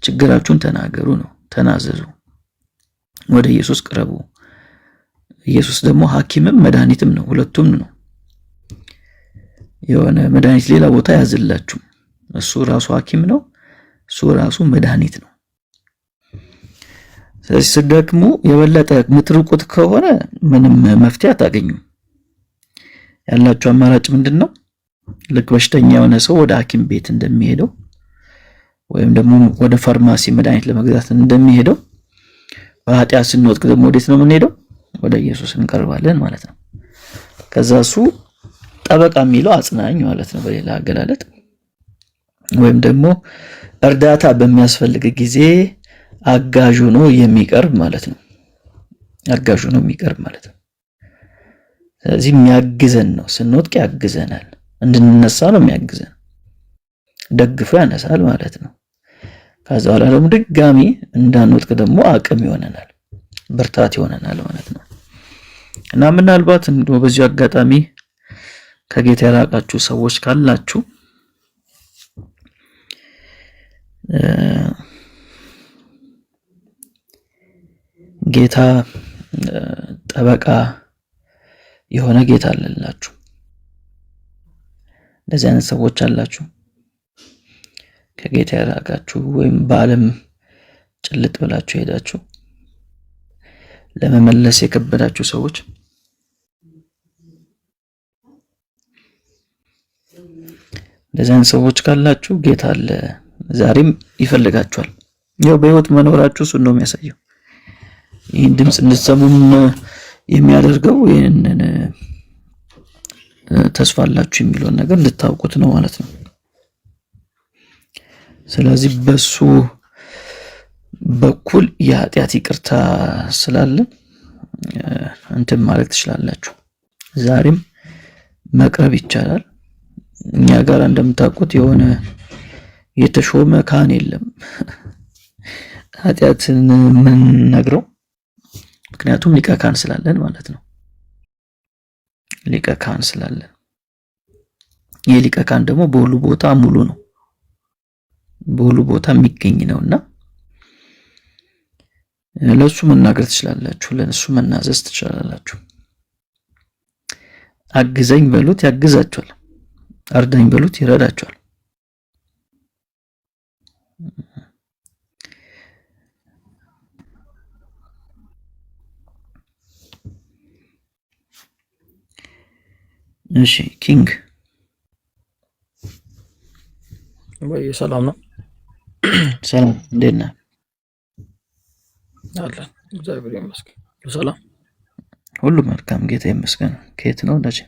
ችግራችሁን ተናገሩ ነው፣ ተናዘዙ፣ ወደ ኢየሱስ ቅረቡ። ኢየሱስ ደግሞ ሐኪምም መድኃኒትም ነው፣ ሁለቱም ነው። የሆነ መድኃኒት ሌላ ቦታ ያዝላችሁ፣ እሱ ራሱ ሐኪም ነው፣ እሱ ራሱ መድኃኒት ነው። ስለዚህ ስትደክሙ የበለጠ የምትርቁት ከሆነ ምንም መፍትሄ አታገኙም። ያላችሁ አማራጭ ምንድነው? ልክ በሽተኛ የሆነ ሰው ወደ ሐኪም ቤት እንደሚሄደው ወይም ደግሞ ወደ ፋርማሲ መድኃኒት ለመግዛት እንደሚሄደው በኃጢአት ስንወድቅ ደግሞ ወዴት ነው የምንሄደው? ወደ ኢየሱስ እንቀርባለን ማለት ነው። ከዛ እሱ ጠበቃ የሚለው አጽናኝ ማለት ነው በሌላ አገላለጥ፣ ወይም ደግሞ እርዳታ በሚያስፈልግ ጊዜ አጋዥ ሆኖ የሚቀርብ ማለት ነው። አጋዥ ሆኖ የሚቀርብ ማለት ነው። ስለዚህ የሚያግዘን ነው። ስንወድቅ ያግዘናል፣ እንድንነሳ ነው የሚያግዘን፣ ደግፎ ያነሳል ማለት ነው። ከዛ በኋላ ደግሞ ድጋሚ እንዳንወድቅ ደግሞ አቅም ይሆነናል፣ ብርታት ይሆነናል ማለት ነው። እና ምናልባት እንደው በዚህ አጋጣሚ ከጌታ የራቃችሁ ሰዎች ካላችሁ ጌታ ጠበቃ የሆነ ጌታ አለላችሁ። እንደዚህ አይነት ሰዎች አላችሁ፣ ከጌታ የራቃችሁ ወይም በዓለም ጭልጥ ብላችሁ ሄዳችሁ ለመመለስ የከበዳችሁ ሰዎች እንደዚህ አይነት ሰዎች ካላችሁ ጌታ አለ፣ ዛሬም ይፈልጋችኋል። ያው በህይወት መኖራችሁ እሱን ነው የሚያሳየው። ይህን ድምፅ እንድትሰሙም የሚያደርገው ይህንን ተስፋ አላችሁ የሚለውን ነገር እንድታውቁት ነው ማለት ነው። ስለዚህ በሱ በኩል የኃጢአት ይቅርታ ስላለ እንትን ማለት ትችላላችሁ። ዛሬም መቅረብ ይቻላል። እኛ ጋር እንደምታውቁት የሆነ የተሾመ ካህን የለም ኃጢአትን ምን ነግረው፣ ምክንያቱም ሊቀ ካህን ስላለን ማለት ነው። ሊቀ ካህን ስላለን፣ የሊቀ ካህን ደግሞ በሁሉ ቦታ ሙሉ ነው፣ በሁሉ ቦታ የሚገኝ ነውና ለሱ መናገር ትችላላችሁ፣ ለሱ መናዘዝ ትችላላችሁ። አግዘኝ በሉት ያግዛችኋል፣ አርዳኝ በሉት ይረዳችኋል። እሺ ኪንግ ወይ ሰላም ነው? ሰላም እንዴት ነህ? አለን እግዚአብሔር ይመስገን። ሰላም ሁሉ መልካም ጌታ ይመስገን። ከየት ነው ልጅ?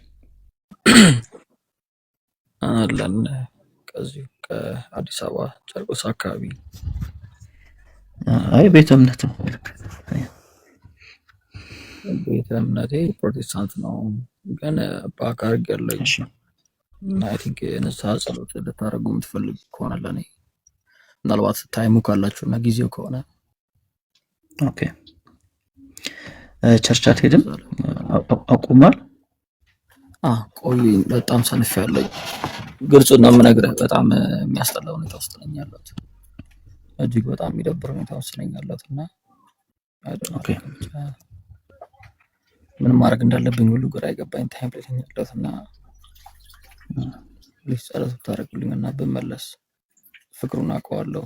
አለን ከዚህ ከአዲስ አበባ ጨርቆስ አካባቢ። አይ ቤተ እምነት ነው። ቤተ እምነቴ ፕሮቴስታንት ነው፣ ግን በአካል ገለኝ። አይ ቲንክ የንስሐ ጸሎት ልታደርጉ የምትፈልጉ ከሆነ ለኔ ምናልባት ታይሙ ካላችሁ እና ጊዜው ከሆነ ኦኬ። ቸርች አትሄድም? አቁሟል? ቆይ በጣም ሰንፍ ያለኝ ግልጹን ነው የምነግርህ። በጣም የሚያስጠላ ሁኔታ ውስጥ ነኝ ያለሁት፣ እጅግ በጣም የሚደብር ሁኔታ ውስጥ ነኝ ያለሁት እና ኦኬ ምን ማድረግ እንዳለብኝ ሁሉ ግራ የገባኝ ታይም ላይ ነኝ ያለሁት እና ጸሎት ብታደርጉልኝ እና ብመለስ። ፍቅሩን አውቀዋለሁ፣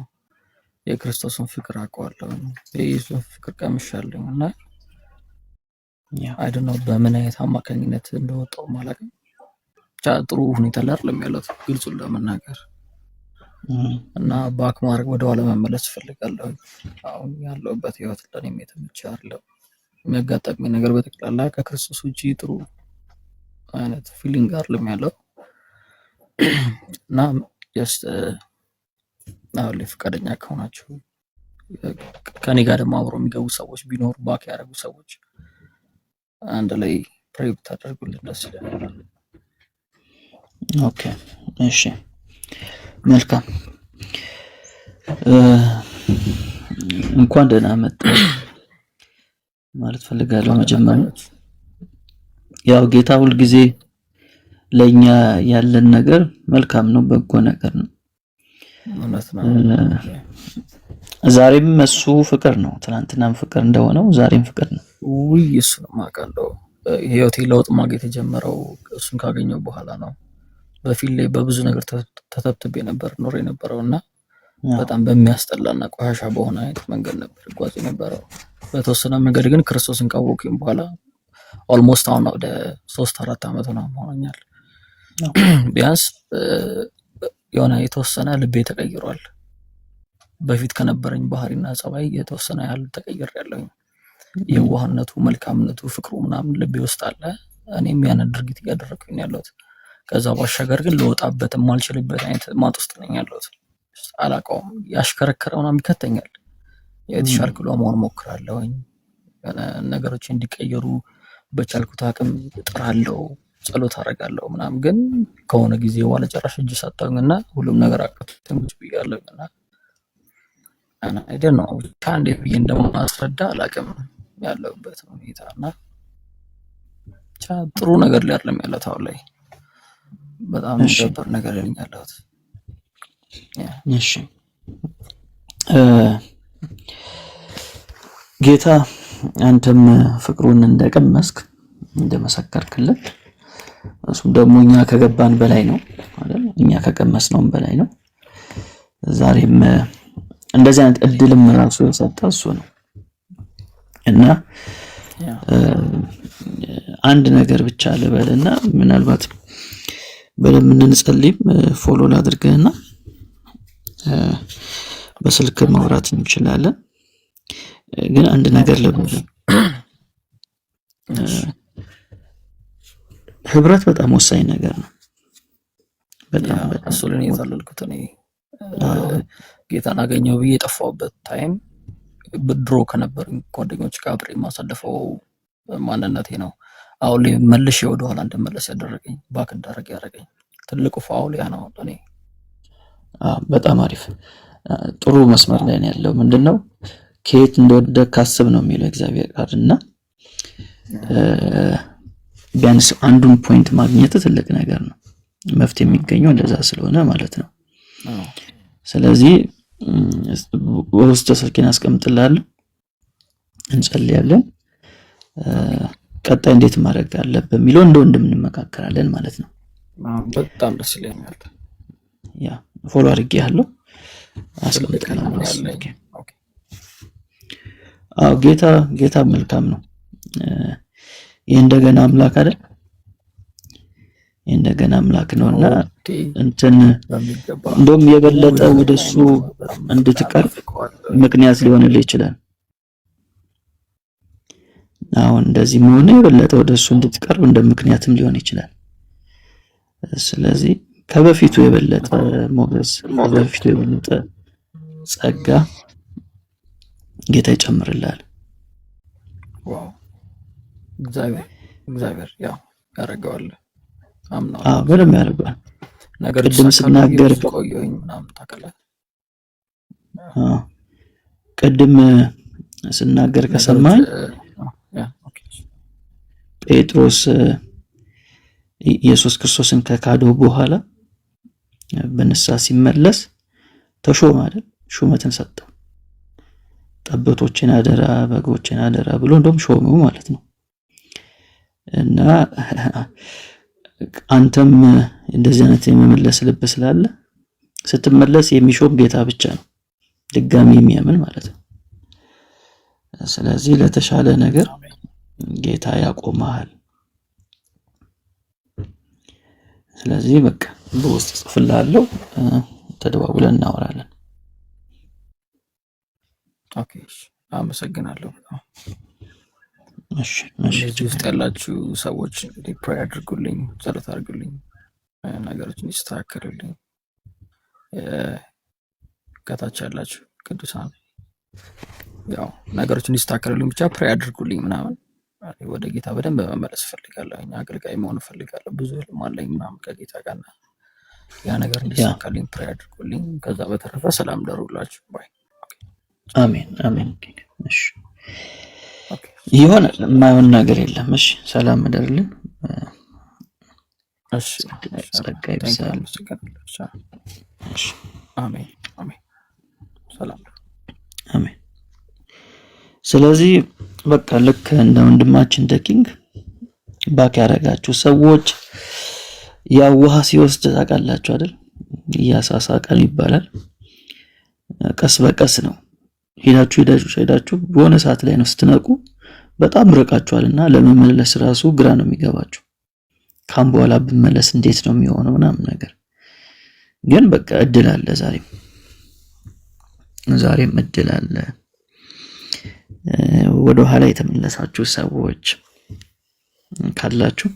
የክርስቶስን ፍቅር አውቀዋለሁ፣ የኢየሱስን ፍቅር ቀምሻለሁ እና አይ ዶንት ኖ በምን አይነት አማካኝነት እንደወጣው ማለት ነው። ብቻ ጥሩ ሁኔታ ላይ አይደለም ያለሁት ግልጹን ለመናገር እና ባክ ማድረግ ወደ ኋላ መመለስ እፈልጋለሁ። አሁን ያለሁበት ህይወት ለኔም የተመቸ አይደለም። የሚያጋጥመኝ ነገር በጠቅላላ ከክርስቶስ ውጪ ጥሩ አይነት ፊሊንግ አይደለም ያለው እና ጀስት አሁን ላይ ፈቃደኛ ከሆናችሁ ከኔ ጋር ደግሞ አብረው የሚገቡ ሰዎች ቢኖሩ ባክ ያደረጉ ሰዎች አንድ ላይ ፕሬይ ብታደርጉልን ደስ ይለናል። ኦኬ እሺ መልካም እንኳን ደህና መጣ ማለት ፈልጋለሁ። መጀመሪያ ያው ጌታ ሁል ጊዜ ለኛ ያለን ነገር መልካም ነው፣ በጎ ነገር ነው። ዛሬም እሱ ፍቅር ነው። ትናንትናም ፍቅር እንደሆነው ዛሬም ፍቅር ነው። ውይ እሱ ነው ማውቃለሁ። ህይወቴ ለውጥ ማግኘት የጀመረው እሱን ካገኘው በኋላ ነው። በፊት ላይ በብዙ ነገር ተተብትቤ ነበር ኖር የነበረው እና በጣም በሚያስጠላና ቆሻሻ በሆነ አይነት መንገድ ነበር ጓዝ የነበረው። በተወሰነ መንገድ ግን ክርስቶስን ካወቅኩኝ በኋላ ኦልሞስት አሁን ወደ 3-4 ዓመት ሆኖኛል። ቢያንስ የሆነ የተወሰነ ልቤ ተቀይሯል። በፊት ከነበረኝ ባህሪና ጸባይ የተወሰነ ያህል ተቀይሬያለሁ። የዋህነቱ፣ መልካምነቱ፣ ፍቅሩ ምናምን ልቤ ውስጥ አለ። እኔም ያንን ድርጊት እያደረኩኝ ያለሁት። ከዛ ባሻገር ግን ልወጣበት የማልችልበት አይነት ማጥ ውስጥ ነኝ ያለሁት። አላውቀውም። ያሽከረከረው ምናምን ይከተኛል። የተሻልኩ ለመሆን ሞክራለሁኝ። ነገሮች እንዲቀየሩ በቻልኩት አቅም እጥራለሁ፣ ጸሎት አደርጋለሁ ምናምን። ግን ከሆነ ጊዜ በኋላ ጭራሽ እጅ ሰጠሁኝና ሁሉም ነገር አቅቶኝ ቁጭ ብያለሁና አይደል ነው እንዴት ብዬ እንደማስረዳ አላውቅም ያለሁበት ሁኔታ እና ብቻ ጥሩ ነገር ላይ አይደለም ያለሁት አሁን ላይ። በጣም የሚደብር ነገር ላይ ያለሁት። እሺ ጌታ አንተም ፍቅሩን እንደቀመስክ እንደመሰከርክለት እሱም ደግሞ እኛ ከገባን በላይ ነው አይደል? እኛ ከቀመስነውም በላይ ነው። ዛሬም እንደዚህ አይነት እድልም ራሱ የሰጠ እሱ ነው እና አንድ ነገር ብቻ ልበልና ምናልባት በደንብ እንጸልይም ፎሎ ላድርግህና በስልክ ማውራት እንችላለን። ግን አንድ ነገር ልበል፣ ህብረት በጣም ወሳኝ ነገር ነው። በጣም እሱ ለኔ የታለልኩት እኔ ጌታን አገኘው ብዬ የጠፋሁበት ታይም ድሮ ከነበሩኝ ጓደኞች ጋር አብሬ የማሳልፈው ማንነቴ ነው። አሁን ላይ መልሼ ወደኋላ እንደመለስ ያደረገኝ ባክ እንዳደረገ ያደረገኝ ትልቁ ፋውል ያ ነው ለኔ። በጣም አሪፍ ጥሩ መስመር ላይ ነው ያለው። ምንድነው ከየት እንደወደ ካስብ ነው የሚለው እግዚአብሔር ቃል እና ቢያንስ አንዱን ፖይንት ማግኘት ትልቅ ነገር ነው። መፍትሄ የሚገኘው እንደዛ ስለሆነ ማለት ነው። ስለዚህ ውስጥ ስልኬን አስቀምጥልሃለሁ፣ እንጸልያለን። ቀጣይ እንዴት ማድረግ አለበት በሚለው እንደ ወንድም እንመካከራለን ማለት ነው። በጣም ደስ ይለኛል። ያ ፎሎ አድርጌያለሁ፣ አስቀምጥልሃለሁ። አዎ ጌታ መልካም ነው። የእንደገና አምላክ አይደል? የእንደገና አምላክ ነውና እንትን እንደውም የበለጠ ወደሱ እንድትቀርብ ምክንያት ሊሆንልህ ይችላል። አሁን እንደዚህ መሆኑ የበለጠ ወደሱ እንድትቀርብ እንደ ምክንያትም ሊሆን ይችላል። ስለዚህ ከበፊቱ የበለጠ ሞገስ፣ ከበፊቱ የበለጠ ጸጋ ጌታ ይጨምርልሃል። ዋው እግዚአብሔር ያው ያደርገዋል። በደንብ ያደርገዋል። ቅድም ስናገር ቆየሁኝ ምናምን ታውቃለህ። ቅድም ስናገር ከሰማኝ ጴጥሮስ ኢየሱስ ክርስቶስን ከካደው በኋላ በንስሐ ሲመለስ ተሾመ አይደል? ሹመትን ሰጠው። ጠቦቶችን አደራ፣ በጎችን አደራ ብሎ እንደውም ሾመው ማለት ነው። እና አንተም እንደዚህ አይነት የመመለስ ልብ ስላለ ስትመለስ የሚሾም ጌታ ብቻ ነው፣ ድጋሚ የሚያምን ማለት ነው። ስለዚህ ለተሻለ ነገር ጌታ ያቆማል። ስለዚህ በቃ በውስጥ ጽፍልሃለሁ፣ ተደዋውለን እናወራለን። ኦኬ አመሰግናለሁ። እሺ እዚህ ውስጥ ያላችሁ ሰዎች እንግዲህ ፕሬይ አድርጉልኝ፣ ጸሎት አድርጉልኝ፣ ነገሮችን ይስተካከሉልኝ። ከታች ያላችሁ ቅዱሳን ያው ነገሮችን ይስተካከሉልኝ ብቻ ፕሬይ አድርጉልኝ ምናምን ወደ ጌታ በደንብ መመለስ እፈልጋለሁ። አገልጋይ መሆን እፈልጋለሁ። ብዙ ህልም አለኝ ምናምን ከጌታ ጋር ያ ነገር እንዲሳካልኝ ፕሬ አድርጉልኝ። ከዛ በተረፈ ሰላም ደሩላችሁ ባይ። አሜን አሜን። እሺ ይሆናል፣ የማይሆን ነገር የለም። እሺ ሰላም እደርልን። እሺ ጸጋ ይብዛል። አሜን አሜን። ሰላም አሜን። ስለዚህ በቃ ልክ እንደ ወንድማችን ኪንግ ባክ ያደረጋችሁ ሰዎች ያው ውሃ ሲወስድ ታውቃላችሁ አይደል? እያሳሳቀን ይባላል። ቀስ በቀስ ነው ሄዳችሁ በሆነ ሰዓት ላይ ነው ስትነቁ በጣም ርቃችኋልና ለመመለስ ራሱ ግራ ነው የሚገባችሁ። ካም በኋላ ብመለስ እንዴት ነው የሚሆነው ምናምን ነገር። ግን በቃ እድል አለ፣ ዛሬም እድል አለ። ወደ ኋላ የተመለሳችሁ ሰዎች ካላችሁ